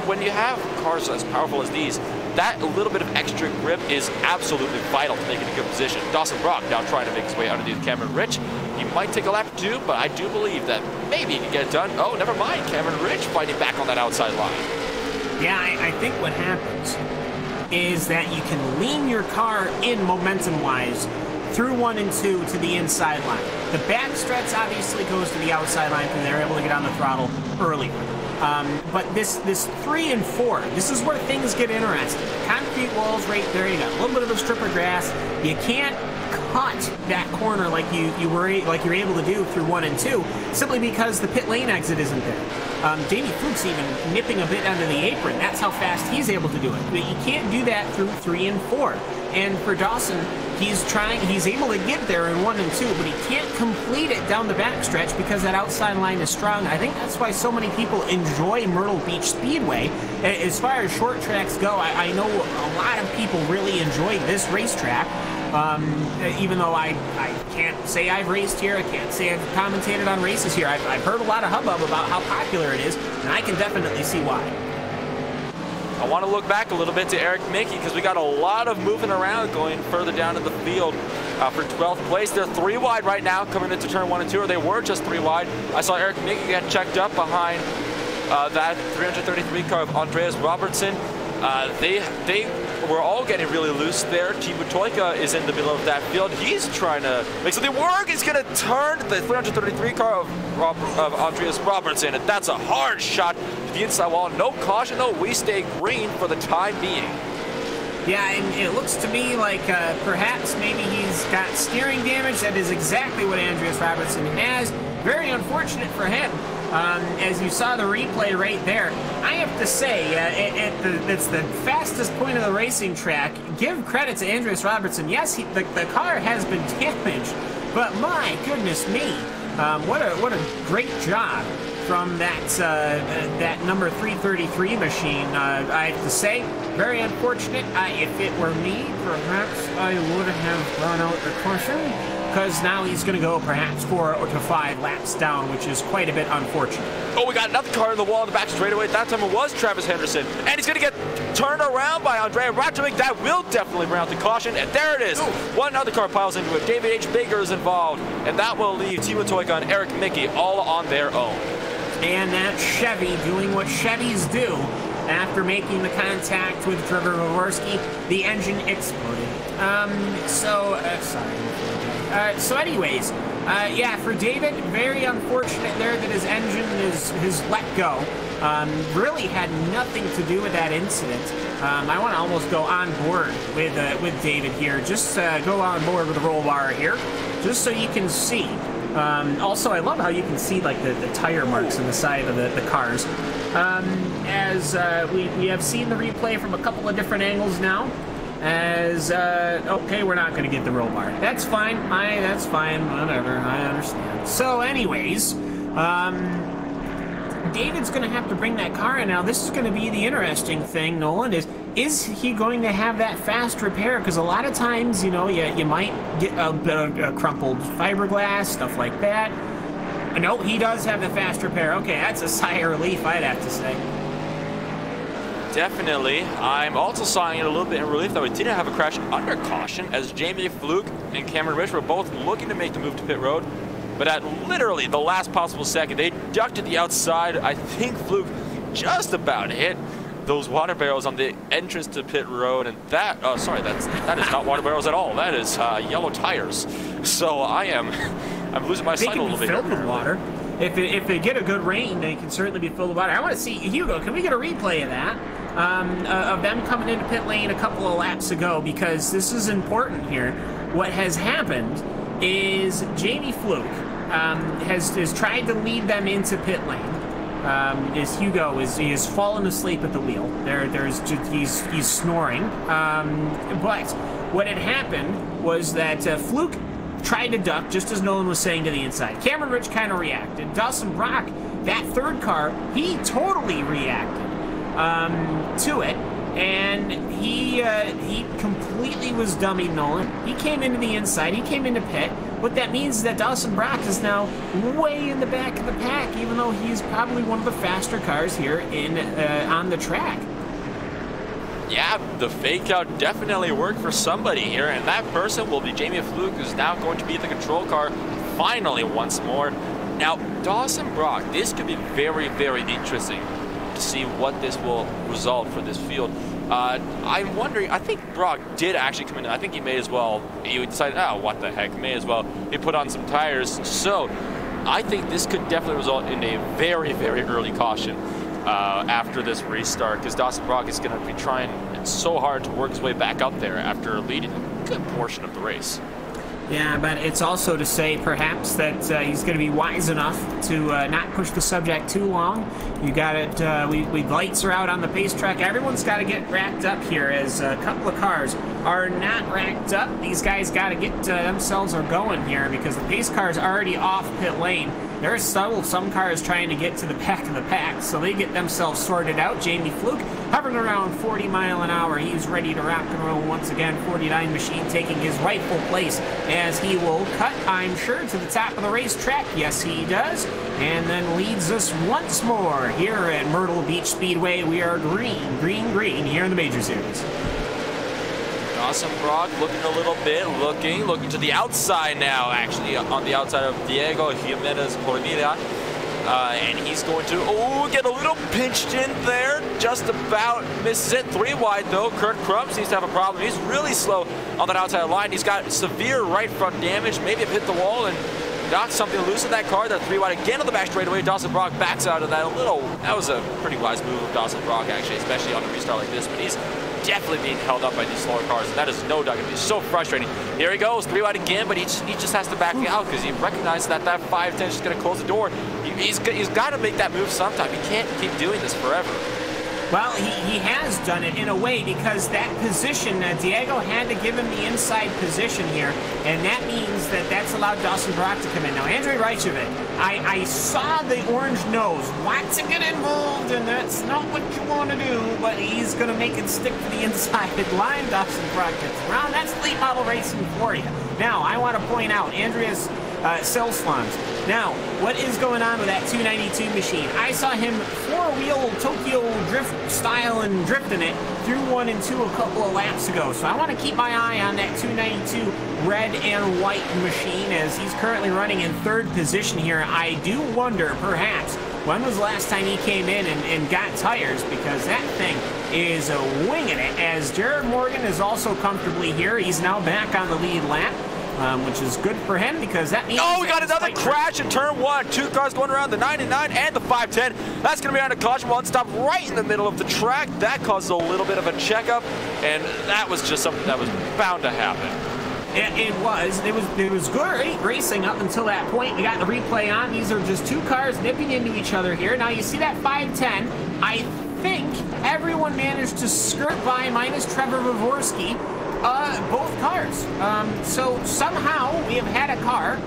When you have cars as powerful as these, that little bit of extra grip is absolutely vital to making a good position. Dawson Brock now trying to make his way underneath Cameron Rich. He might take a lap or two, but I do believe that maybe he can get it done. Oh, never mind. Cameron Rich fighting back on that outside line. Yeah, I think what happens is that you can lean your car in momentum-wise through 1 and 2 to the inside line. The back stretch obviously goes to the outside line because they're able to get on the throttle earlier. But this 3 and 4, this is where things get interesting. Concrete walls right there, you got a little bit of a strip of grass. You can't cut that corner like you're able to do through 1 and 2, simply because the pit lane exit isn't there. Jamie Fluke's even nipping a bit under the apron. That's how fast he's able to do it. But you can't do that through 3 and 4. And for Dawson, he's able to get there in 1 and 2, but he can't complete it down the backstretch because that outside line is strong. I think that's why so many people enjoy Myrtle Beach Speedway. As far as short tracks go, I know a lot of people really enjoy this racetrack. Even though I can't say I've raced here, I can't say I've commentated on races here. I've heard a lot of hubbub about how popular it is, and I can definitely see why. I want to look back a little bit to Eric Mickey because we got a lot of moving around going further down in the field for 12th place. They're 3 wide right now coming into turn 1 and 2, or they were just 3 wide. I saw Eric Mickey get checked up behind that 333 car of Andreas Robertson. They were all getting really loose there. Timo Toika is in the middle of that field. He's trying to make something work. He's going to turn the 333 car of Andreas Robertson, and that's a hard shot to the inside wall. No caution, though. We stay green for the time being. Yeah, and it looks to me like perhaps maybe he's got steering damage. That is exactly what Andreas Robertson has. Very unfortunate for him. As you saw the replay right there, I have to say, it's the fastest point of the racing track. Give credit to Andreas Robertson. Yes, the car has been damaged, but my goodness me, what a great job from that number 333 machine. I have to say, very unfortunate. If it were me, perhaps I would have run out the caution, because now he's going to go perhaps 4 to 5 laps down, which is quite a bit unfortunate. Oh, we got another car in the wall in the back straightaway. That time it was Travis Henderson. And he's going to get turned around by Andrea Ratrovic. That will definitely bring out the caution. And there it is. Ooh. One other car piles into it. David H. Baker is involved. And that will leave Timo Toika and Eric Mickey all on their own. And that Chevy doing what Chevys do. After making the contact with Trevor Vovorski, the engine exploded. So anyways, yeah, for David, very unfortunate there that his engine is let go. Really had nothing to do with that incident. I want to almost go on board with David here. Just go on board with the roll bar here, just so you can see. Also, I love how you can see like the tire marks in the side of the cars. As we have seen the replay from a couple of different angles now. As okay, we're not going to get the roll bar. That's fine. That's fine. Whatever. I understand. So, anyways, David's going to have to bring that car in now. This is going to be the interesting thing, Nolan. Is he going to have that fast repair? Because a lot of times, you know, you might get a bit of crumpled fiberglass, stuff like that. No, he does have the fast repair. Okay, that's a sigh of relief, I'd have to say. Definitely. I'm also sighing a little bit in relief that we didn't have a crash under caution, as Jamie Fluke and Cameron Rich were both looking to make the move to pit road. But at literally the last possible second, they ducked to the outside. I think Fluke just about hit those water barrels on the entrance to pit road, and that is not water barrels at all. That is yellow tires. So I'm losing my sight a little bit. Filled with water. if they get a good rain, they can certainly be filled with water. I want to see, Hugo, can we get a replay of that? Of them coming into pit lane a couple of laps ago, because this is important here. What has happened is Jamie Fluke has tried to lead them into pit lane. He has fallen asleep at the wheel. He's snoring. But what had happened was that Fluke tried to duck, just as Nolan was saying, to the inside. Cameron Rich kind of reacted. Dawson Brock, that third car, he totally reacted to it, and he completely was dummied Nolan. He came into the inside. He came into pit. What that means is that Dawson Brock is now way in the back of the pack, even though he's probably one of the faster cars here on the track. Yeah, the fake out definitely worked for somebody here, and that person will be Jamie Fluke, who's now going to be the control car finally once more. Now, Dawson Brock, this could be very, very interesting to see what this will result for this field. I'm wondering, I think Brock did actually come in. I think he may as well, he decided, oh, what the heck, may as well. He put on some tires. So I think this could definitely result in a very, very early caution after this restart, because Dawson Brock is going to be trying so hard to work his way back up there after leading a good portion of the race. Yeah, but it's also to say perhaps that he's going to be wise enough to not push the subject too long. You got it. We lights are out on the pace track. Everyone's got to get racked up here, as a couple of cars are not racked up. These guys got to get themselves going here, because the pace car is already off pit lane. There's still some cars trying to get to the back of the pack, so they get themselves sorted out. Jamie Fluke hovering around 40 miles an hour. He's ready to rock and roll once again. 49 machine taking his rightful place, as he will cut, I'm sure, to the top of the racetrack. Yes, he does. And then leads us once more here at Myrtle Beach Speedway. We are green, green, green here in the Major Series. Dawson Brock looking a little bit, looking to the outside now, actually, on the outside of Diego Jimenez Corvilla. And he's going to, get a little pinched in there, just about misses it. 3 wide though. Kurt Crump seems to have a problem. He's really slow on that outside line. He's got severe right front damage, maybe have hit the wall and knocked something loose in that car. That 3 wide again on the back straightaway. Dawson Brock backs out of that a little. That was a pretty wise move of Dawson Brock, actually, especially on a restart like this, but he's definitely being held up by these slower cars, and that is no doubt going to be so frustrating. Here he goes, 3 wide again, but he just has to back out, because he recognizes that 510 is just going to close the door. He's got to make that move sometime. He can't keep doing this forever. Well, he has done it in a way, because that position, Diego had to give him the inside position here, and that means that that's allowed Dawson Brock to come in. Now, Andrei Raichevic, I saw the orange nose. Wants to get involved, and that's not what you want to do, but he's going to make it stick to the inside line. Dawson Brock gets around. That's late model racing for you. Now, I want to point out, Andreas Selslons. Now, what is going on with that 292 machine? I saw him four-wheel Tokyo drift style and drifting it through 1 and 2 a couple of laps ago. So I want to keep my eye on that 292 red and white machine, as he's currently running in 3rd position here. I do wonder, perhaps, when was the last time he came in and got tires, because that thing is winging it, as Jared Morgan is also comfortably here. He's now back on the lead lap. Which is good for him, because that means... Oh, we got another crash in turn 1. 2 cars going around, the 99 and the 510. That's going to be on a caution. One stop right in the middle of the track. That caused a little bit of a checkup, and that was just something that was bound to happen. It was great racing up until that point. We got the replay on. These are just 2 cars nipping into each other here. Now, you see that 510. I think everyone managed to skirt by, minus Trevor Vovorski. Both cars. So somehow we have had a car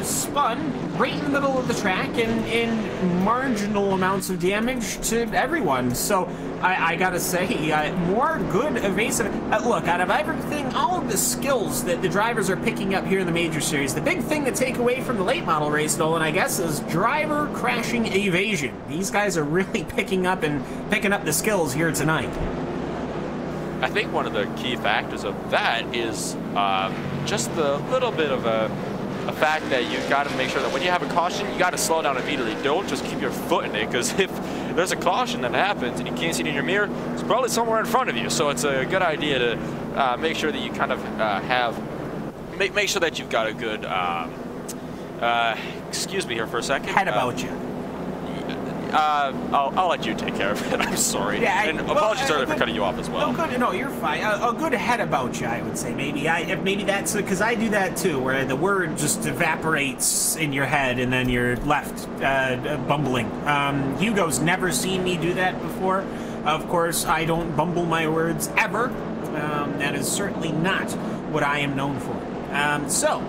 spun right in the middle of the track and in marginal amounts of damage to everyone. So I gotta say, more good evasive. Look, out of everything, all of the skills that the drivers are picking up here in the Major Series, the big thing to take away from the late model race, Nolan, I guess, is driver crashing evasion. These guys are really picking up the skills here tonight. I think one of the key factors of that is just the little bit of a fact that you've got to make sure that when you have a caution, you got to slow down immediately. Don't just keep your foot in it, because if there's a caution that happens and you can't see it in your mirror, it's probably somewhere in front of you. So it's a good idea to make sure that you kind of make sure that you've got a good Excuse me here for a second. Head about you. I'll let you take care of it. I'm sorry. Yeah, and apologies earlier for cutting you off as well. No, you're fine. A good head about you, I would say. Maybe that's because I do that too, where the word just evaporates in your head and then you're left bumbling. Hugo's never seen me do that before. Of course, I don't bumble my words ever. That is certainly not what I am known for. So,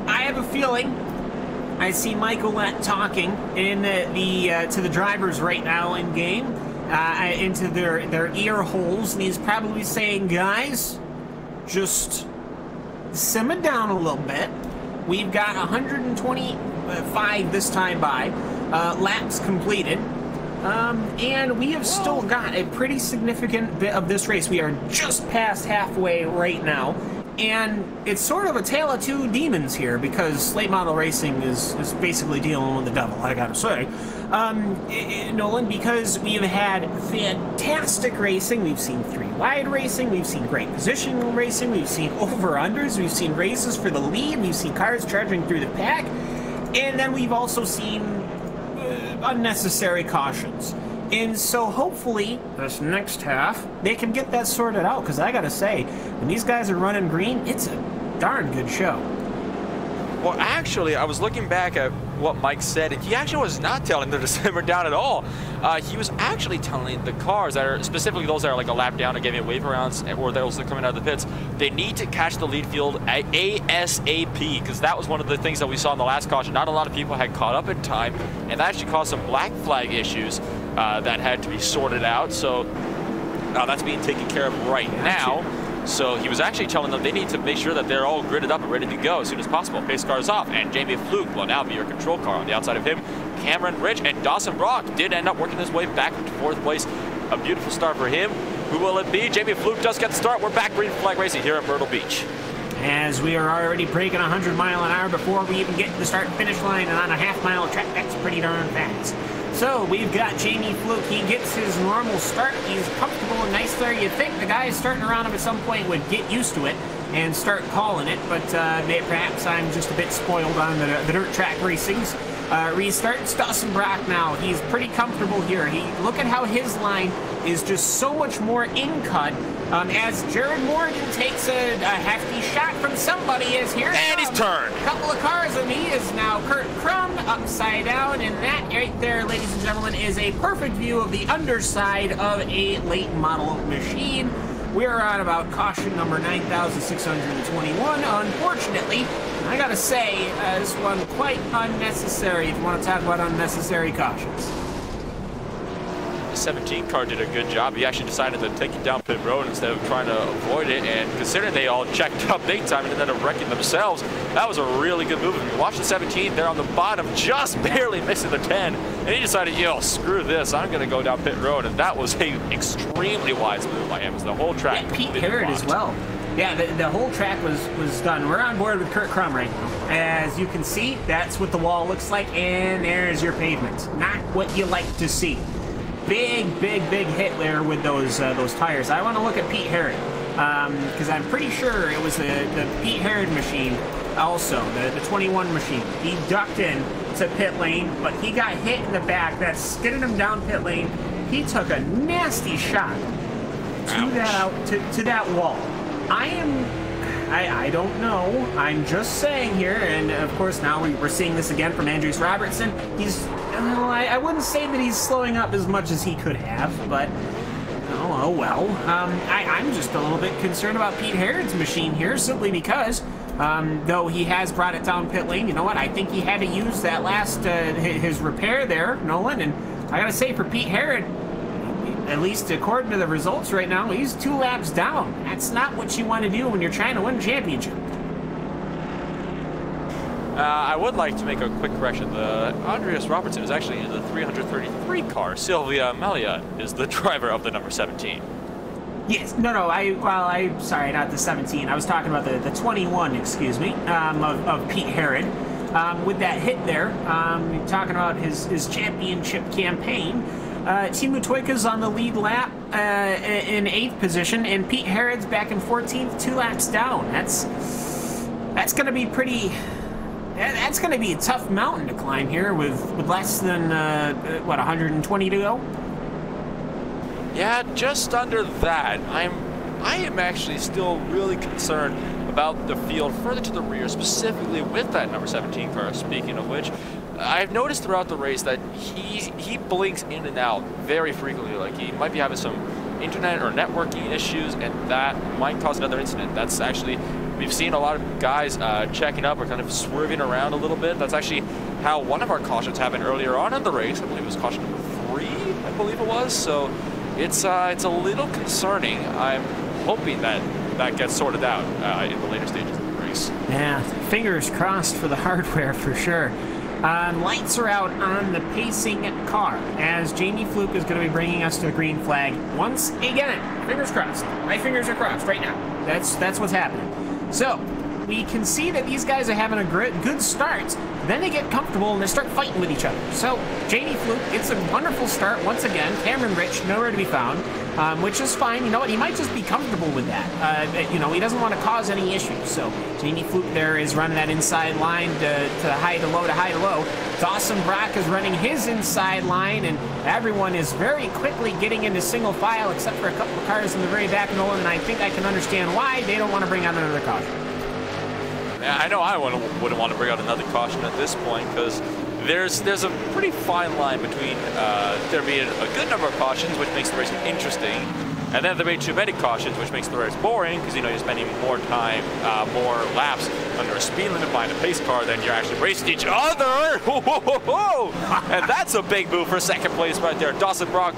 I have a feeling. I see Michael talking in to the drivers right now in game, into their ear holes, and he's probably saying, "Guys, just simmer down a little bit. We've got 125 this time by laps completed, and we have still got a pretty significant bit of this race. We are just past halfway right now." And it's sort of a tale of two demons here, because late model racing is basically dealing with the devil, I gotta say. Nolan, because we've had fantastic racing. We've seen 3-wide racing, we've seen great position racing, we've seen over-unders, we've seen races for the lead, we've seen cars charging through the pack, and then we've also seen unnecessary cautions. And so hopefully this next half they can get that sorted out, because I gotta say, when these guys are running green, it's a darn good show. Well, actually, I was looking back at what Mike said, and he actually was not telling them to simmer down at all. He was actually telling the cars that are, specifically those that are like a lap down or giving a wave arounds, or those that are coming out of the pits, they need to catch the lead field ASAP, because that was one of the things that we saw in the last caution. Not a lot of people had caught up in time, and that actually caused some black flag issues that had to be sorted out. So that's being taken care of right now. So he was actually telling them they need to make sure that they're all gridded up and ready to go as soon as possible. Pace car is off, and Jamie Fluke will now be your control car. On the outside of him, Cameron Rich and Dawson Brock did end up working his way back to 4th place. A beautiful start for him. Who will it be? Jamie Fluke does get the start. We're back green flag racing here at Myrtle Beach. As we are already breaking 100 mile an hour before we even get to the start and finish line, and on a half-mile track, that's pretty darn fast. So we've got Jamie Fluke. He gets his normal start. He's comfortable and nice there. You'd think the guys starting around him at some point would get used to it and start calling it, but perhaps I'm just a bit spoiled on the dirt track racings. Restarts Dawson Brock now. He's pretty comfortable here. Look at how his line is just so much more in-cut, as Jared Morgan takes a hefty shot from somebody as here. And he's turned. A couple of cars, and he is now Kurt Crum upside down, and that right there, ladies and gentlemen, is a perfect view of the underside of a late model machine. We're on about caution number 9,621. Unfortunately, I gotta say, this one quite unnecessary if you want to talk about unnecessary cautions. The 17 car did a good job. He actually decided to take it down pit road instead of trying to avoid it, and considering they all checked up big time and ended up wrecking themselves, that was a really good move. If you watch the 17, they're on the bottom, just barely missing the 10, and he decided, yo, screw this, I'm going to go down pit road, and that was an extremely wise move by him. As the whole track. Yeah, Pete Herod as well. Yeah, the whole track was done. We're on board with Kurt Crum right now. As you can see, that's what the wall looks like, and there's your pavement. Not what you like to see. Big hit there with those tires. I want to look at Pete Herod, because I'm pretty sure it was the Pete Herod machine also, the 21 machine. He ducked in to pit lane, but he got hit in the back. That skidded him down pit lane. He took a nasty shot to that wall. I don't know. I'm just saying here, and of course now we're seeing this again from Andrews Robertson. I wouldn't say that he's slowing up as much as he could have, but oh well. I'm just a little bit concerned about Pete Herod's machine here, simply because though he has brought it down pit lane, you know what? I think he had to use that last his repair there, Nolan, and I gotta say for Pete Herod, at least according to the results right now, he's 2 laps down. That's not what you want to do when you're trying to win a championship. I would like to make a quick correction. Andreas Robertson is actually in the 333 car. Sylvia Melia is the driver of the number 17. Yes, no, I'm sorry, not the 17. I was talking about the 21, excuse me, of Pete Herod. With that hit there, talking about his championship campaign. Timu Toika's on the lead lap in 8th position, and Pete Herod's back in 14th, 2 laps down. That's going to be pretty That's going to be a tough mountain to climb here with less than, what, 120 to go? Yeah, just under that. I am actually still really concerned about the field further to the rear, specifically with that number 17 car. Speaking of which, I've noticed throughout the race that he blinks in and out very frequently. Like, he might be having some internet or networking issues, and that might cause another incident. That's actually, we've seen a lot of guys checking up or kind of swerving around a little bit. That's actually how one of our cautions happened earlier on in the race. I believe it was caution number 3, I believe it was. So it's a little concerning. I'm hoping that gets sorted out in the later stages of the race. Yeah, fingers crossed for the hardware for sure. Lights are out on the pacing car as Jamie Fluke is going to be bringing us to the green flag once again. Fingers crossed. My fingers are crossed right now. That's what's happening. So we can see that these guys are having a good start. Then they get comfortable and they start fighting with each other. So Jamie Fluke gets a wonderful start once again. Cameron Rich nowhere to be found, which is fine. You know what? He might just be comfortable with that. You know, he doesn't want to cause any issues. So Jamie Fluke there is running that inside line to high to low to high to low. Dawson Brock is running his inside line, and everyone is very quickly getting into single file except for a couple of cars in the very back, Nolan, and I think I can understand why they don't want to bring out another caution. I know I wouldn't want to bring out another caution at this point, because there's a pretty fine line between there being a good number of cautions, which makes the racing interesting, and then there being too many cautions, which makes the race boring, because, you know, you're spending more time, more laps under a speed limit behind a pace car than you're actually racing each other. And that's a big move for second place right there. Dawson Brock,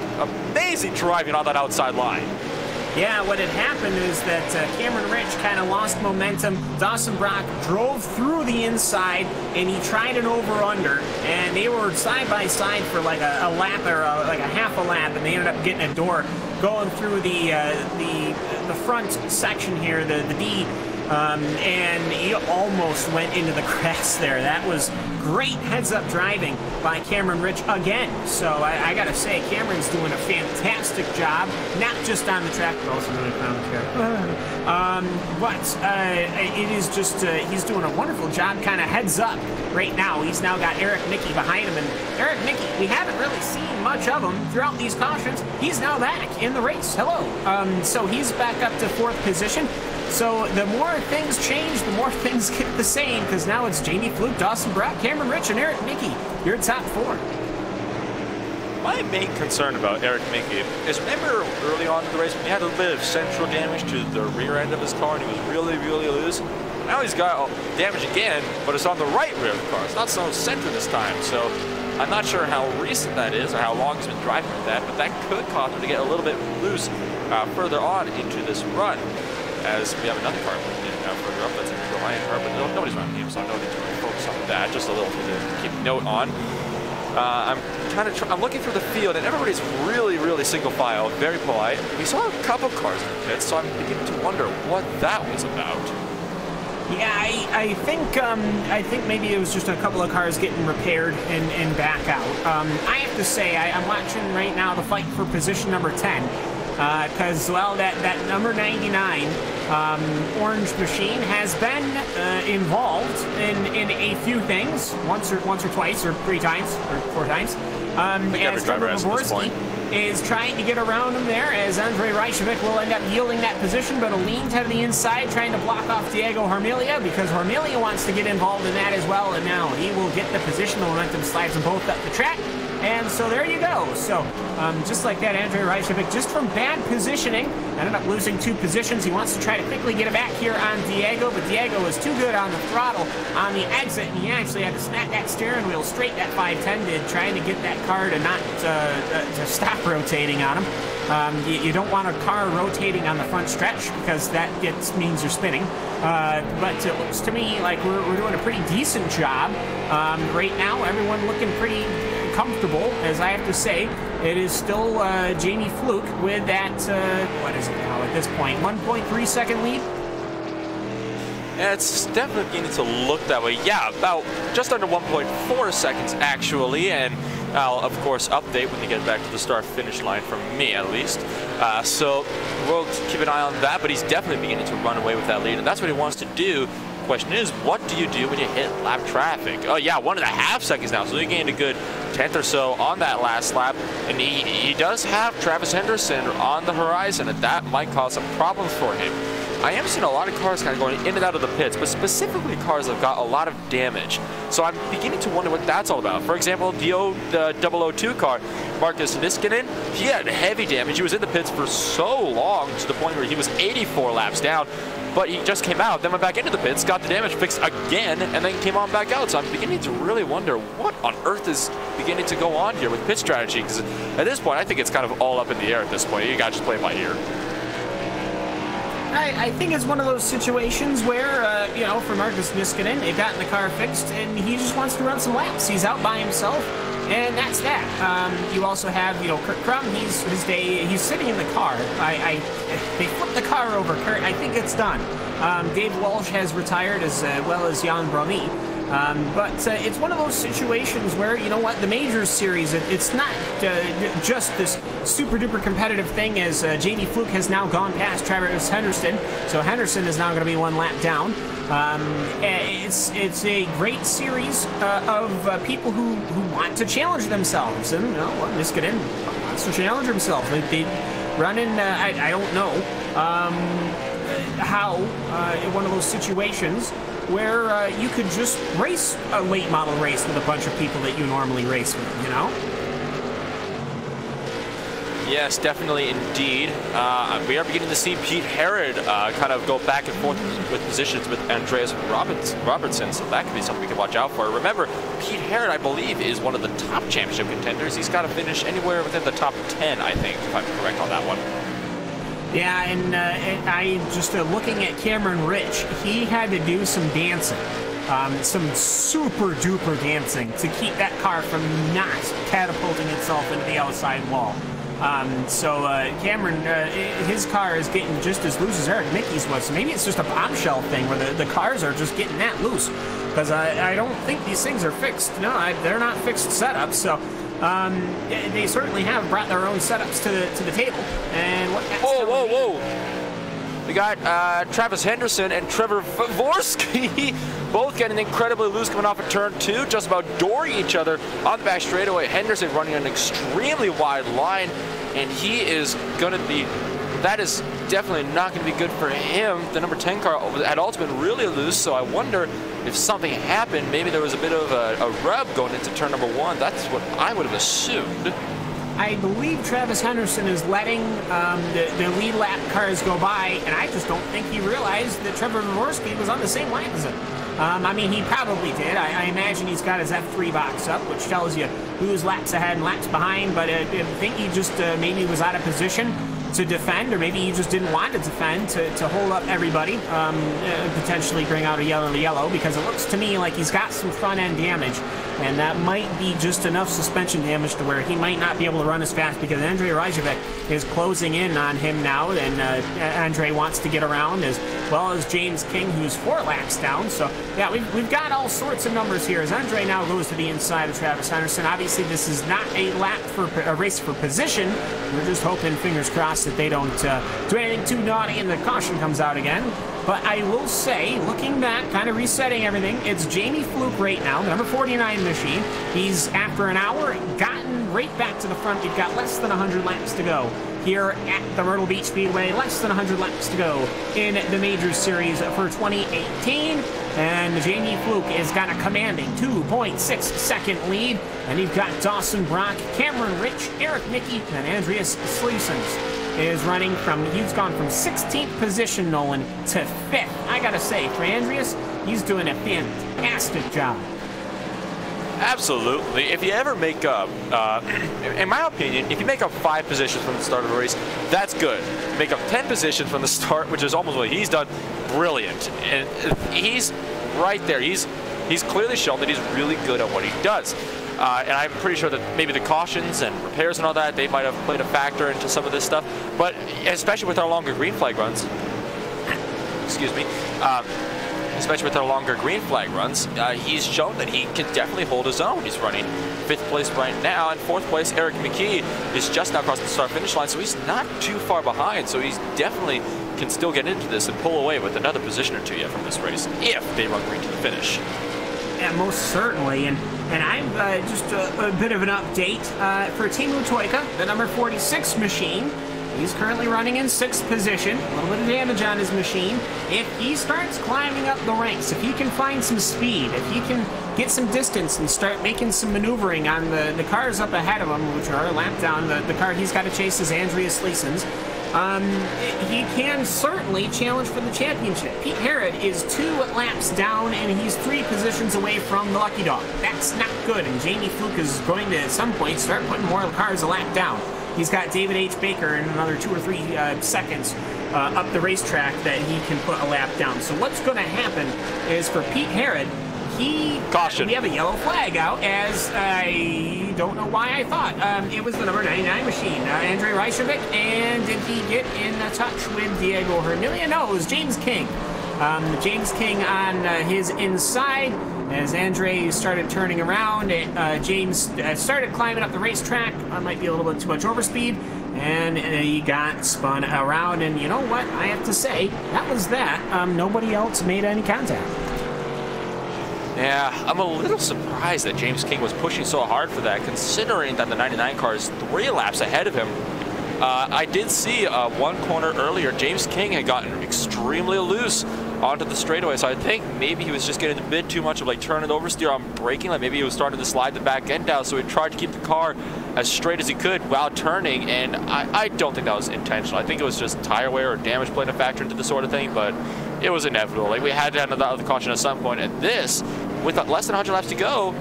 amazing driving on that outside line. Yeah, what had happened is that Cameron Rich kind of lost momentum. Dawson Brock drove through the inside, and he tried an over-under, and they were side by side for like a lap or like a half a lap, and they ended up getting a door going through the front section here, the D. And he almost went into the grass there. That was great heads-up driving by Cameron Rich again. So I gotta say, Cameron's doing a fantastic job, not just on the track, but also really on the track. It is just, he's doing a wonderful job kind of heads up right now. He's now got Eric Mickey behind him, and Eric Mickey, we haven't really seen much of him throughout these cautions. He's now back in the race. Hello. So he's back up to 4th position. So the more things change, the more things get the same, because now it's Jamie Fluke, Dawson Brock, Cameron Rich, and Eric Mickey. Your top 4. My main concern about Eric Mickey is, remember early on in the race when he had a little bit of central damage to the rear end of his car and he was really, really loose? Now he's got damage again, but it's on the right rear of the car. It's not so center this time, so I'm not sure how recent that is or how long he's been driving with that, but that could cause him to get a little bit loose further on into this run. As we have another car further up, that's a Ryan car, but nobody's around him, so I don't need to really focus on that. Just a little thing to keep note on. I'm looking through the field, and everybody's really, really single file, very polite. We saw a couple cars in the pits, so I'm beginning to wonder what that was about. Yeah, I think maybe it was just a couple of cars getting repaired and back out. I have to say, I'm watching right now the fight for position number 10. Because, well, that number 99 orange machine has been involved in a few things, once or twice, or 3 times, or 4 times. As Trevor Bobrovsky is trying to get around him there, as Andrei Reichevik will end up yielding that position, but a lean to the inside, trying to block off Diego Harmelia, because Harmelia wants to get involved in that as well, and now he will get the position. The momentum slides them both up the track. And so there you go. So just like that, Andrei Reichevik, just from bad positioning, ended up losing 2 positions. He wants to try to quickly get it back here on Diego, but Diego was too good on the throttle on the exit, and he actually had to snap that steering wheel straight, that 510 did, trying to get that car to not to stop rotating on him. You don't want a car rotating on the front stretch, because that means you're spinning. But it looks to me like we're doing a pretty decent job. Right now, everyone looking pretty comfortable, as I have to say. It is still Jamie Fluke with that, what is it now at this point, 1.3 second lead? Yeah, it's definitely beginning to look that way. Yeah, about just under 1.4 seconds actually, and I'll of course update when you get back to the start-finish line, for me at least. So we'll keep an eye on that, but he's definitely beginning to run away with that lead, and that's what he wants to do question is, what do you do when you hit lap traffic? Oh yeah, 1.5 seconds now, so he gained a good 10th or so on that last lap, and he does have Travis Henderson on the horizon, and that might cause some problems for him. I am seeing a lot of cars kind of going in and out of the pits, but specifically cars that have got a lot of damage. So I'm beginning to wonder what that's all about. For example, the 002 car, Marcus Niskanen, he had heavy damage. He was in the pits for so long to the point where he was 84 laps down, but he just came out, then went back into the pits, got the damage fixed again, and then came on back out. So I'm beginning to really wonder what on earth is beginning to go on here with pit strategy, because at this point, I think it's kind of all up in the air at this point. You got to just play it by ear. I think it's one of those situations where, you know, for Marcus Niskanen, they've gotten the car fixed, and he just wants to run some laps. He's out by himself, and that's that. You also have, you know, Kurt Crum. He's sitting in the car. They flipped the car over, Kurt. I think it's done. Dave Walsh has retired, as well as Jan Brony. But it's one of those situations where, you know what, the Majors Series, it's not just this super-duper competitive thing, as Jamie Fluke has now gone past Travis Henderson, so Henderson is now going to be 1 lap down. It's a great series of people who want to challenge themselves, and, you know, well, Niskanen wants to challenge himself. They run in, I don't know how, in one of those situations where you could just race a late model race with a bunch of people that you normally race with, you know? Yes, definitely indeed. We are beginning to see Pete Herod kind of go back and forth with positions with Andreas Robertson, so that could be something we can watch out for. Remember, Pete Herod, I believe, is one of the top championship contenders. He's got to finish anywhere within the top 10, I think, if I'm correct on that one. Yeah, and I just looking at Cameron Rich, he had to do some dancing, some super duper dancing to keep that car from not catapulting itself into the outside wall. So Cameron, his car is getting just as loose as Eric Mickey's was. So maybe it's just a bombshell thing where the cars are just getting that loose, because I don't think these things are fixed. No, they're not fixed setups. So. They certainly have brought their own setups to the table. And what? Whoa! We got Travis Henderson and Trevor Vorsky both getting incredibly loose coming off of turn 2, just about dooring each other on the back straightaway. Henderson running an extremely wide line, and he is going to be. That is definitely not going to be good for him. The number 10 car had also been really loose, so I wonder if something happened. Maybe there was a bit of a rub going into turn number 1. That's what I would have assumed. I believe Travis Henderson is letting the lead lap cars go by, and I just don't think he realized that Trevor Vorsky was on the same lap as him. I mean, he probably did. I imagine he's got his F3 box up, which tells you who's laps ahead and laps behind, but I think he just maybe was out of position to defend, or maybe he just didn't want to defend to hold up everybody, potentially bring out a yellow, because it looks to me like he's got some front end damage, and that might be just enough suspension damage to where he might not be able to run as fast, because Andrei Rajavec is closing in on him now, and Andrei wants to get around, as well as James King, who's 4 laps down. So yeah, we've got all sorts of numbers here as Andrei now goes to the inside of Travis Henderson. Obviously this is not a race for position. We're just hoping, fingers crossed, that they don't do anything too naughty and the caution comes out again. But I will say, looking back, kind of resetting everything, it's Jamie Fluke right now, the number 49 machine. He's, after an hour, gotten right back to the front. We've got less than 100 laps to go here at the Myrtle Beach Speedway. Less than 100 laps to go in the Majors Series for 2018. And Jamie Fluke has got a commanding 2.6 second lead. And you've got Dawson Brock, Cameron Rich, Eric Mickey, and Andreas Sleesens is running from, he's gone from 16th position, Nolan, to 5th. I gotta say, for Andreas, he's doing a fantastic job. Absolutely. If you ever make up, in my opinion, if you make up 5 positions from the start of a race, that's good. Make up 10 positions from the start, which is almost what he's done, brilliant. And he's right there. He's clearly shown that he's really good at what he does. And I'm pretty sure that maybe the cautions and repairs and all that, they might have played a factor into some of this stuff. But especially with our longer green flag runs, excuse me, especially with our longer green flag runs, he's shown that he can definitely hold his own. He's running 5th place right now, and 4th place, Eric McKee, is just now across the start-finish line, so he's not too far behind. So he's definitely can still get into this and pull away with another position or two yet from this race if they run green to the finish. Yeah, most certainly. And I'm just a bit of an update for Teemu Toika, the number 46 machine. He's currently running in 6th position. A little bit of damage on his machine. If he starts climbing up the ranks, if he can find some speed, if he can get some distance and start making some maneuvering on the cars up ahead of him, which are a lap down, the car he's got to chase is Andreas Sleeson's, he can certainly challenge for the championship. Pete Herod is 2 laps down, and he's 3 positions away from the lucky dog. That's not good, and Jamie Fluke is going to, at some point, start putting more cars a lap down. He's got David H. Baker in another 2 or 3 seconds up the racetrack that he can put a lap down. So what's going to happen is for Pete Herod, Caution. We have a yellow flag out, as I don't know why I thought. It was the number 99 machine, Andrei Reichovic, and did he get in touch with Diego Hermilia? No, it was James King. James King on his inside. As Andre started turning around, James started climbing up the racetrack. Might be a little bit too much overspeed, and he got spun around. And you know what? I have to say, that was that. Nobody else made any contact. Yeah, I'm a little surprised that James King was pushing so hard for that, considering that the 99 car is 3 laps ahead of him. I did see one corner earlier, James King had gotten extremely loose onto the straightaway, so I think maybe he was just getting a bit too much of like turn and oversteer on braking, like maybe he was starting to slide the back end down, so he tried to keep the car as straight as he could while turning, and I don't think that was intentional. I think it was just tire wear or damage playing a factor into the sort of thing, but it was inevitable. Like, we had to have another caution at some point, and this, with less than 100 laps to go,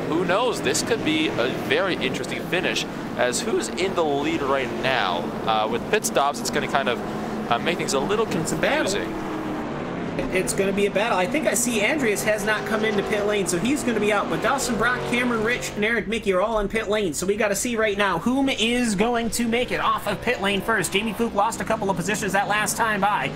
who knows? This could be a very interesting finish, as who's in the lead right now? With pit stops, it's going to kind of make things a little confusing. It's going to be a battle. I think I see Andreas has not come into pit lane, so he's going to be out. But Dawson Brock, Cameron Rich, and Eric Mickey are all in pit lane. So we got to see right now whom is going to make it off of pit lane first. Jamie Fluke lost a couple of positions that last time by.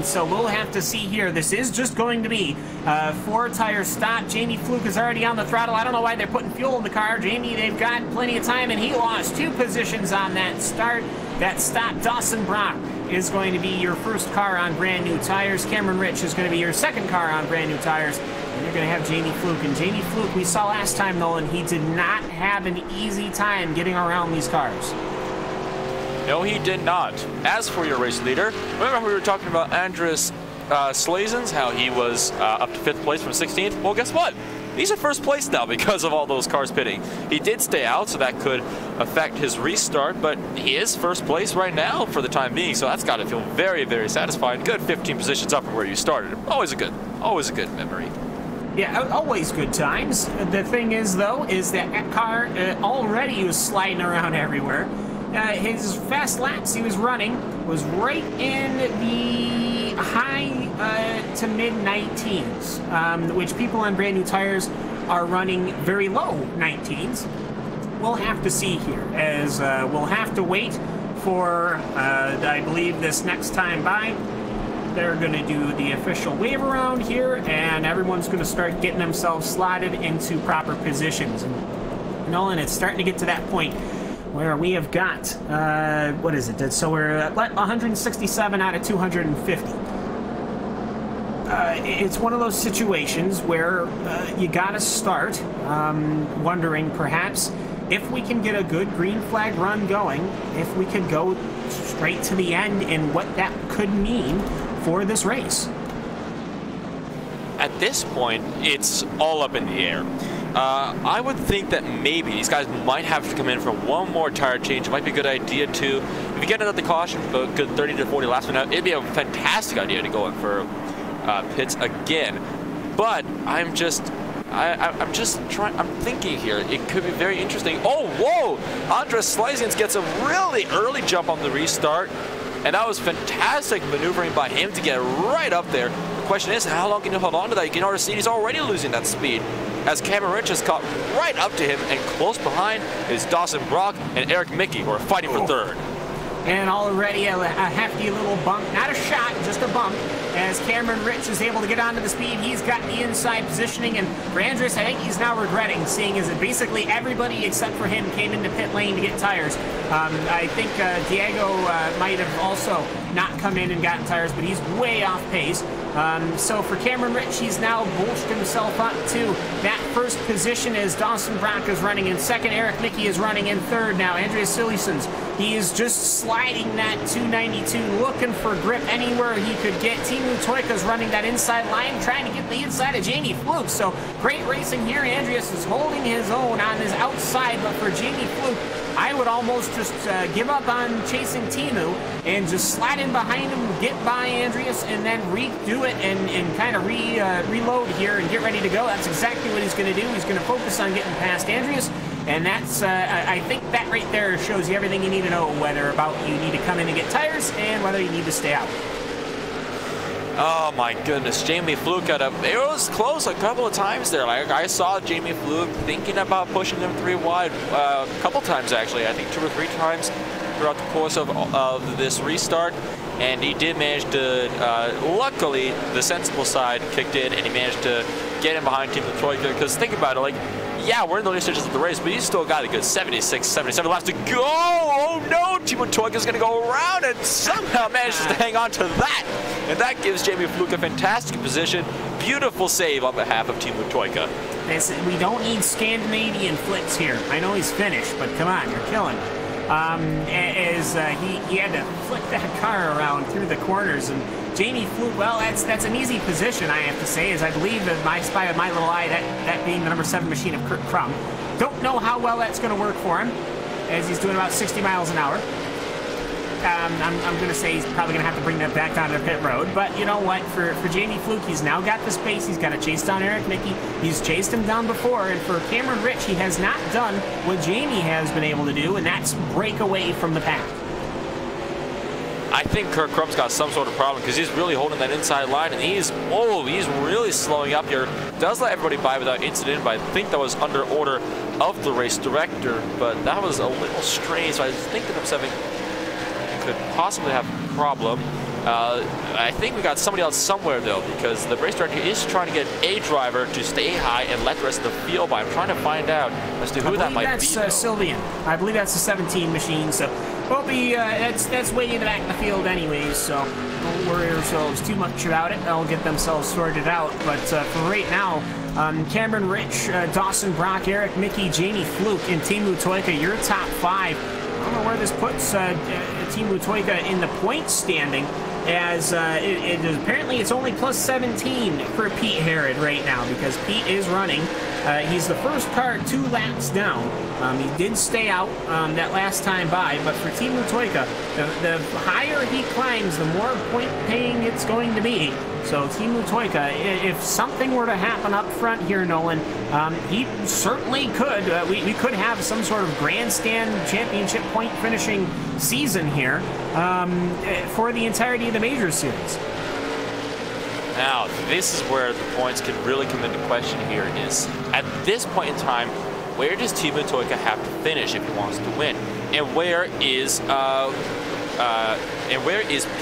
So we'll have to see here. This is just going to be 4-tire stop. Jamie Fluke is already on the throttle. I don't know why they're putting fuel in the car. Jamie, they've got plenty of time, and he lost 2 positions on that start. That stop. Dawson Brock is going to be your first car on brand new tires. Cameron Rich is going to be your second car on brand new tires. And you're going to have Jamie Fluke. And Jamie Fluke, we saw last time, Nolan, he did not have an easy time getting around these cars. No, he did not. As for your race leader, remember we were talking about Andreas Sleeson's, how he was up to 5th place from 16th? Well, guess what? He's in 1st place now because of all those cars pitting. He did stay out, so that could affect his restart, but he is 1st place right now for the time being, so that's got to feel very, very satisfying. Good 15 positions up from where you started. Always a good memory. Yeah, always good times. The thing is, though, is that car already was sliding around everywhere. His fast laps he was running was right in the high to mid-19s, which people on brand new tires are running very low 19s. We'll have to see here, as we'll have to wait for, I believe, this next time by. They're going to do the official wave around here, and everyone's going to start getting themselves slotted into proper positions. And Nolan, it's starting to get to that point where we have got, what is it? So we're at 167 out of 250. It's one of those situations where you got to start wondering, perhaps, if we can get a good green flag run going, if we could go straight to the end, and what that could mean for this race. At this point, it's all up in the air. I would think that maybe these guys might have to come in for one more tire change. It might be a good idea to, if you get another caution, a good 30 to 40 laps from now, it'd be a fantastic idea to go in for pits again. But I'm just thinking here, it could be very interesting. Oh, whoa! Andreas Sleesons gets a really early jump on the restart, and that was fantastic maneuvering by him to get right up there. The question is, how long can you hold on to that? You can already see he's already losing that speed, as Cameron Rich has caught right up to him, and close behind is Dawson Brock and Eric Mickey, who are fighting for 3rd. And already a hefty little bump, not a shot, just a bump, as Cameron Rich is able to get onto the speed. He's got the inside positioning, and for Andreas, I think he's now regretting seeing as basically everybody except for him came into pit lane to get tires. I think Diego might have also not come in and gotten tires, but he's way off pace. So for Cameron Rich, he's now bolstered himself up to that first position as Dawson Brock is running in second. Eric Mickey is running in third now. Andreas Silesons, he is just sliding that 292, looking for grip anywhere he could get. Timu Toika's running that inside line, trying to get the inside of Jamie Fluke. So great racing here. Andreas is holding his own on his outside, but for Jamie Fluke, I would almost just give up on chasing Timu and just slide in behind him, get by Andreas, and then redo it and kind of reload here and get ready to go. That's exactly what he's going to do. He's going to focus on getting past Andreas, and that's, I think that right there shows you everything you need to know, whether about you need to come in and get tires and whether you need to stay out. Oh my goodness, Jamie Fluke it was close a couple of times there. Like I saw Jamie Fluke thinking about pushing them 3 wide a couple times actually. I think 2 or 3 times throughout the course of this restart. And he did manage to, luckily, the sensible side kicked in and he managed to get in behind Team Troika. Because think about it, like, yeah, we're in the late stages of the race, but you still got a good 76, 77 laps to go. Oh no, Team Troika is going to go around and somehow manages to hang on to that. And that gives Jamie Fluke a fantastic position. Beautiful save on behalf of Team Troika. We don't need Scandinavian flicks here. I know he's finished, but come on, you're killing him. He had to flick that car around through the corners, and Jamie Fluke, well, that's an easy position, I have to say, as I believe that my spy of my little eye, that being the number 7 machine of Kurt Crum. Don't know how well that's going to work for him, as he's doing about 60 miles an hour. I'm going to say he's probably going to have to bring that back down to the pit road. But you know what? For Jamie Fluke, he's now got the space. He's got to chase down Eric Mickey. He's chased him down before. And for Cameron Rich, he has not done what Jamie has been able to do, and that's break away from the pack. I think Kurt Crumb's got some sort of problem because he's really holding that inside line, and he's really slowing up here. Does let everybody by without incident, but I think that was under order of the race director. But that was a little strange. So I was thinking of something could possibly have a problem. I think we got somebody else somewhere though, because the race director is trying to get a driver to stay high and let the rest of the field by. I'm trying to find out as to who that might be. That's Sylvian. I believe that's the 17 machine. So won't be. That's way in the back of the field anyways. So don't worry ourselves too much about it. They'll get themselves sorted out. But for right now, Cameron Rich, Dawson Brock, Eric Mickey, Jamie Fluke, and Timu Toika, your top 5. I don't know where this puts Timu Toika in the points standing, as apparently it's only plus 17 for Pete Herod right now, because Pete is running. He's the first car 2 laps down. He did stay out that last time by, but for Timu Toika, the higher he climbs, the more point paying it's going to be. So Timu Toika, if something were to happen up front here, Nolan, he certainly could. We could have some sort of grandstand championship point finishing season here for the entirety of the Major Series. Now, this is where the points can really come into question here, is at this point in time, where does Timu Toika have to finish if he wants to win? And where is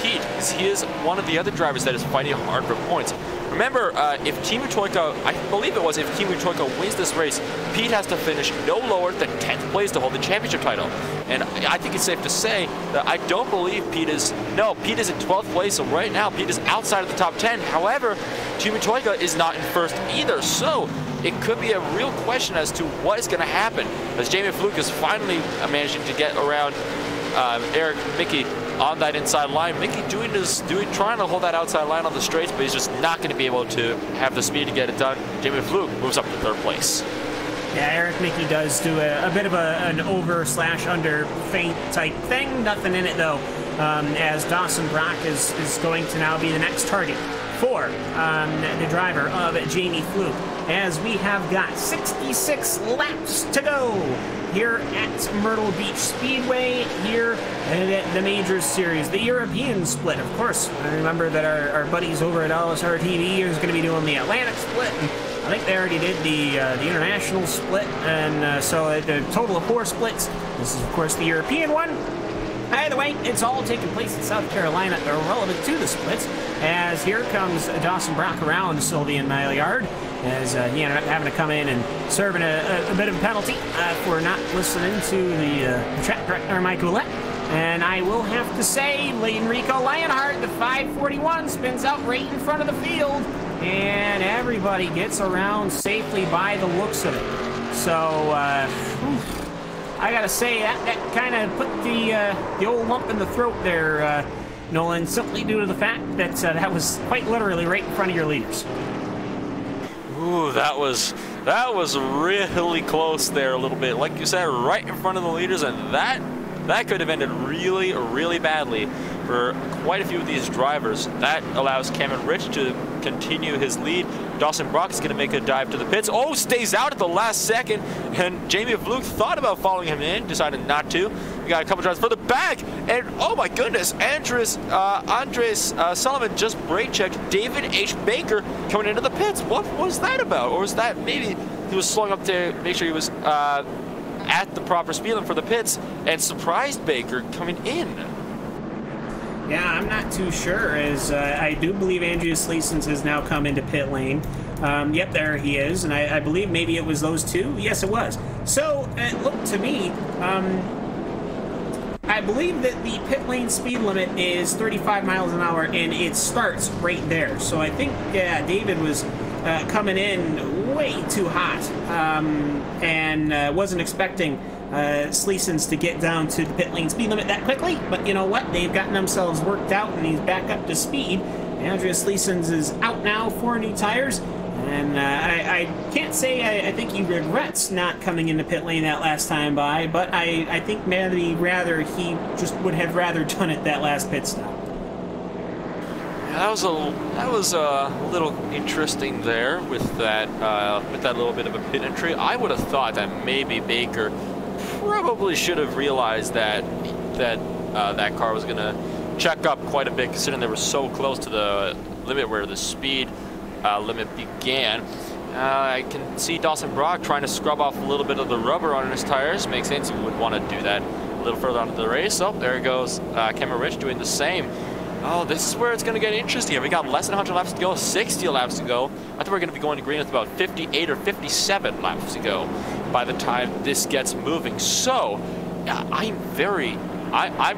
Pete? Because he is one of the other drivers that is fighting hard for points. Remember, if Timu Toika, I believe it was, if Timu Toika wins this race, Pete has to finish no lower than 10th place to hold the championship title. And I think it's safe to say that I don't believe Pete is in 12th place, so right now Pete is outside of the top 10. However, Timu Toika is not in first either, so it could be a real question as to what is going to happen, as Jamie Fluke is finally managing to get around Eric Mickey on that inside line. Mickey trying to hold that outside line on the straights, but he's just not going to be able to have the speed to get it done. Jamie Fluke moves up to 3rd place. Yeah, Eric Mickey does do a bit of an over/under feint type thing. Nothing in it though, as Dawson Brock is going to now be the next target for the driver of Jamie Fluke, as we have got 66 laps to go here at Myrtle Beach Speedway, here at the Majors Series, the European split. Of course, I remember that our buddies over at LSR TV is going to be doing the Atlantic split, and I think they already did the international split, and so a total of 4 splits. This is, of course, the European one. Either way, it's all taking place in South Carolina, relevant to the splits. as here comes Dawson Brock around Sylvian Maillard, as he ended up having to come in and serving a bit of a penalty for not listening to the track director, Mike Ouellette. And I will have to say, Enrico Lionheart, the 541 spins out right in front of the field, and everybody gets around safely by the looks of it. So, I gotta say, that kind of put the old lump in the throat there, Nolan, simply due to the fact that that was quite literally right in front of your leaders. Ooh, that was really close there a little bit. Like you said, right in front of the leaders, and that could have ended really, really badly for quite a few of these drivers. That allows Cameron Rich to continue his lead. Dawson Brock is going to make a dive to the pits. Oh, stays out at the last second, and Jamie Vlook thought about following him in, decided not to. We got a couple drivers for the back, and oh my goodness, Andres Sullivan just brake checked David H. Baker coming into the pits. What was that about? Or was that maybe he was slowing up to make sure he was at the proper speed limit for the pits and surprised Baker coming in? Yeah, I'm not too sure, as I do believe Andreas Sleesens has now come into pit lane. Yep, there he is, and I believe maybe it was those two. Yes, it was. So, look, to me, I believe that the pit lane speed limit is 35 miles an hour, and it starts right there. So I think, yeah, David was coming in way too hot, and wasn't expecting Sleesens to get down to the pit lane speed limit that quickly. But you know what? They've gotten themselves worked out, and he's back up to speed. Andreas Sleesens is out now for new tires. And I can't say I think he regrets not coming into pit lane that last time by, but I think maybe rather he just would have rather done it that last pit stop. Yeah, that was a little interesting there with that little bit of a pit entry. I would have thought that maybe Baker probably should have realized that that car was going to check up quite a bit, considering they were so close to the limit where the speed limit began. I can see Dawson Brock trying to scrub off a little bit of the rubber on his tires. Makes sense, he would want to do that a little further on into the race. Oh, there goes Cameron Rich doing the same. Oh, this is where it's going to get interesting. We got less than 100 laps to go, 60 laps to go. I think we're going to be going to green with about 58 or 57 laps to go by the time this gets moving. So, I'm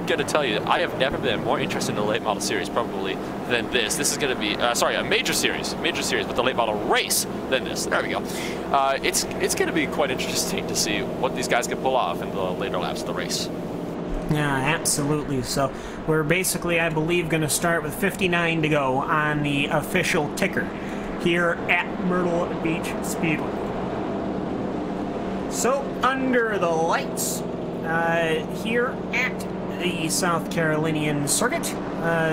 going to tell you, I have never been more interested in the late model series probably than this. This is going to be, a major series with the late model race than this. There we go. It's going to be quite interesting to see what these guys can pull off in the later laps of the race. Yeah, absolutely. So we're basically, I believe, going to start with 59 to go on the official ticker here at Myrtle Beach Speedway. So under the lights here at the South Carolinian Circuit,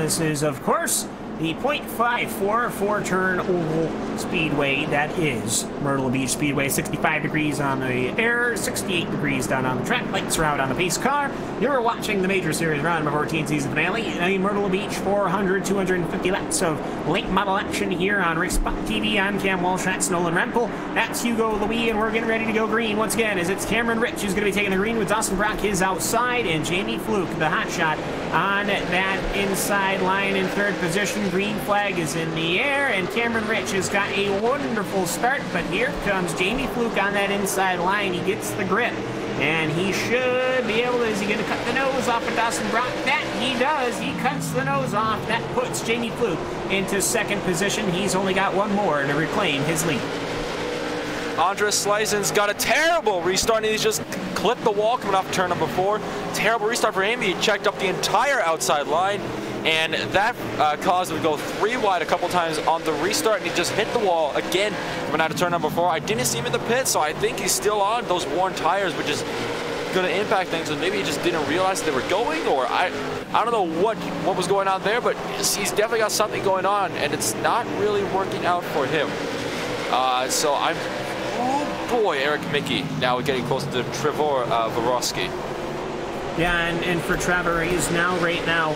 this is, of course, the .54 four-turn oval speedway that is Myrtle Beach Speedway. 65 degrees on the air, 68 degrees down on the track. Lights are out on the pace car. You're watching the major series round of 14 season finale. A Myrtle Beach 250 laps of late model action here on RaceSpotTV. I'm Cam Walsh. That's Nolan Rempel. That's Hugo Louis, and we're getting ready to go green once again, as it's Cameron Rich who's going to be taking the green with Dawson Brock his outside, and Jamie Fluke, the hotshot, on that inside line in third position. Green flag is in the air, and Cameron Rich has got a wonderful start, but here comes Jamie Fluke on that inside line. He gets the grip, and he should be able to, is he going to cut the nose off of Dawson Brock? That he does. He cuts the nose off. That puts Jamie Fluke into second position. He's only got one more to reclaim his lead. Andres Sleesens got a terrible restart, and he's just clipped the wall coming off turn number 4. Terrible restart for him. He checked up the entire outside line, and that caused him to go 3 wide a couple times on the restart, and he just hit the wall again coming out of turn number 4. I didn't see him in the pit, so I think he's still on those worn tires, which is going to impact things, and maybe he just didn't realize they were going, or I don't know what was going on there, but he's definitely got something going on, and it's not really working out for him. So I'm, oh boy, Eric Mickey now getting close to Trevor Vorosky. Yeah, and for Trevor, he's now right now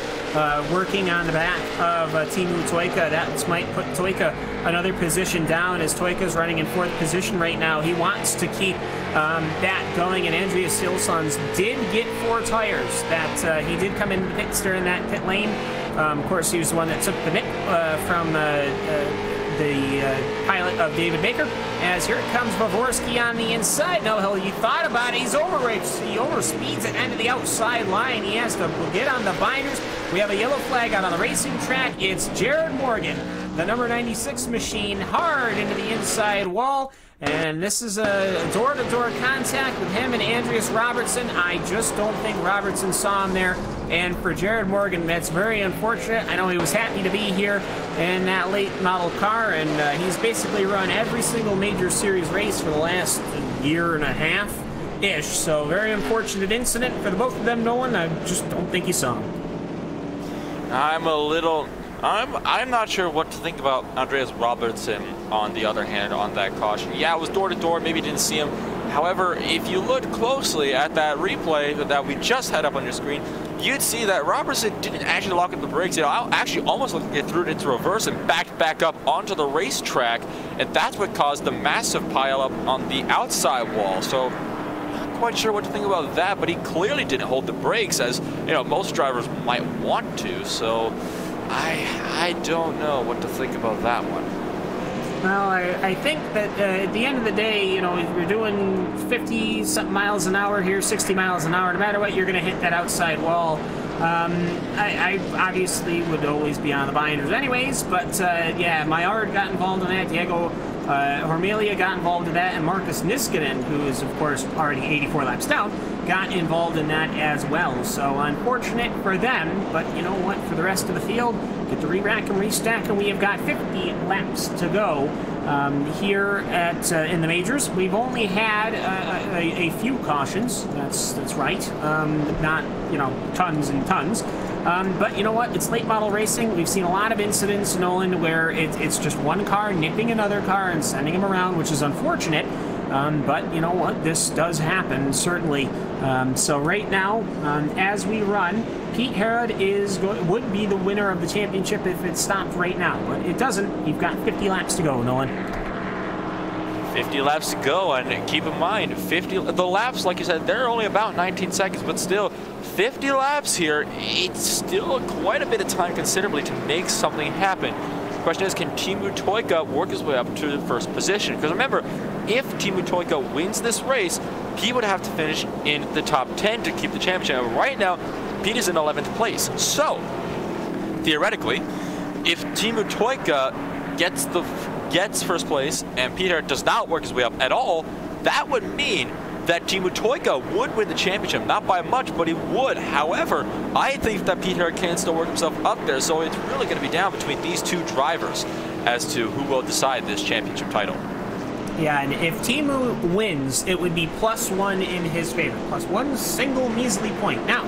working on the back of Timu Toika. That might put Toika another position down, as Toika's running in 4th position right now. He wants to keep that going, and Andreas Silsons did get 4 tires. That he did come into the pits during that pit lane Of course, he was the one that took the nick from the pilot of David Baker. As here it comes Vovorski on the inside. No, he thought about it. He overspeeds it into the outside line. He has to get on the binders. We have a yellow flag out on the racing track. It's Jared Morgan, the number 96 machine, hard into the inside wall. And this is a door-to-door contact with him and Andreas Robertson. I just don't think Robertson saw him there. And for Jared Morgan, that's very unfortunate. I know he was happy to be here in that late model car, and he's basically run every single major series race for the last year and a half-ish. So very unfortunate incident for the both of them, Nolan. I just don't think he saw him. I'm not sure what to think about Andreas Robertson, on the other hand, on that caution. Yeah, it was door-to-door, maybe didn't see him. However, if you look closely at that replay that we just had up on your screen, you'd see that Robertson didn't actually lock up the brakes. Actually almost looked like it threw it into reverse and backed back up onto the racetrack, and that's what caused the massive pileup on the outside wall. So, not quite sure what to think about that, but he clearly didn't hold the brakes, as most drivers might want to. So, I don't know what to think about that one. Well, I think that at the end of the day, if you're doing 50-something miles an hour here, 60 miles an hour, no matter what, you're going to hit that outside wall. I obviously would always be on the binders anyways, but yeah, Maillard got involved in that, Diego Hormelia got involved in that, and Marcus Niskanen, who is, of course, already 84 laps down, got involved in that as well. So unfortunate for them, but you know what, for the rest of the field, get to re-rack and restack, and we have got 50 laps to go here at in the majors. We've only had a few cautions, that's right, not, tons and tons. But you know what? It's late model racing. We've seen a lot of incidents, Nolan, where it's just one car nipping another car and sending them around, which is unfortunate. But you know what? This does happen, certainly. So right now, as we run, Pete Herod would be the winner of the championship if it stopped right now. But it doesn't. You've got 50 laps to go, Nolan. 50 laps to go, and keep in mind, the laps, like you said, they're only about 19 seconds, but still, 50 laps here, it's still quite a bit of time considerably to make something happen. The question is, can Teemu Toika work his way up to the first position? Because remember, if Teemu Toika wins this race, he would have to finish in the top 10 to keep the championship. And right now, Pete is in 11th place. So, theoretically, if Teemu Toika gets first place and Peter does not work his way up at all, that would mean that Teemu Toika would win the championship, not by much, but he would. However, I think that Peter can still work himself up there, so it's really going to be down between these two drivers as to who will decide this championship title. Yeah, and if Teemu wins, it would be +1 in his favor. +1 single measly point. Now,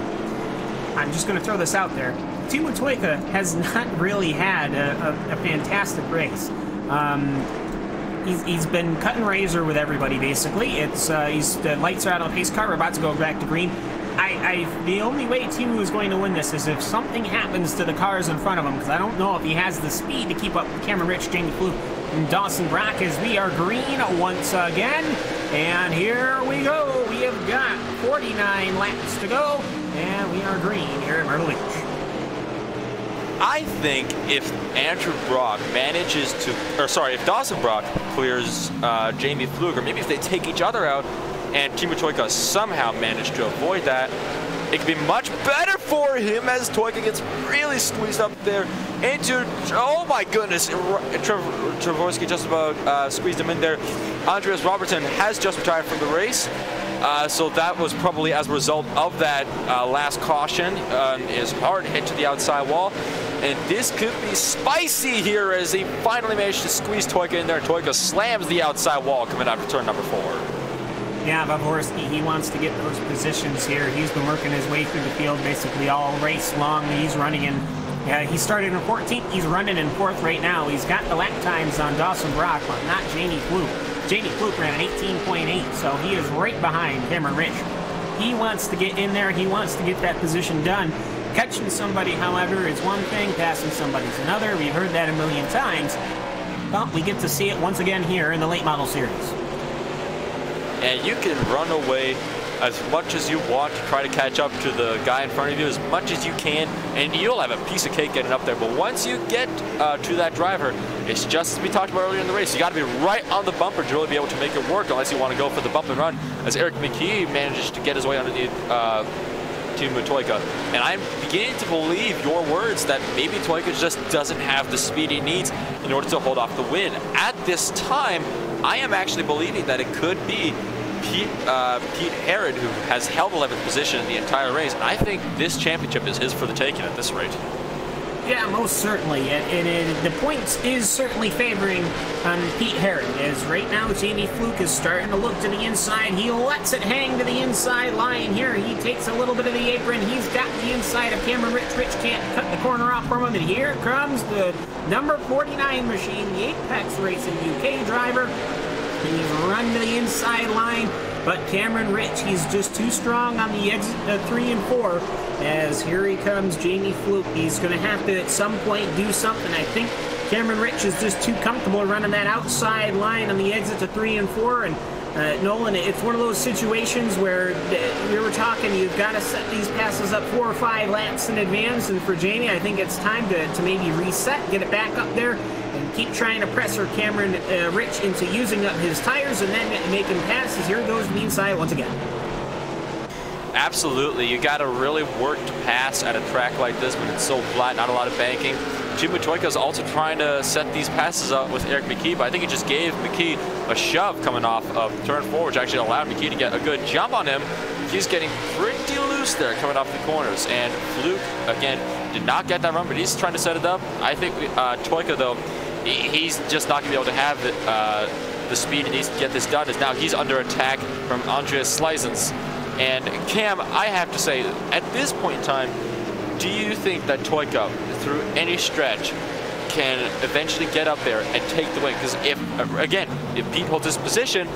I'm just going to throw this out there. Teemu Toika has not really had a fantastic race. He's been cut and razor with everybody, basically. The lights are out on the pace car. We're about to go back to green. The only way Teemu is going to win this is if something happens to the cars in front of him, because I don't know if he has the speed to keep up with Cameron Rich, Jamie Fluke, and Dawson Brock, as we are green once again. And here we go. We have got 49 laps to go, and we are green here at Myrtle Beach. I think if Andrew Brock manages to, if Dawson Brock clears Jamie Fluke, or maybe if they take each other out and Teemu Toika somehow managed to avoid that, it could be much better for him, as Toika gets really squeezed up there into, oh my goodness, Travorsky just about squeezed him in there. Andreas Robertson has just retired from the race. So that was probably as a result of that last caution, is hard hit to the outside wall. And this could be spicy here as he finally managed to squeeze Toika in there. Toika slams the outside wall coming out of turn number 4. Yeah, Vovorski, he wants to get those positions here. He's been working his way through the field basically all race long. He's running in, he started in 14th. He's running in 4th right now. He's got the lap times on Dawson Brock, but not Jamie Fluke. Jamie Fluke ran an 18.8, so he is right behind Cameron Rich. He wants to get in there. He wants to get that position done. Catching somebody, however, is one thing. Passing somebody is another. We've heard that a million times. Well, we get to see it once again here in the late model series. And you can run away as much as you want to try to catch up to the guy in front of you as much as you can, and you'll have a piece of cake getting up there. But once you get to that driver, it's just as we talked about earlier in the race. You got to be right on the bumper to really be able to make it work, unless you want to go for the bump and run, as Eric McKee managed to get his way underneath Teemu Tuikka. And I'm beginning to believe your words that maybe Tuikka just doesn't have the speed he needs in order to hold off the win. At this time, I am actually believing that it could be Pete Herod, who has held 11th position in the entire race. And I think this championship is his for the taking at this rate. Yeah, most certainly. And the points is certainly favoring Pete Herod, as right now Jamie Fluke is starting to look to the inside. He lets it hang to the inside line here. He takes a little bit of the apron. He's got the inside of Cameron Rich. Rich can't cut the corner off from him. And here comes the number 49 machine, the Apex Racing UK driver. He's run to the inside line, but Cameron Rich, he's just too strong on the exit 3 and 4. As here he comes, Jamie Fluke. He's going to have to at some point do something. I think Cameron Rich is just too comfortable running that outside line on the exit to 3 and 4. And Nolan, it's one of those situations where we were talking, you've got to set these passes up 4 or 5 laps in advance. And for Jamie, I think it's time to maybe reset, get it back up there, and keep trying to pressure Cameron Rich into using up his tires and then making passes. Here goes to the inside once again. Absolutely, you got to really work to pass at a track like this when it's so flat, not a lot of banking. Teemu Tuikka is also trying to set these passes up with Eric McKee, but I think he just gave McKee a shove coming off of turn 4, which actually allowed McKee to get a good jump on him. He's getting pretty loose there coming off the corners, and Fluke, again, did not get that run, but he's trying to set it up. I think Tuikka, though, he's just not going to be able to have the speed he needs to get this done, as now he's under attack from Andreas Sleisens. And Cam, I have to say, at this point in time, do you think that Tuikka, through any stretch, can eventually get up there and take the win? Because if Pete holds his position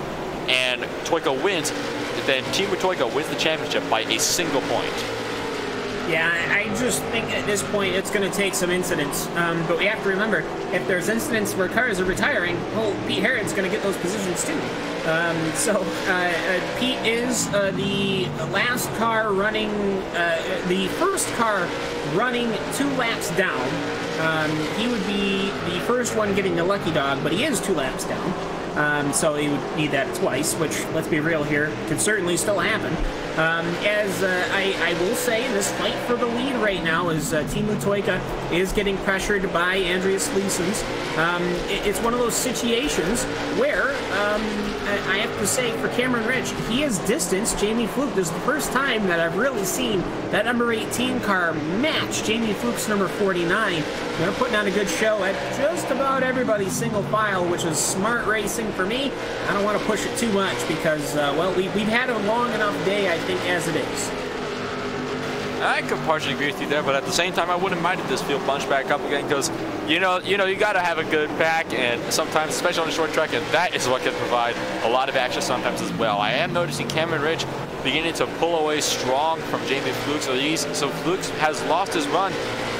and Tuikka wins, then Teemu Tuikka wins the championship by a single point. Yeah, I just think at this point it's going to take some incidents. But we have to remember, if there's incidents where cars are retiring, well, Pete Herod's going to get those positions too. Pete is the last car running, the first car running 2 laps down. He would be the first one getting the lucky dog, but he is 2 laps down. So he would need that twice, which, let's be real here, could certainly still happen. I will say, in this fight for the lead right now, is Teemu Tuikka is getting pressured by Andreas Sleisens. It's one of those situations where I have to say, for Cameron Rich, he has distanced Jamie Fluke. This is the first time that I've really seen that number 18 car match Jamie Fluke's number 49. They're putting on a good show at just about everybody's single file, which is smart racing for me. I don't want to push it too much because, well, we've had a long enough day, I think, as it is. I could partially agree with you there, but at the same time, I wouldn't mind if this field bunched back up again, because you got to have a good pack, and sometimes, especially on a short track, and that is what can provide a lot of action sometimes as well. I am noticing Cameron Rich beginning to pull away strong from Jamie Fluke, so Fluke has lost his run,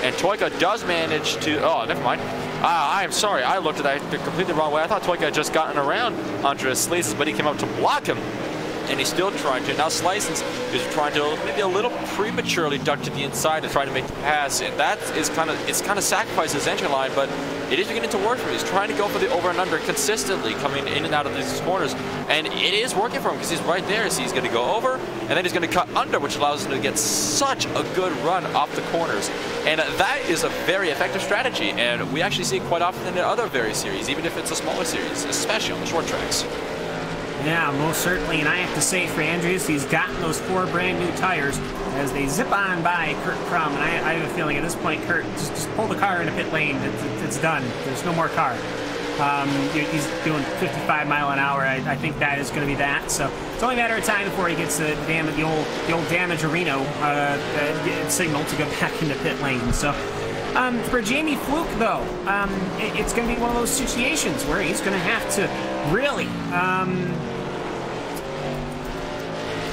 and Tuikka does manage to. Oh, never mind. I am sorry, I looked at that completely wrong way. I thought Tuikka had just gotten around Andreas Sleisens, but he came up to block him. And he's still trying to. Now Sleisens is trying to maybe a little prematurely duck to the inside to try to make the pass, and that is kind of sacrificed his entry line, but it is beginning to work for him. He's trying to go for the over and under consistently, coming in and out of these corners, and it is working for him because he's right there. So he's going to go over, and then he's going to cut under, which allows him to get such a good run off the corners, and that is a very effective strategy. And we actually see it quite often in other various series, even if it's a smaller series, especially on the short tracks. Yeah, most certainly, and I have to say for Andreas, he's gotten those 4 brand new tires as they zip on by Kurt Crum, and I have a feeling at this point, Kurt, just pull the car into pit lane. It's done. There's no more car. He's doing 55 mile an hour. I think that is going to be that. So it's only a matter of time before he gets the old damage Reno signal to go back into pit lane. So. For Jamie Fluke, though, it's going to be one of those situations where he's going to have to really.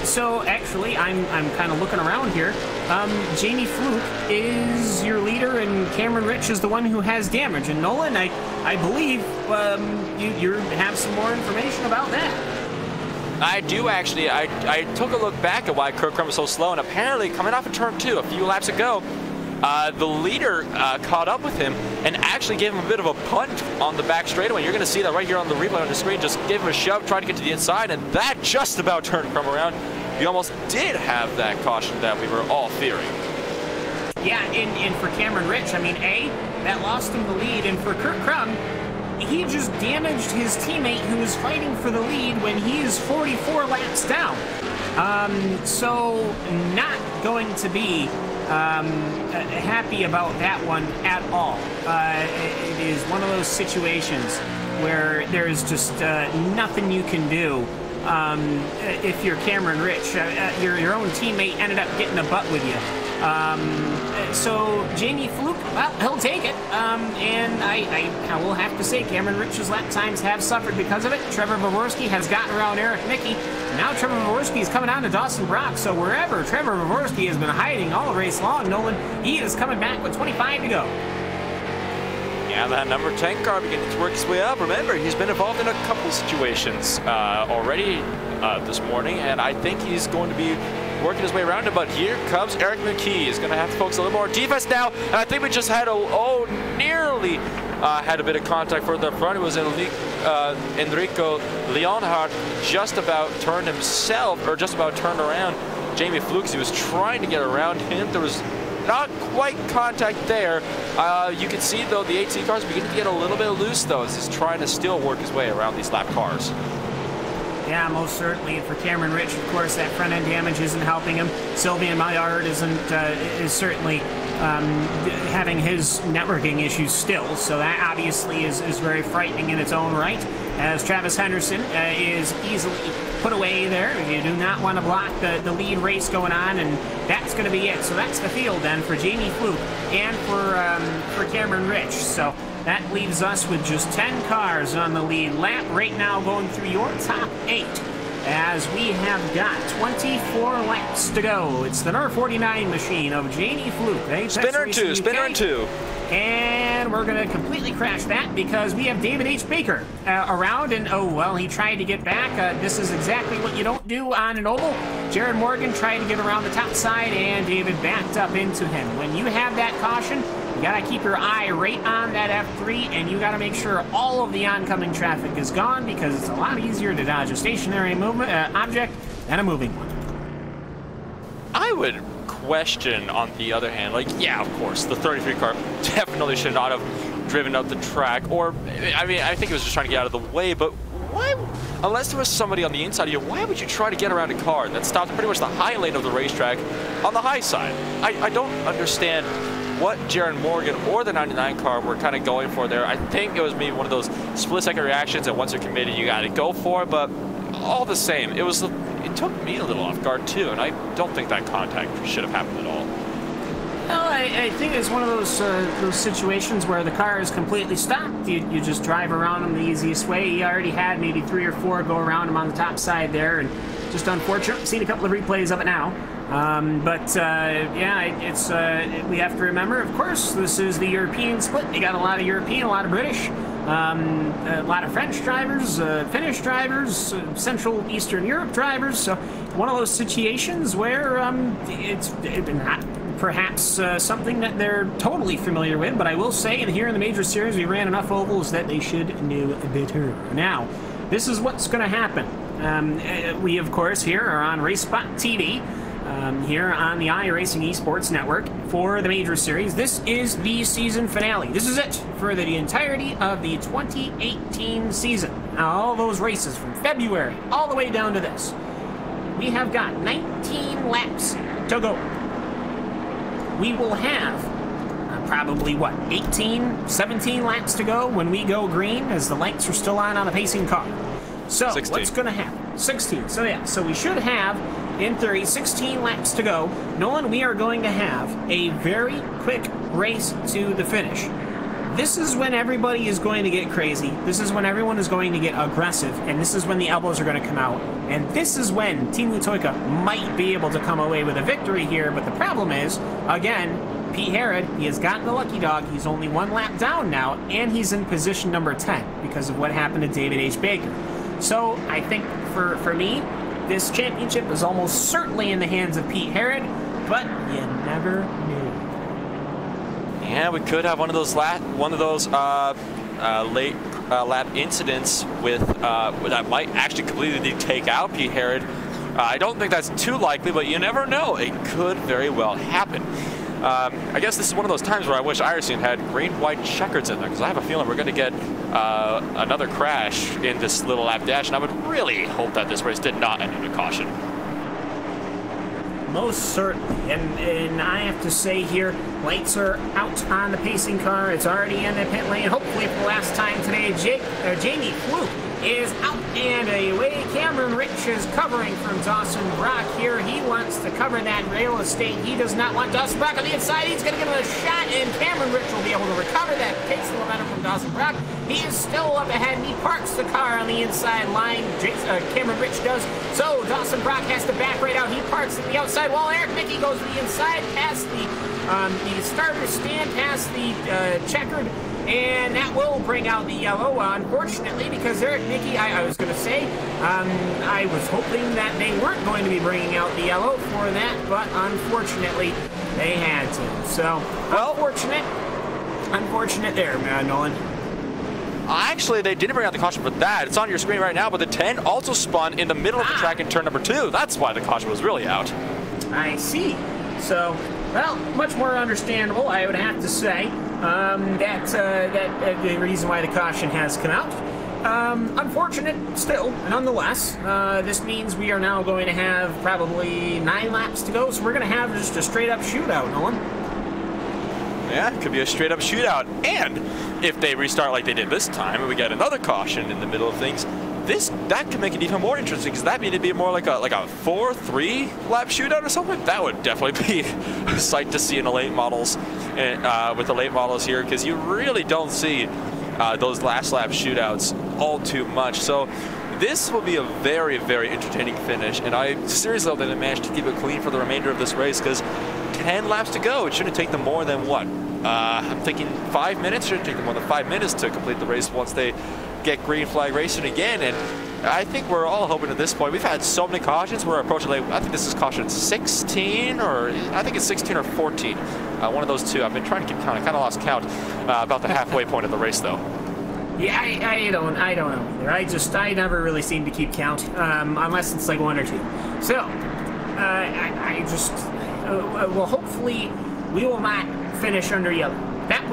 So actually, I'm kind of looking around here. Jamie Fluke is your leader, and Cameron Rich is the one who has damage. And Nolan, I believe you have some more information about that. I do actually. I took a look back at why Kurt Crum was so slow, and apparently coming off of turn 2 a few laps ago, the leader caught up with him and actually gave him a bit of a punt on the back straightaway. You're going to see that right here on the replay on the screen. Just gave him a shove, tried to get to the inside, and that just about turned Crum around. We almost did have that caution that we were all fearing. Yeah, and for Cameron Rich, I mean, that lost him the lead, and for Kurt Crum, he just damaged his teammate who was fighting for the lead when he is 44 laps down. So not going to be happy about that one at all. It is one of those situations where there's just nothing you can do. If you're Cameron Rich, your own teammate ended up getting a butt with you. So Jamie Fluke, well, he'll take it. And I will have to say Cameron Rich's lap times have suffered because of it. Trevor Voworski has gotten around Eric Mickey. Now Trevor Voworski is coming down to Dawson Brock. So wherever Trevor Voworski has been hiding all race long, Nolan, he is coming back with 25 to go. Yeah, that number 10 car beginning to work his way up. Remember, he's been involved in a couple situations already this morning, and I think he's going to be working his way around it. But here comes Eric McKee. He's going to have to focus a little more defense now, and I think we just had nearly had a bit of contact further up front. It was Enrico Leonhardt just about turned himself, or just about turned around Jamie Fluke. He was trying to get around him. There was not quite contact there. You can see, though, the 18 cars beginning to get a little bit loose, though, as he's trying to still work his way around these lap cars. Yeah, most certainly. For Cameron Rich, of course, that front-end damage isn't helping him. Sylvian Maillard is certainly having his networking issues still, so that obviously is very frightening in its own right, as Travis Henderson is easily put away there. You do not want to block the lead race going on, and that's going to be it. So that's the field then for Jamie Fluke and for Cameron Rich. So that leaves us with just 10 cars on the lead lap right now, going through your top 8, as we have got 24 laps to go. It's the number 49 machine of Jamie Fluke. Spinner in two. And we're going to completely crash that because we have David H. Baker around, and oh, well, he tried to get back. This is exactly what you don't do on an oval. Jared Morgan tried to get around the top side, and David backed up into him. When you have that caution, you got to keep your eye right on that F3, and you got to make sure all of the oncoming traffic is gone, because it's a lot easier to dodge a stationary object than a moving one. I would question, on the other hand, like, yeah, of course, the 33 car definitely should not have driven up the track, or, I mean, I think it was just trying to get out of the way, but why, unless there was somebody on the inside of you, why would you try to get around a car that stopped pretty much the high lane of the racetrack on the high side? I don't understand what Jaron Morgan or the 99 car were kind of going for there. I think it was maybe one of those split-second reactions that once you're committed, you got to go for it, but all the same, it took me a little off guard too, and I don't think that contact should have happened at all. Well, I think it's one of those situations where the car is completely stopped. You just drive around him the easiest way. He already had maybe 3 or 4 go around him on the top side there, and just unfortunate. We've seen a couple of replays of it now. Yeah, we have to remember, of course, this is the European split. You got a lot of European, a lot of British, a lot of French drivers, Finnish drivers, Central Eastern Europe drivers. So one of those situations where it's not perhaps something that they're totally familiar with, but I will say, and here in the Major Series, we ran enough ovals that they should know better. Now, this is what's going to happen. We, of course, here are on RaceSpotTV. Here on the iRacing Esports Network for the Major Series. This is the season finale. This is it for the entirety of the 2018 season. Now, all those races from February all the way down to this. We have got 19 laps to go. We will have probably, 18, 17 laps to go when we go green, as the lights are still on the pacing car. So, 16. What's going to happen? 16. So, yeah, so we should have, in theory, 16 laps to go. Nolan, we are going to have a very quick race to the finish. This is when everybody is going to get crazy. This is when everyone is going to get aggressive, and this is when the elbows are going to come out. And this is when Team Lutoika might be able to come away with a victory here, but the problem is, again, Pete Herod, he has gotten the lucky dog. He's only 1 lap down now, and he's in position number 10 because of what happened to David H. Baker. So I think for me, this championship is almost certainly in the hands of Pete Herod, but you never knew. Yeah, we could have one of those late lap incidents with that might actually completely take out Pete Herod. I don't think that's too likely, but you never know. It could very well happen. I guess this is one of those times where I wish iRacing had green-white checkers in there, because I have a feeling we're going to get another crash in this little lap dash, and I would really hope that this race did not end in a caution. Most certainly, and I have to say here, lights are out on the pacing car. It's already in the pit lane. Hopefully for the last time today, Jamie Fluke is out and away. Cameron Rich is covering from Dawson Brock here. He wants to cover that real estate. He does not want Dawson Brock on the inside. He's going to give him a shot, and Cameron Rich will be able to recover that. Takes the momentum from Dawson Brock. He is still up ahead, and he parks the car on the inside line. Cameron Rich does. So Dawson Brock has to back right out. He parks at the outside while Eric Mickey goes to the inside past the starter stand, past the checkered. And that will bring out the yellow, unfortunately, because Eric Mickey, I was going to say, I was hoping that they weren't going to be bringing out the yellow for that, but unfortunately, they had to. So, well, unfortunate there, Nolan. Actually, they didn't bring out the caution for that. It's on your screen right now, but the 10 also spun in the middle of the track in turn number 2. That's why the caution was really out. I see. So, well, much more understandable, I would have to say. That's the reason why the caution has come out. Unfortunate still, nonetheless. This means we are now going to have probably 9 laps to go, so we're going to have just a straight-up shootout, Nolan. Yeah, it could be a straight-up shootout. And if they restart like they did this time, and we get another caution in the middle of things, that could make it even more interesting, because that means it'd be more like a 4-3 lap shootout or something. That would definitely be a sight to see in the late models, and with the late models here, because you really don't see those last lap shootouts all too much. So this will be a very, very entertaining finish, and I seriously hope that they manage to keep it clean for the remainder of this race, because 10 laps to go. It shouldn't take them more than what? I'm thinking 5 minutes. Shouldn't take them more than 5 minutes to complete the race once they get green flag racing again. And I think we're all hoping at this point. We've had so many cautions. We're approaching, I think this is caution 16, or I think it's 16 or 14. One of those two. I've been trying to keep count. I kind of lost count about the halfway point of the race, though. Yeah, I don't know either. I never really seem to keep count, unless it's like 1 or 2. So, well, hopefully we will not finish under yellow. That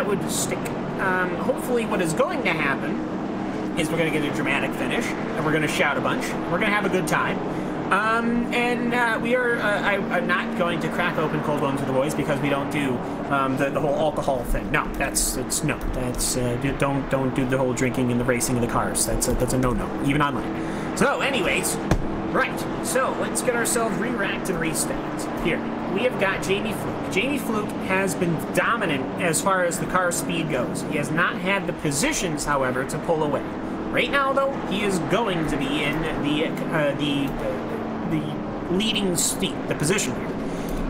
would stick. Hopefully what is going to happen is we're going to get a dramatic finish, and we're going to shout a bunch. We're going to have a good time. We are, I'm not going to crack open cold ones with the boys, because we don't do the whole alcohol thing. No, don't do the whole drinking and the racing of the cars. That's a no-no, even online. So anyways, right, so let's get ourselves re-racked and restacked. Here, we have got Jamie Fluke. Jamie Fluke has been dominant as far as the car speed goes. He has not had the positions, however, to pull away. Right now, though, he is going to be in the leading seat, the position here.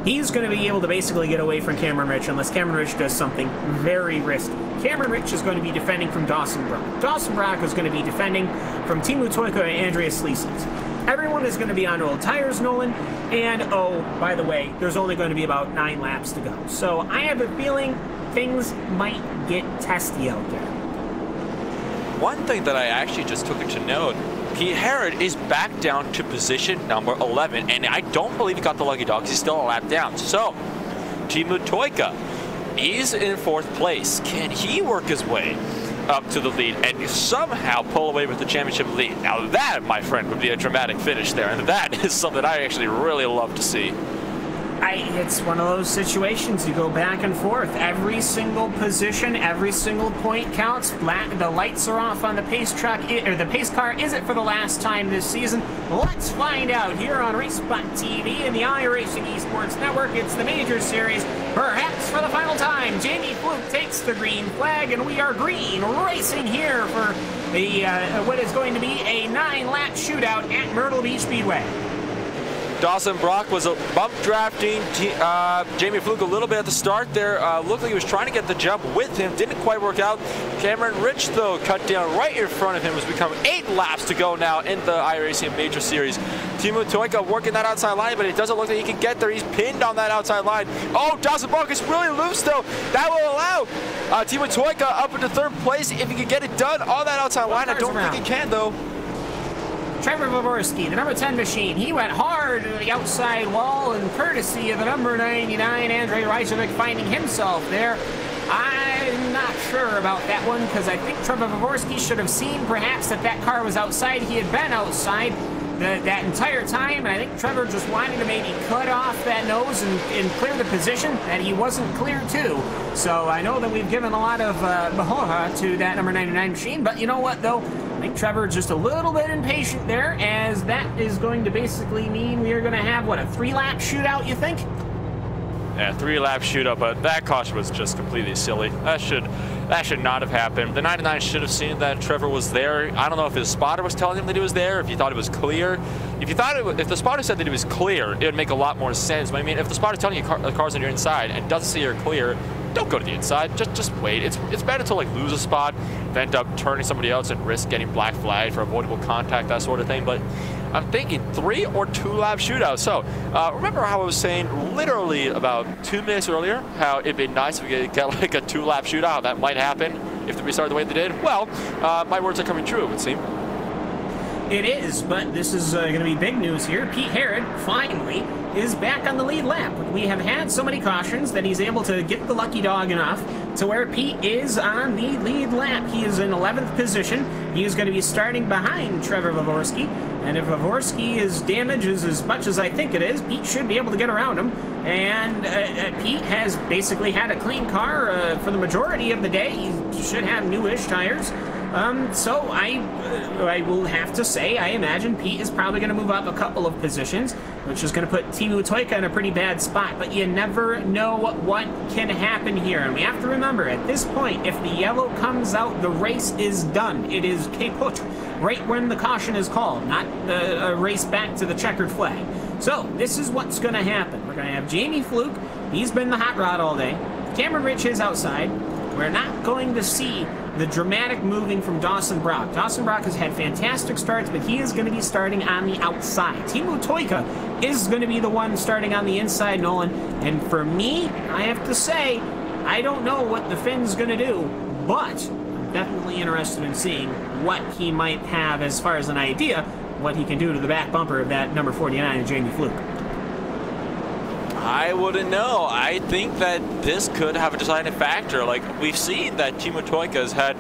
He's going to be able to basically get away from Cameron Rich unless Cameron Rich does something very risky. Cameron Rich is going to be defending from Dawson Brock. Dawson Brock is going to be defending from Timu Toyko and Andreas Leesens. Everyone is going to be on old tires, Nolan, and oh, by the way, there's only going to be about 9 laps to go. So I have a feeling things might get testy out there. One thing that I actually just took it to note, Pete Herod is back down to position number 11, and I don't believe he got the lucky dog, because he's still a lap down. So, Timu Toyka is in 4th place. Can he work his way up to the lead and somehow pull away with the championship lead? Now that, my friend, would be a dramatic finish there, and that is something I actually really love to see. It's one of those situations, you go back and forth. Every single position, every single point counts. The lights are off on the pace truck, or the pace car. Is it for the last time this season? Let's find out here on RaceSpotTV and the iRacing Esports Network. It's the Major Series, perhaps for the final time. Jamie Fluke takes the green flag, and we are green racing here for the what is going to be a 9-lap shootout at Myrtle Beach Speedway. Dawson Brock was bump drafting Jamie Fluke a little bit at the start there. Looked like he was trying to get the jump with him. Didn't quite work out. Cameron Rich, though, cut down right in front of him. Has become 8 laps to go now in the iRacing Major Series. Timo Toika working that outside line, but it doesn't look like he can get there. He's pinned on that outside line. Oh, Dawson Brock is really loose, though. That will allow Timo Toika up into 3rd place if he can get it done on that outside line. I don't think he can, though. Trevor Vovorski, the number 10 machine, he went hard to the outside wall, and courtesy of the number 99, Andrei Reichovic, finding himself there. I'm not sure about that one, because I think Trevor Vovorski should have seen perhaps that car was outside. He had been outside that entire time, and I think Trevor just wanted to maybe cut off that nose and clear the position that he wasn't clear to. So I know that we've given a lot of bahoha to that number 99 machine, but you know what, though? I think Trevor's just a little bit impatient there, as that is going to basically mean we are going to have, what, a 3-lap shootout, you think? Yeah, 3-lap shootout, but that caution was just completely silly. That should not have happened. The 99 should have seen that Trevor was there. I don't know if his spotter was telling him that he was there, if he thought it was clear. If the spotter said that he was clear, it would make a lot more sense. But I mean, if the spotter's telling you the car's on your inside and doesn't see you're clear, don't go to the inside. Just wait. It's better to like lose a spot, than end up turning somebody else and risk getting black flagged for avoidable contact, that sort of thing. But I'm thinking 3 or 2-lap shootout. So remember how I was saying literally about 2 minutes earlier how it'd be nice if we could get like a 2-lap shootout. That might happen if they restart the way they did. Well, my words are coming true, it would seem. It is, but this is going to be big news here. Pete Herod finally is back on the lead lap. We have had so many cautions that he's able to get the lucky dog enough to where Pete is on the lead lap. He is in 11th position. He is going to be starting behind Trevor Vovorski, and if Vovorski is damaged as much as I think it is, Pete should be able to get around him. And Pete has basically had a clean car for the majority of the day. He should have newish tires. So I will have to say, I imagine Pete is probably going to move up a couple of positions, which is going to put Timo Toika in a pretty bad spot. But you never know what can happen here. And we have to remember, at this point, if the yellow comes out, the race is done. It is kaput, right when the caution is called, not a race back to the checkered flag. So this is what's going to happen. We're going to have Jamie Fluke. He's been the hot rod all day. Cameron Rich is outside. We're not going to see the dramatic moving from Dawson Brock. Dawson Brock has had fantastic starts, but he is going to be starting on the outside. Timo Toika is going to be the one starting on the inside, Nolan. And for me, I have to say, I don't know what the Finn's going to do, but I'm definitely interested in seeing what he might have as far as an idea, what he can do to the back bumper of that number 49, Jamie Fluke. I wouldn't know. I think that this could have a deciding factor. Like, we've seen that Timo Toika has had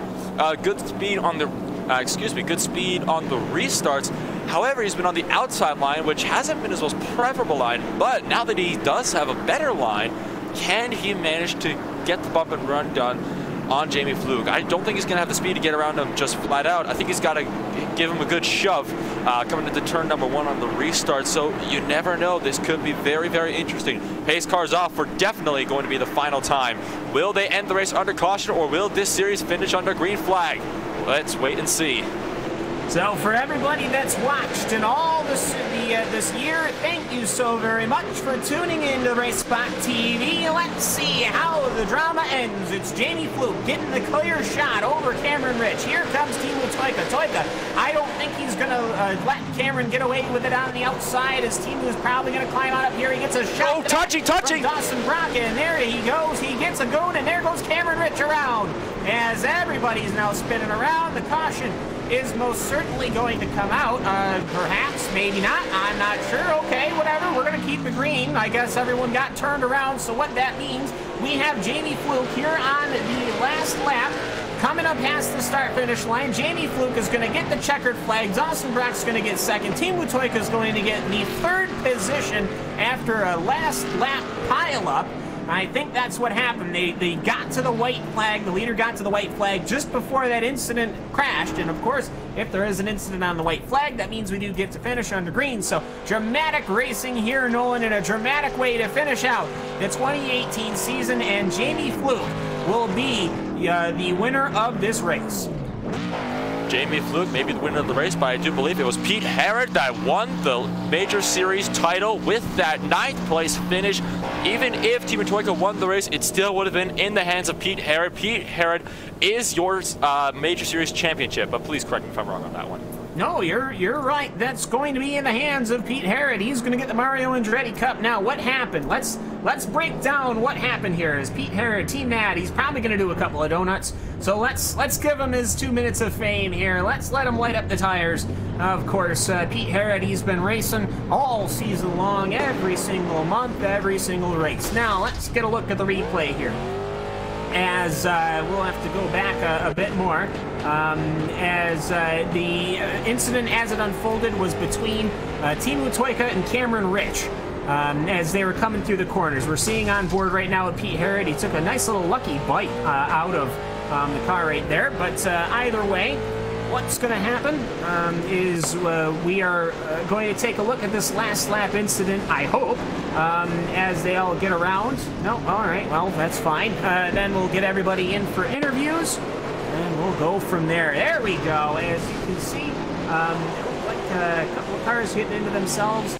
good speed on the restarts. However, he's been on the outside line, which hasn't been his most preferable line. But now that he does have a better line, can he manage to get the bump and run done on Jamie Fluke? I don't think he's going to have the speed to get around him just flat out. I think he's got to give him a good shove coming into turn number 1 on the restart. So you never know. This could be very, very interesting. Pace cars off for definitely going to be the final time. Will they end the race under caution, or will this series finish under green flag? Let's wait and see. So for everybody that's watched and all this year, thank you so very much for tuning in to RaceSpotTV. Let's see how the drama ends. It's Jamie Fluke getting the clear shot over Cameron Rich. Here comes Timo Toika. Toika, I don't think he's going to let Cameron get away with it on the outside, as Timo is probably going to climb on up here. He gets a shot. Oh, touching! From Dawson Brock, and there he goes. He gets a goon, and there goes Cameron Rich around. As everybody's now spinning around, the caution is most certainly going to come out. Perhaps, maybe not. I'm not sure. Okay, whatever. We're going to keep the green. I guess everyone got turned around. So what that means, we have Jamie Fluke here on the last lap. Coming up past the start-finish line, Jamie Fluke is going to get the checkered flag. Dawson Brock's going to get second. Timo Toika is going to get the 3rd position after a last lap pile-up. I think that's what happened. They got to the white flag. The leader got to the white flag just before that incident crashed. And, of course, if there is an incident on the white flag, that means we do get to finish under green. So, dramatic racing here, Nolan, in a dramatic way to finish out the 2018 season. And Jamie Fluke will be the winner of this race. Jamie Fluke, maybe the winner of the race, but I do believe it was Pete Herod that won the Major Series title with that 9th place finish. Even if Team Toyka won the race, it still would have been in the hands of Pete Herod. Pete Herod is your Major Series championship, but please correct me if I'm wrong on that one. No, you're right. That's going to be in the hands of Pete Herod. He's going to get the Mario Andretti Cup. Now, what happened? Let's break down what happened here. Is Pete Herod, Team Nat, he's probably going to do a couple of donuts. So let's give him his 2 minutes of fame here. Let's let him light up the tires. Of course, Pete Herod, he's been racing all season long, every single month, every single race. Now, let's get a look at the replay here, as we'll have to go back a bit more, as the incident as it unfolded was between Team Toyka and Cameron Rich as they were coming through the corners. We're seeing on board right now with Pete Herod. He took a nice little lucky bite out of the car right there, but either way, what's going to happen is we are going to take a look at this last lap incident, I hope, as they all get around. No, all right, well, that's fine. Then we'll get everybody in for interviews, and we'll go from there. There we go. As you can see, like a couple of cars hitting into themselves.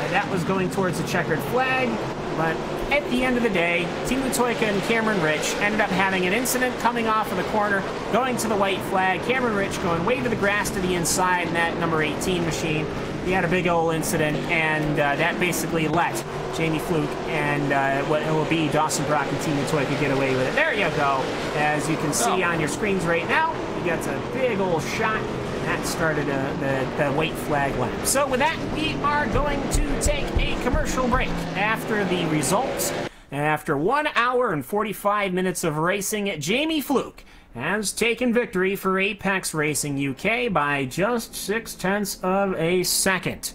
That was going towards the checkered flag, but at the end of the day, Team Toyka and Cameron Rich ended up having an incident coming off of the corner, going to the white flag. Cameron Rich going way to the grass to the inside in that number 18 machine. He had a big old incident, and that basically let Jamie Fluke and what will be Dawson Brock and Team Toyka get away with it. There you go. As you can see on your screens right now, you got a big old shot. That started the white flag lap. So with that, we are going to take a commercial break after the results. After 1 hour and 45 minutes of racing, Jamie Fluke has taken victory for Apex Racing UK by just 0.6 of a second.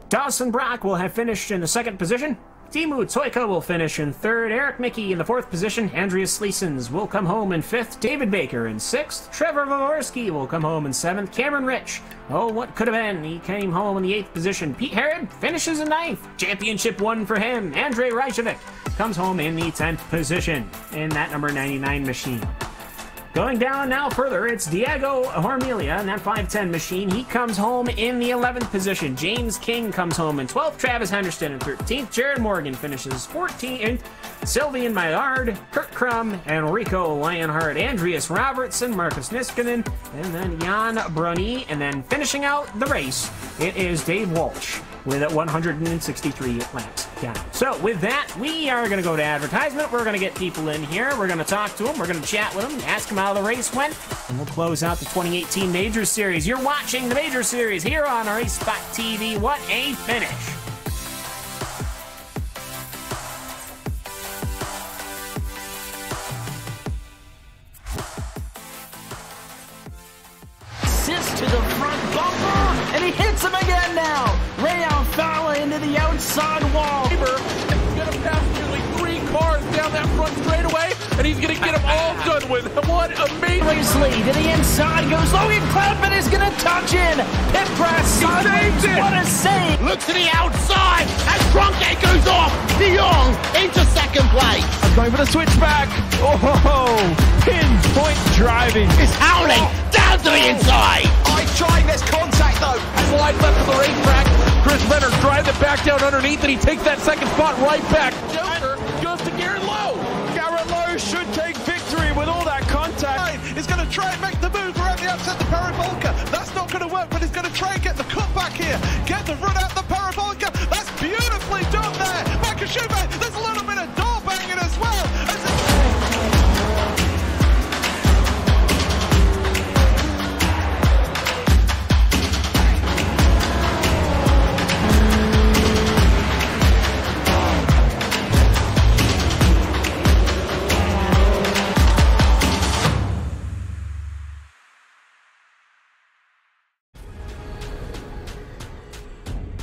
Dawson Brock will have finished in the 2nd position. Team Toyka will finish in 3rd. Eric Mickey in the 4th position. Andreas Sleesens will come home in 5th. David Baker in 6th. Trevor Vovorski will come home in 7th. Cameron Rich, oh, what could have been? He came home in the 8th position. Pete Herod finishes in 9th. Championship 1 for him. Andrei Rajcevic comes home in the 10th position in that number 99 machine. Going down now further, it's Diego Hormilia in that 510 machine. He comes home in the 11th position. James King comes home in 12th. Travis Henderson in 13th. Jared Morgan finishes 14th. Sylvian Maillard, Kurt Crum, Enrico Lionheart, Andreas Robertson, Marcus Niskanen, and then Jan Bruni. And then finishing out the race, it is Dave Walsh with 163 laps down. So with that, we are going to go to advertisement. We're going to get people in here. We're going to talk to them. We're going to chat with them, ask them how the race went, and we'll close out the 2018 Major Series. You're watching the Major Series here on RaceSpotTV. What a finish! To the front bumper, and he hits him again now. Ray Alfala into the outside wall. He's going to pass nearly 3 cars down that front straightaway, and he's going to get them all done with. What amazing. Racely to the inside goes Logan Cloudman is going to touch in. Pit press sideways. What a save. Look to the outside as Trunkgate goes off. De Jong into 2nd place. Going for the switchback. Oh, pinpoint driving. It's howling down to the inside. I tried, there's contact though. Wide left of the racetrack. Chris Renner drives it back down underneath, and he takes that 2nd spot right back. Joker goes to Garrett Lowe. Garrett Lowe should take victory with all that contact. He's going to try and make the move around the outside the parabolica. That's not going to work, but he's going to try and get the cut back here. Get the run out the parabolica. That's beautifully done there. Makashube, there's a little bit of door banging as well.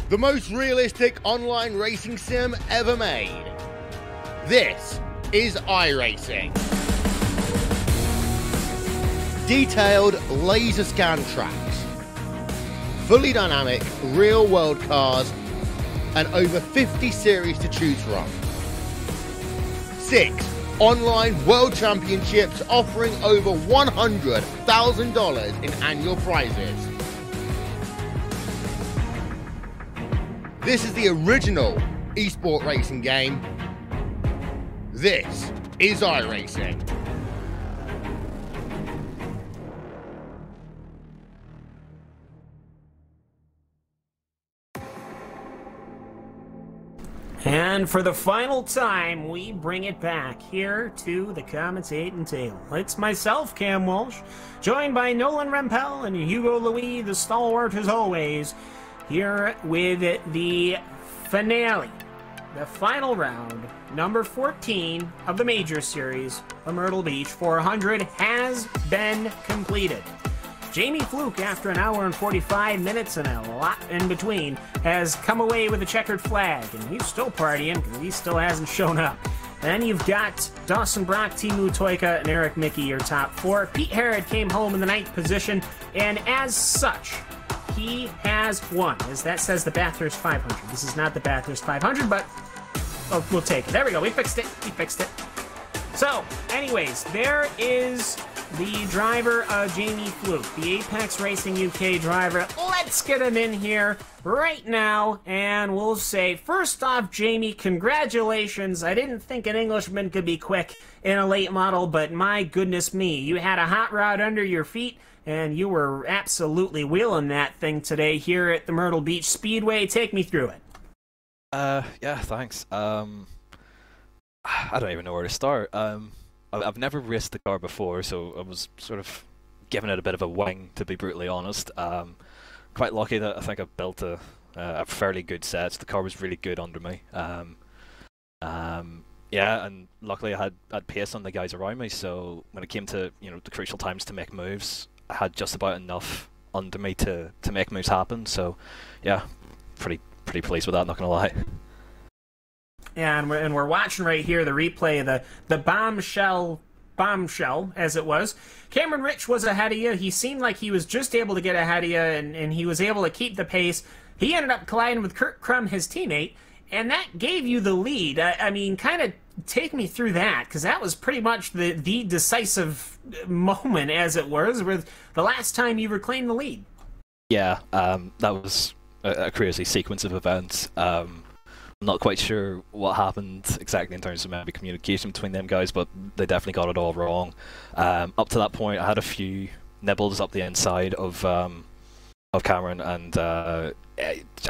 The most realistic online racing sim ever made. This is iRacing. Detailed laser scan tracks, fully dynamic real world cars, and over 50 series to choose from. 6 online world championships offering over $100,000 in annual prizes. This is the original esport racing game. This is iRacing. And for the final time, we bring it back here to the commentating table. It's myself, Cam Walsh, joined by Nolan Rempel and Hugo Louis, the stalwart as always, here with the finale, the final round, number 14 of the Major Series, the Myrtle Beach 400, has been completed. Jamie Fluke, after an hour and 45 minutes and a lot in between, has come away with a checkered flag, and he's still partying because he still hasn't shown up. Then you've got Dawson Brock, Timu Toika, and Eric Mickey, your top four. Pete Herod came home in the 9th position, and as such, he has won, as that says the Bathurst 500. This is not the Bathurst 500, but we'll take it. There we go. We fixed it. We fixed it. So, anyways, there is the driver of Jamie Fluke, the Apex Racing UK driver. Let's get him in here right now, and we'll say, first off, Jamie, congratulations. I didn't think an Englishman could be quick in a late model, but my goodness me, you had a hot rod under your feet, and you were absolutely wheeling that thing today here at the Myrtle Beach Speedway. Take me through it. Yeah, thanks. I don't even know where to start. I've never raced the car before, so I was sort of giving it a bit of a wing, to be brutally honest. Quite lucky that I think I built a fairly good set. The car was really good under me. Yeah, and luckily I had pace on the guys around me, so when it came to the crucial times to make moves, I had just about enough under me to make moves happen. So yeah, pretty pleased with that, not gonna lie. Yeah, and we're watching right here the replay of the bombshell, as it was. Cameron Rich was ahead of you. He seemed like he was just able to get ahead of you, and he was able to keep the pace. He ended up colliding with Kurt Crum, his teammate, and that gave you the lead. I mean, kind of take me through that, because that was pretty much the decisive moment, as it was, with the last time you reclaimed the lead. Yeah, that was a crazy sequence of events. I'm not quite sure what happened exactly in terms of maybe communication between them guys, but they definitely got it all wrong. Up to that point, I had a few nibbles up the inside of Cameron, and I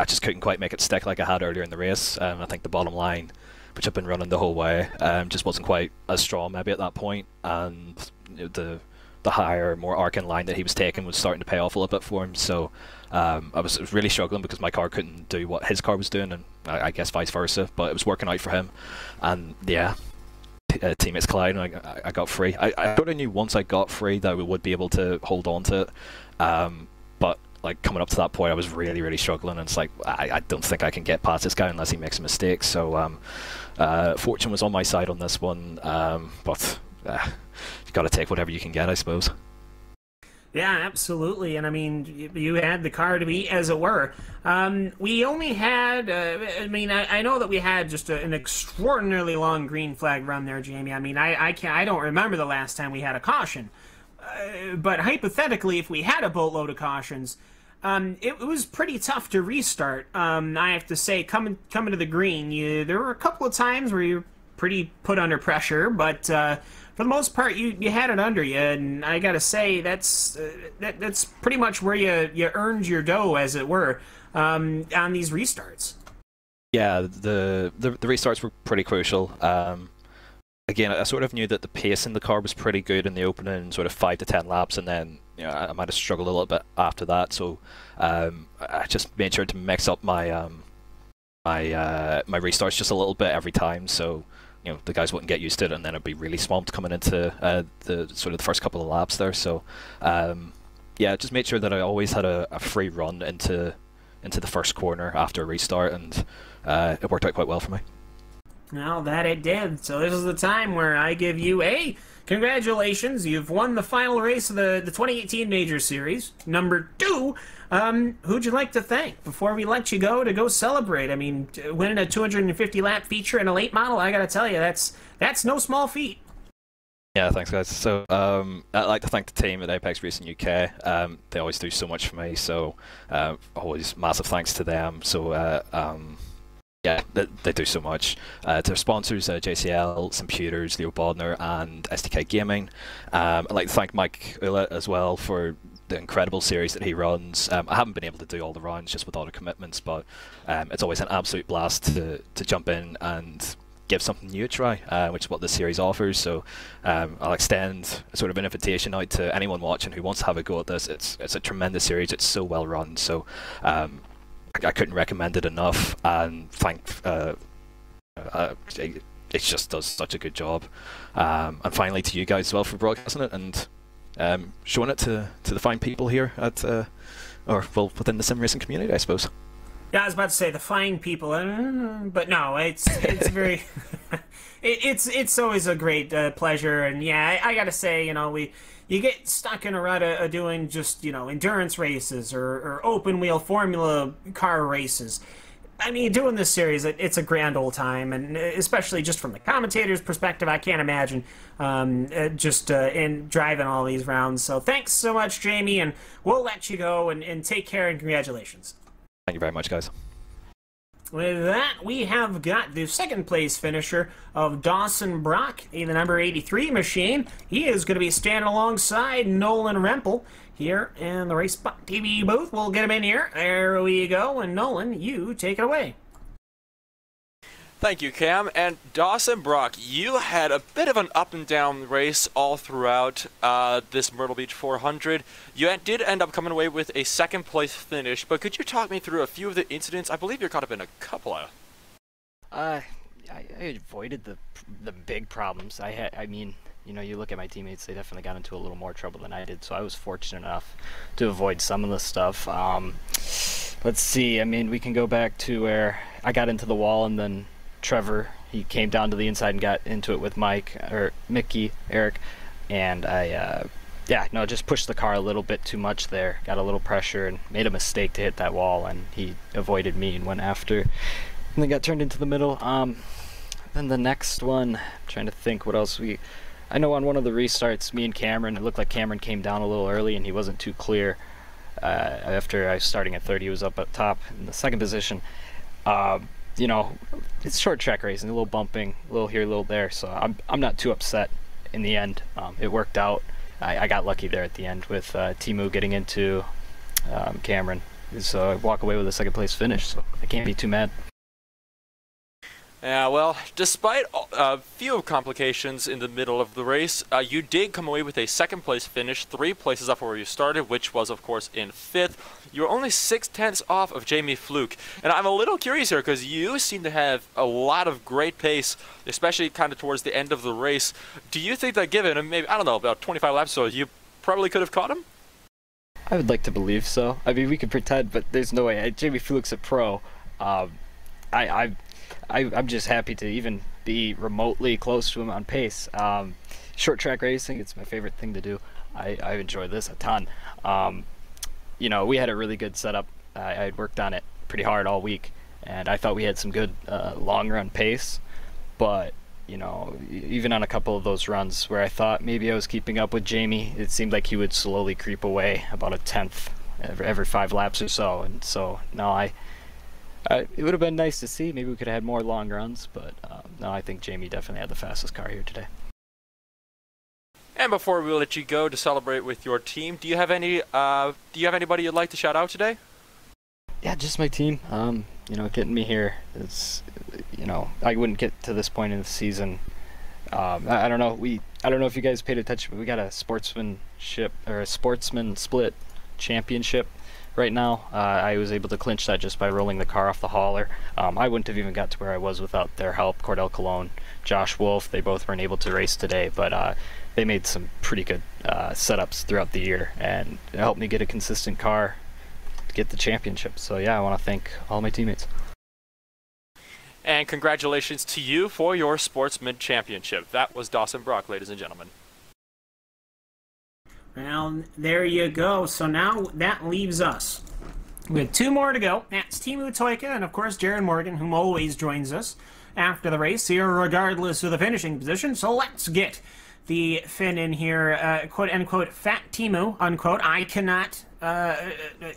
just couldn't quite make it stick like I had earlier in the race. I think the bottom line, which I've been running the whole way, just wasn't quite as strong maybe at that point, and the higher, more arcing line that he was taking was starting to pay off a little bit for him. So I was really struggling because my car couldn't do what his car was doing, and I guess vice versa, but it was working out for him. And yeah, teammates colliding, I got free. I sort of knew once I got free that we would be able to hold on to it, but like coming up to that point I was really struggling, and it's like I don't think I can get past this guy unless he makes a mistake. So fortune was on my side on this one, but you got to take whatever you can get, I suppose. Yeah, absolutely. And I mean, you had the car to beat, as it were. We only had, I know that we had just an extraordinarily long green flag run there, Jamie. I mean, I don't remember the last time we had a caution. But hypothetically, if we had a boatload of cautions, it was pretty tough to restart. I have to say, coming to the green, there were a couple of times where you were pretty put under pressure, but for the most part, you had it under you, and I gotta say that's pretty much where you earned your dough, as it were, on these restarts. Yeah, the restarts were pretty crucial. Again, I sort of knew that the pace in the car was pretty good in the opening, sort of 5 to 10 laps, and then I might have struggled a little bit after that. So I just made sure to mix up my my restarts just a little bit every time, so the guys wouldn't get used to it, and then it'd be really swamped coming into the first couple of laps there. So yeah, just made sure that I always had a free run into the first corner after a restart, and it worked out quite well for me. Well, that it did. So this is the time where I give you a congratulations. You've won the final race of the 2018 Major Series. Number 2, who'd you like to thank before we let you go celebrate? I mean, winning a 250-lap feature in a late model, I gotta tell you, that's no small feat. Yeah, thanks guys. So I'd like to thank the team at Apex Racing UK. They always do so much for me, so always massive thanks to them. So yeah, they do so much. To our sponsors, JCL, Computers, Leo Bodner, and SDK Gaming. I'd like to thank Mike Ullett as well for the incredible series that he runs. I haven't been able to do all the rounds just with all the commitments, but it's always an absolute blast to jump in and give something new a try, which is what this series offers. So I'll extend sort of an invitation out to anyone watching who wants to have a go at this. It's a tremendous series. It's so well run. So I couldn't recommend it enough, and it just does such a good job. And finally to you guys as well for broadcasting it and showing it to the fine people here at within the sim racing community, I suppose. Yeah, I was about to say the fine people, but no, it's very, it's always a great pleasure, and yeah, I gotta say, you get stuck in a rut of doing just, endurance races or open wheel Formula car races. I mean, doing this series, it's a grand old time, and especially just from the commentator's perspective, I can't imagine just in driving all these rounds. So thanks so much, Jamie, and we'll let you go, and take care, and congratulations. Thank you very much, guys. With that, we have got the second place finisher of Dawson Brock, the number 83 machine. He is going to be standing alongside Nolan Rempel here in the RaceSpotTV booth. We'll get him in here. There we go. And Nolan, you take it away. Thank you, Cam. And Dawson Brock, you had a bit of an up and down race all throughout this Myrtle Beach 400. You did end up coming away with a second place finish, but could you talk me through a few of the incidents? I believe you're caught up in a couple of. I avoided the big problems. I mean, you look at my teammates; they definitely got into a little more trouble than I did. So I was fortunate enough to avoid some of the stuff. Let's see. I mean, we can go back to where I got into the wall and then Trevor, he came down to the inside and got into it with Mickey, Eric, and just pushed the car a little bit too much there, got a little pressure and made a mistake to hit that wall, and he avoided me and went after, and then got turned into the middle. Then the next one, I'm trying to think what else I know on one of the restarts, me and Cameron, it looked like Cameron came down a little early and he wasn't too clear. After I was starting at 30, he was up at top in the second position. It's short track racing, a little bumping, a little here, a little there, so I'm not too upset in the end. It worked out. I got lucky there at the end with Timu getting into Cameron, so I walk away with a second place finish, so I can't be too mad. Yeah, well, despite a few complications in the middle of the race, you did come away with a second place finish, 3 places up where you started, which was, of course, in 5th. You were only 6/10 off of Jamie Fluke. And I'm a little curious here because you seem to have a lot of great pace, especially kind of towards the end of the race. Do you think that given him maybe, I don't know, about 25 laps or so, you probably could have caught him? I would like to believe so. I mean, we could pretend, but there's no way. Jamie Fluke's a pro. I'm just happy to even be remotely close to him on pace. Short track racing, it's my favorite thing to do. I enjoy this a ton. We had a really good setup. I had worked on it pretty hard all week, and I thought we had some good long run pace, but even on a couple of those runs where I thought maybe I was keeping up with Jamie, it seemed like he would slowly creep away about a 10th every 5 laps or so, and so no, it would have been nice to see. Maybe we could have had more long runs, but no, I think Jamie definitely had the fastest car here today. And before we let you go to celebrate with your team, do you have anybody you'd like to shout out today? Yeah, just my team. Getting me here is, I wouldn't get to this point in the season. I don't know. I don't know if you guys paid attention, but we got a sportsman split championship right now. I was able to clinch that just by rolling the car off the hauler. I wouldn't have even got to where I was without their help. Cordell Cologne, Josh Wolf, they both weren't able to race today, but they made some pretty good setups throughout the year, and it helped me get a consistent car to get the championship. So yeah, I want to thank all my teammates. And congratulations to you for your Sportsman Championship. That was Dawson Brock, ladies and gentlemen. Well, there you go. So now that leaves us with 2 more to go. That's Teemu Toika and, of course, Jaron Morgan, whom always joins us after the race here, regardless of the finishing position. So let's get the Finn in here, quote-unquote, fat Teemu, unquote. I cannot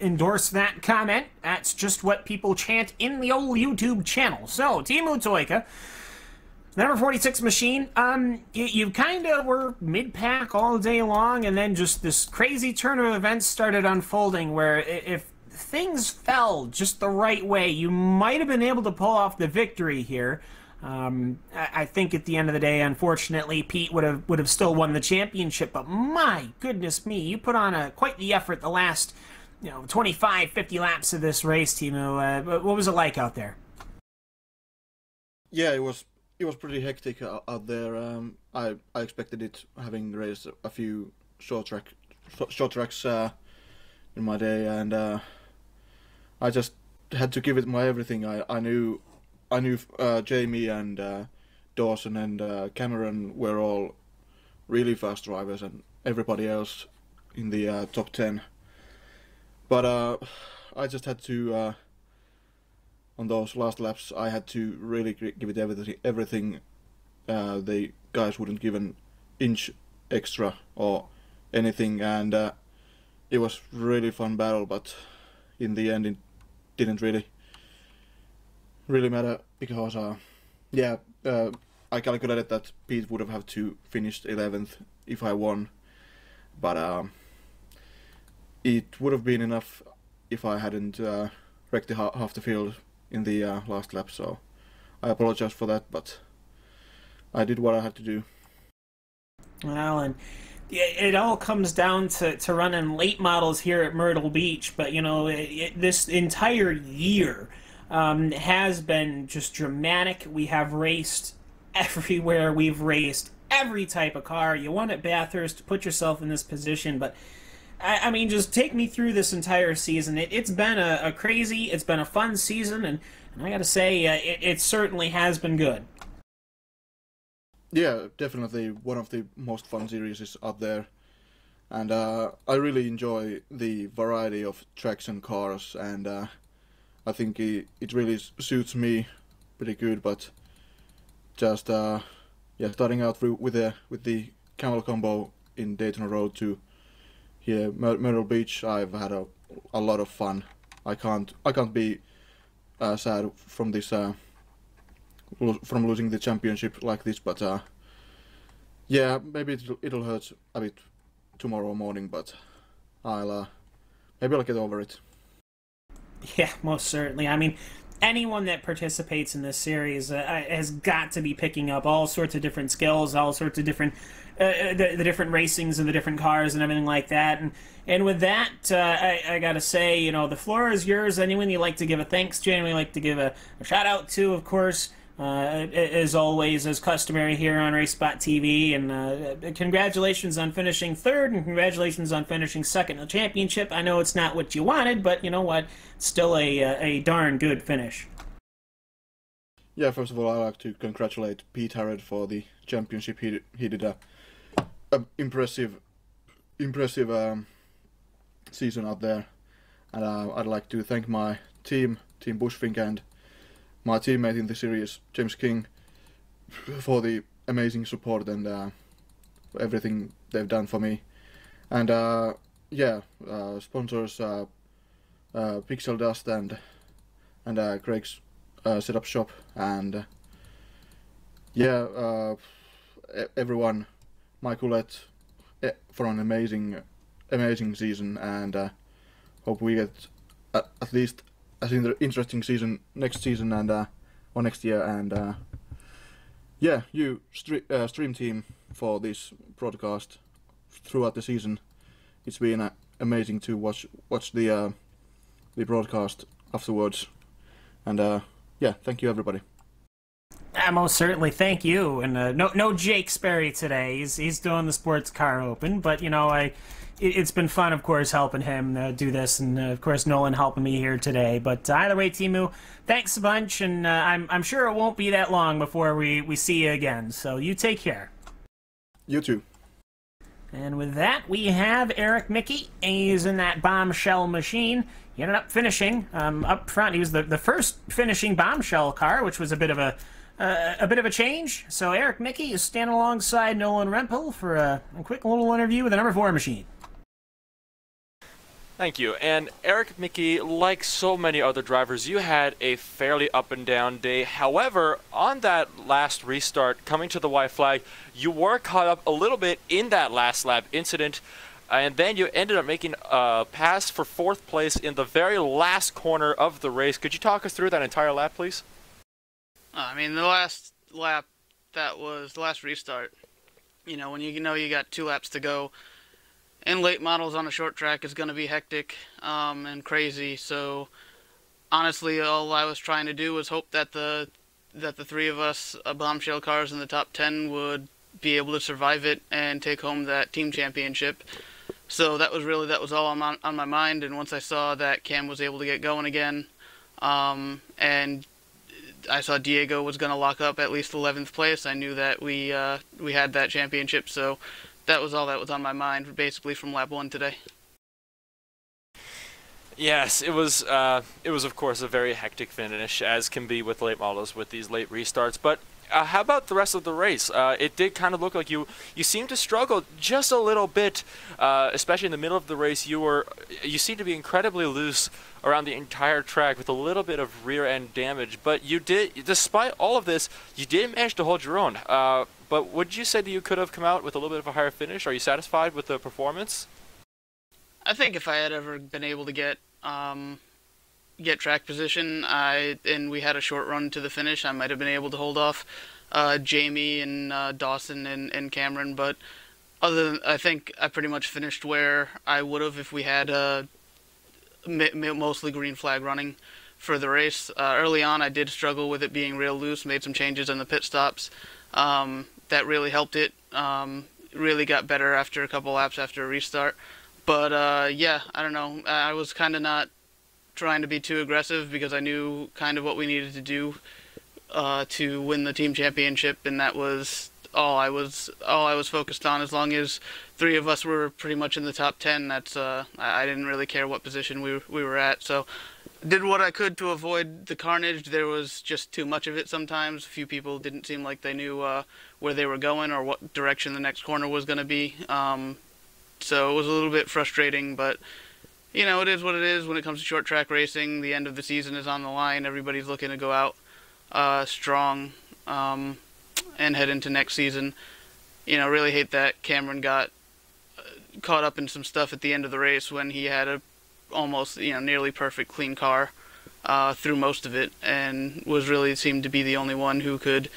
endorse that comment. That's just what people chant in the old YouTube channel. So, Teemu Toika, number 46 machine, you kind of were mid-pack all day long, and then just this crazy turn of events started unfolding where if things fell just the right way, you might have been able to pull off the victory here. I think at the end of the day, unfortunately, Pete would have still won the championship, but my goodness me, you put on quite the effort the last, 25, 50 laps of this race, Teemu. What was it like out there? Yeah, it was pretty hectic out there. I expected it, having raced a few short tracks in my day, and I just had to give it my everything. I knew Jamie and Dawson and Cameron were all really fast drivers, and everybody else in the top 10. But I just had to, on those last laps, I had to really give it everything. The guys wouldn't give an inch extra or anything, and it was really fun battle. But in the end, it didn't really matter, because I calculated that Pete would have to finish 11th if I won, but it would have been enough if I hadn't wrecked half the field in the last lap, so I apologize for that, but I did what I had to do. Well, and it all comes down to running late models here at Myrtle Beach, but this entire year has been just dramatic. We have raced everywhere. We've raced every type of car. You won at Bathurst to put yourself in this position, but I mean, just take me through this entire season. It's been a crazy, it's been a fun season, and I gotta say, it certainly has been good. Yeah, definitely one of the most fun series is out there, and I really enjoy the variety of tracks and cars, and I think it really suits me pretty good. But just starting out with the Camel Combo in Daytona Road to here Myrtle Beach, I've had a lot of fun. I can't be sad from this from losing the championship like this, but maybe it'll hurt a bit tomorrow morning, but maybe I'll get over it. Yeah, most certainly. I mean, anyone that participates in this series has got to be picking up all sorts of different skills, all sorts of different the different racings and the different cars and everything like that. And with that, I gotta say, the floor is yours. Anyone you'd like to give a thanks to, anyone you'd like to give a shout out to, of course, as always, as customary here on RaceSpotTV. And congratulations on finishing third, and congratulations on finishing second in the championship. I know it's not what you wanted, but you know what? It's still a darn good finish. Yeah, first of all, I'd like to congratulate Pete Harrod for the championship. He did a impressive season out there, and I'd like to thank my team Bushfink, and my teammate in the series, James King, for the amazing support and everything they've done for me. And sponsors Pixel Dust and Craig's Setup Shop, and everyone, Michael Lett, for an amazing season, and hope we get at least as interesting season next season and or next year. And you stream team for this broadcast throughout the season. It's been amazing to watch the broadcast afterwards, and thank you everybody. Most certainly, thank you. And no Jake Sperry today. He's doing the Sports Car Open, but it's been fun, of course, helping him do this, and of course Nolan helping me here today. But either way, Timu, thanks a bunch, and I'm sure it won't be that long before we see you again. So you take care. You too. And with that, we have Eric Mickey. He's in that bombshell machine. He ended up finishing up front. He was the first finishing bombshell car, which was a bit of a change. So Eric Mickey is standing alongside Nolan Rempel for a quick little interview with the number 4 machine. Thank you. And Eric Mickey, like so many other drivers, you had a fairly up and down day. However, on that last restart, coming to the white flag, you were caught up a little bit in that last lap incident, and then you ended up making a pass for 4th place in the very last corner of the race. Could you talk us through that entire lap, please? I mean, the last lap, that was the last restart. You know, when you know you got 2 laps to go, and late models on a short track is going to be hectic and crazy. So honestly, all I was trying to do was hope that the 3 of us bombshell cars in the top 10 would be able to survive it and take home that team championship. So that was all on my mind. And once I saw that Cam was able to get going again, and I saw Diego was going to lock up at least 11th place, I knew that we had that championship. So that was all that was on my mind, basically, from lap 1 today. Yes, it was of course a very hectic finish, as can be with late models with these late restarts. But how about the rest of the race? It did kind of look like you seemed to struggle just a little bit, especially in the middle of the race. You seemed to be incredibly loose around the entire track with a little bit of rear end damage. But you did, despite all of this, you did manage to hold your own. But would you say that you could have come out with a little bit of a higher finish? Are you satisfied with the performance? I think if I had ever been able to get track position, and we had a short run to the finish, I might have been able to hold off Jamie and Dawson and Cameron. But other than, I think I pretty much finished where I would have if we had mostly green flag running for the race. Early on, I did struggle with it being real loose. Made some changes in the pit stops. That really helped it. Really got better after a couple laps after a restart. But yeah, I don't know. I was kind of not trying to be too aggressive because I knew kind of what we needed to do to win the team championship, and that was all I was focused on. As long as 3 of us were pretty much in the top 10, that's I didn't really care what position we were at. So did what I could to avoid the carnage. There was just too much of it sometimes. A few people didn't seem like they knew where they were going or what direction the next corner was going to be. So it was a little bit frustrating, but you know, it is what it is. When it comes to short track racing, the end of the season is on the line. Everybody's looking to go out strong and head into next season. You know, really hate that Cameron got caught up in some stuff at the end of the race when he had a almost, you know, nearly perfect clean car through most of it, and seemed to be the only one who could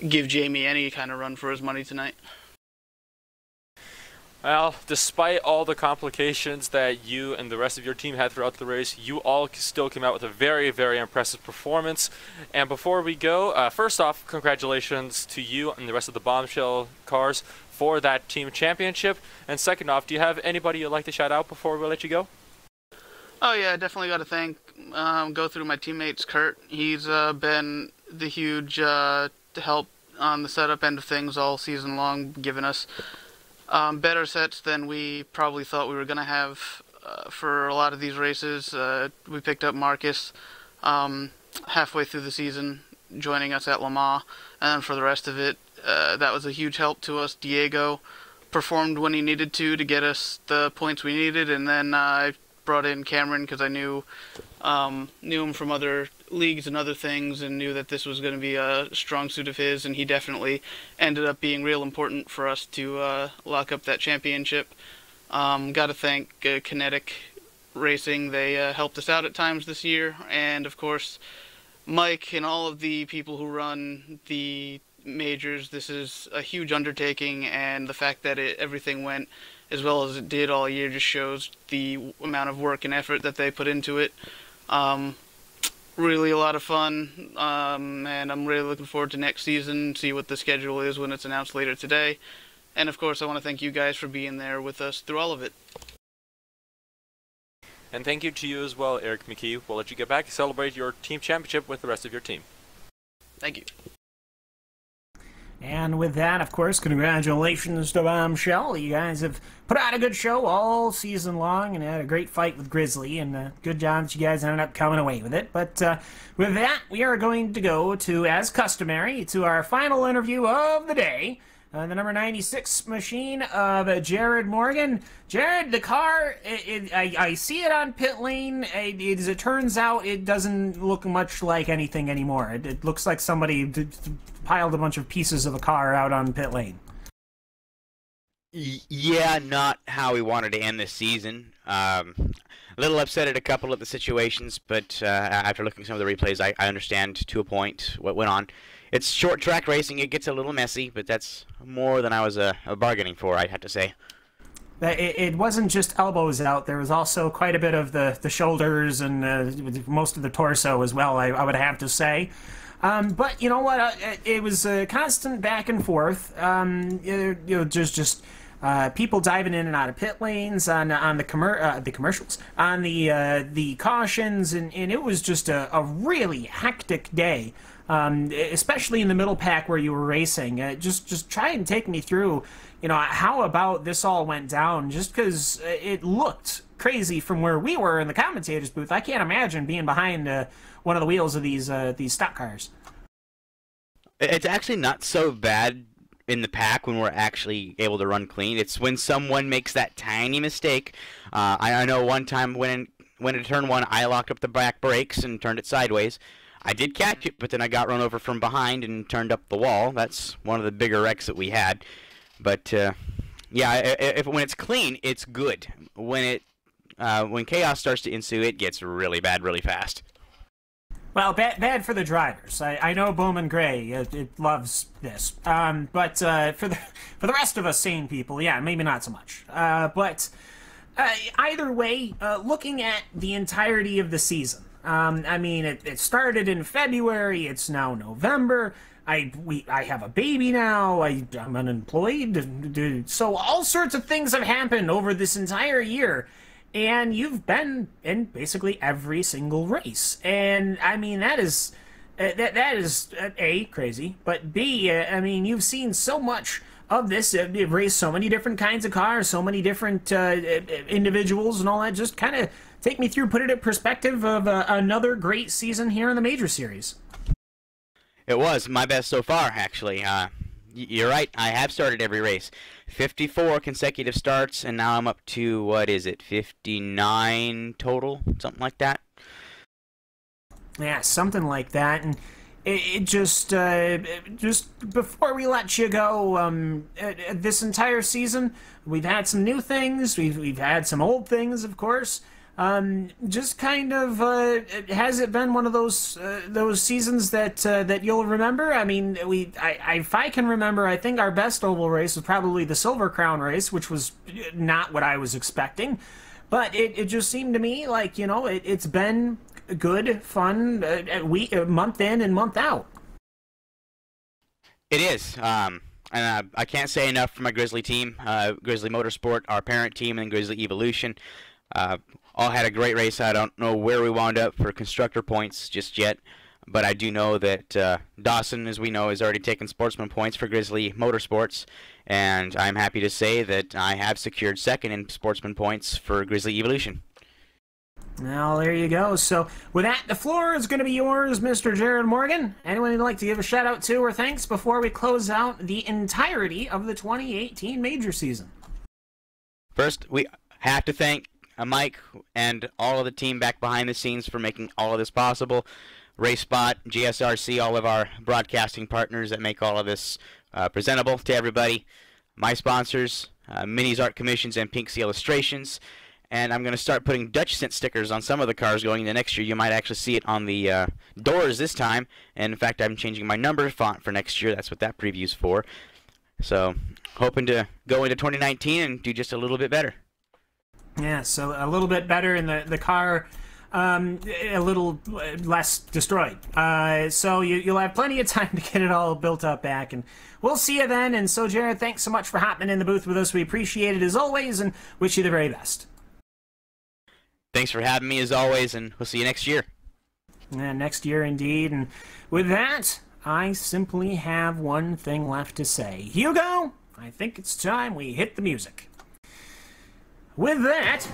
give Jamie any kind of run for his money tonight. Well, despite all the complications that you and the rest of your team had throughout the race, you all still came out with a very, very impressive performance. And before we go, first off, congratulations to you and the rest of the bombshell cars for that team championship. And second off, do you have anybody you'd like to shout out before we let you go? Oh yeah, I definitely got to go through my teammates. Kurt, he's been the huge help on the setup end of things all season long, giving us better sets than we probably thought we were going to have for a lot of these races. We picked up Marcus halfway through the season, joining us at Le Mans, and then for the rest of it, that was a huge help to us. Diego performed when he needed to get us the points we needed, and then I brought in Cameron because I knew him from other leagues and other things, and knew that this was going to be a strong suit of his, and he definitely ended up being real important for us to lock up that championship. Got to thank Kinetic Racing. They helped us out at times this year, and of course Mike and all of the people who run the majors. This is a huge undertaking, and the fact that everything went as well as it did all year just shows the amount of work and effort that they put into it. Really a lot of fun, and I'm really looking forward to next season, see what the schedule is when it's announced later today. And of course, I want to thank you guys for being there with us through all of it. And thank you to you as well, Eric McKee. We'll let you get back and celebrate your team championship with the rest of your team. Thank you. And with that, of course, congratulations to Bombshell. You guys have put out a good show all season long and had a great fight with Grizzly, and good job that you guys ended up coming away with it. But with that, we are going to go to, as customary, to our final interview of the day. The number 96 machine of Jared Morgan. Jared, the car, I see it on pit lane. As it turns out, it doesn't look much like anything anymore. It looks like somebody piled a bunch of pieces of a car out on pit lane. Yeah, not how we wanted to end this season. A little upset at a couple of the situations, but after looking at some of the replays, I understand to a point what went on. It's short track racing. It gets a little messy, but that's more than I was bargaining for, I'd have to say. It wasn't just elbows out. There was also quite a bit of the shoulders and most of the torso as well, I would have to say. But you know what? It was a constant back and forth. Just people diving in and out of pit lanes on the commercials, on the cautions, and it was just a really hectic day. Especially in the middle pack where you were racing. Just try and take me through, how about this all went down, just because it looked crazy from where we were in the commentator's booth. I can't imagine being behind one of the wheels of these stock cars. It's actually not so bad in the pack when we're actually able to run clean. It's when someone makes that tiny mistake. I know one time when into turn one, I locked up the back brakes and turned it sideways. I did catch it, but then I got run over from behind and turned up the wall. That's one of the bigger wrecks that we had. But yeah, when it's clean, it's good. When chaos starts to ensue, it gets really bad really fast. Well, bad for the drivers. I know Bowman Gray it loves this, but for the rest of us sane people, yeah, maybe not so much. But either way, looking at the entirety of the season. I mean, it started in February. It's now November. I have a baby now. I'm unemployed. So all sorts of things have happened over this entire year, and you've been in basically every single race. And I mean, that is A, crazy, but B, I mean, you've seen so much of this. You've raced so many different kinds of cars, so many different individuals, and all that. Just kind of take me through, put it in perspective of another great season here in the Major Series. It was my best so far, actually. You're right, I have started every race. 54 consecutive starts, and now I'm up to, what is it, 59 total? Something like that? Yeah, something like that. And it just before we let you go, this entire season, we've had some new things, we've had some old things, of course. Just kind of, has it been one of those seasons that you'll remember? I mean, if I can remember, I think our best oval race was probably the Silver Crown race, which was not what I was expecting. But it just seemed to me like, it's been good, fun, month in and month out. It is. And I can't say enough for my Grizzly team, Grizzly Motorsport, our parent team, and Grizzly Evolution. All had a great race. I don't know where we wound up for constructor points just yet, but I do know that Dawson, as we know, has already taken sportsman points for Grizzly Motorsports, and I'm happy to say that I have secured second in sportsman points for Grizzly Evolution. Well, there you go. So, with that, the floor is going to be yours, Mr. Jared Morgan. Anyone you'd like to give a shout-out to or thanks before we close out the entirety of the 2018 Major season? First, we have to thank Mike and all of the team back behind the scenes for making all of this possible. RaceSpot, GSRC, all of our broadcasting partners that make all of this presentable to everybody. My sponsors, Minis Art Commissions and Pinksy Illustrations. And I'm going to start putting Dutch scent stickers on some of the cars going into next year. You might actually see it on the doors this time. And in fact, I'm changing my number font for next year. That's what that preview's for. So, hoping to go into 2019 and do just a little bit better. Yeah, so a little bit better in the car a little less destroyed. So you'll have plenty of time to get it all built up back, and we'll see you then. And so, Jared, thanks so much for hopping in the booth with us. We appreciate it as always, and wish you the very best. Thanks for having me as always, and we'll see you next year. Next year, indeed. And with that, I simply have one thing left to say. Hugo, I think it's time we hit the music. With that,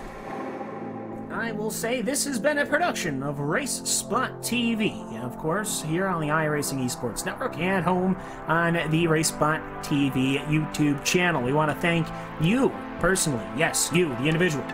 I will say this has been a production of RaceSpotTV, of course, here on the iRacing Esports Network and home on the RaceSpotTV YouTube channel. We want to thank you personally, yes, you, the individual,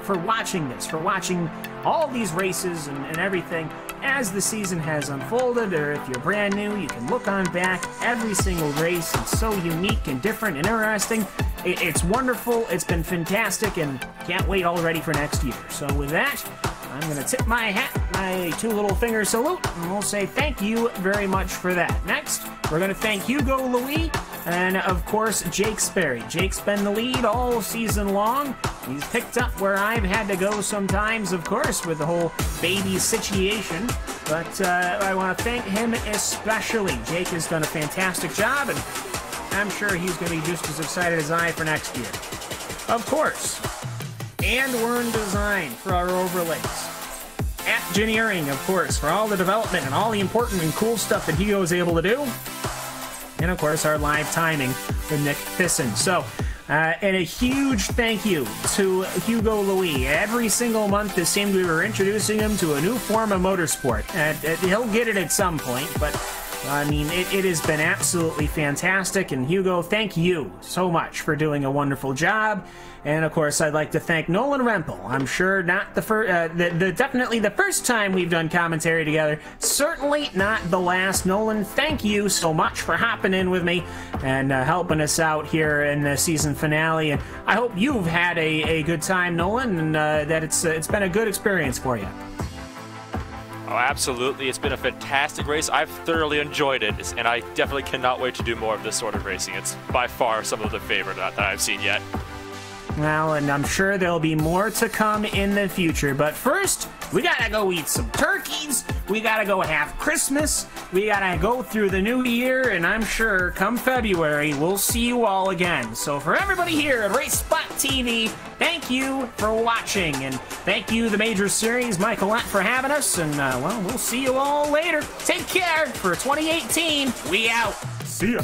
for watching this, for watching all these races and everything as the season has unfolded, or if you're brand new, you can look on back every single race. It's so unique and different and interesting. It's wonderful. It's been fantastic, and can't wait already for next year. So with that, I'm going to tip my hat, my two little finger salute, and we'll say thank you very much for that. Next, we're going to thank Hugo Louis and, of course, Jake Sperry. Jake's been the lead all season long. He's picked up where I've had to go sometimes, of course, with the whole baby situation. But I want to thank him especially. Jake has done a fantastic job, and I'm sure he's going to be just as excited as I for next year. Of course, and Wern Design for our overlays. Engineering, of course, for all the development and all the important and cool stuff that Hugo is able to do. And, of course, our live timing with Nick Fisson. So, and a huge thank you to Hugo Louis. Every single month, it seemed we were introducing him to a new form of motorsport. He'll get it at some point, but I mean, it has been absolutely fantastic. And Hugo, thank you so much for doing a wonderful job. And of course, I'd like to thank Nolan Rempel. I'm sure not the first, definitely the first time we've done commentary together. Certainly not the last. Nolan, thank you so much for hopping in with me and helping us out here in the season finale. And I hope you've had a good time, Nolan, and that it's been a good experience for you. Oh, absolutely. It's been a fantastic race. I've thoroughly enjoyed it, and I definitely cannot wait to do more of this sort of racing. It's by far some of the favorite that I've seen yet. Well, and I'm sure there'll be more to come in the future. But first, we gotta go eat some turkeys. We gotta go have Christmas. We gotta go through the new year. And I'm sure come February, we'll see you all again. So for everybody here at RaceSpotTV, thank you for watching. And thank you, the Major Series, Michaelette, for having us. And, well, we'll see you all later. Take care for 2018. We out. See ya.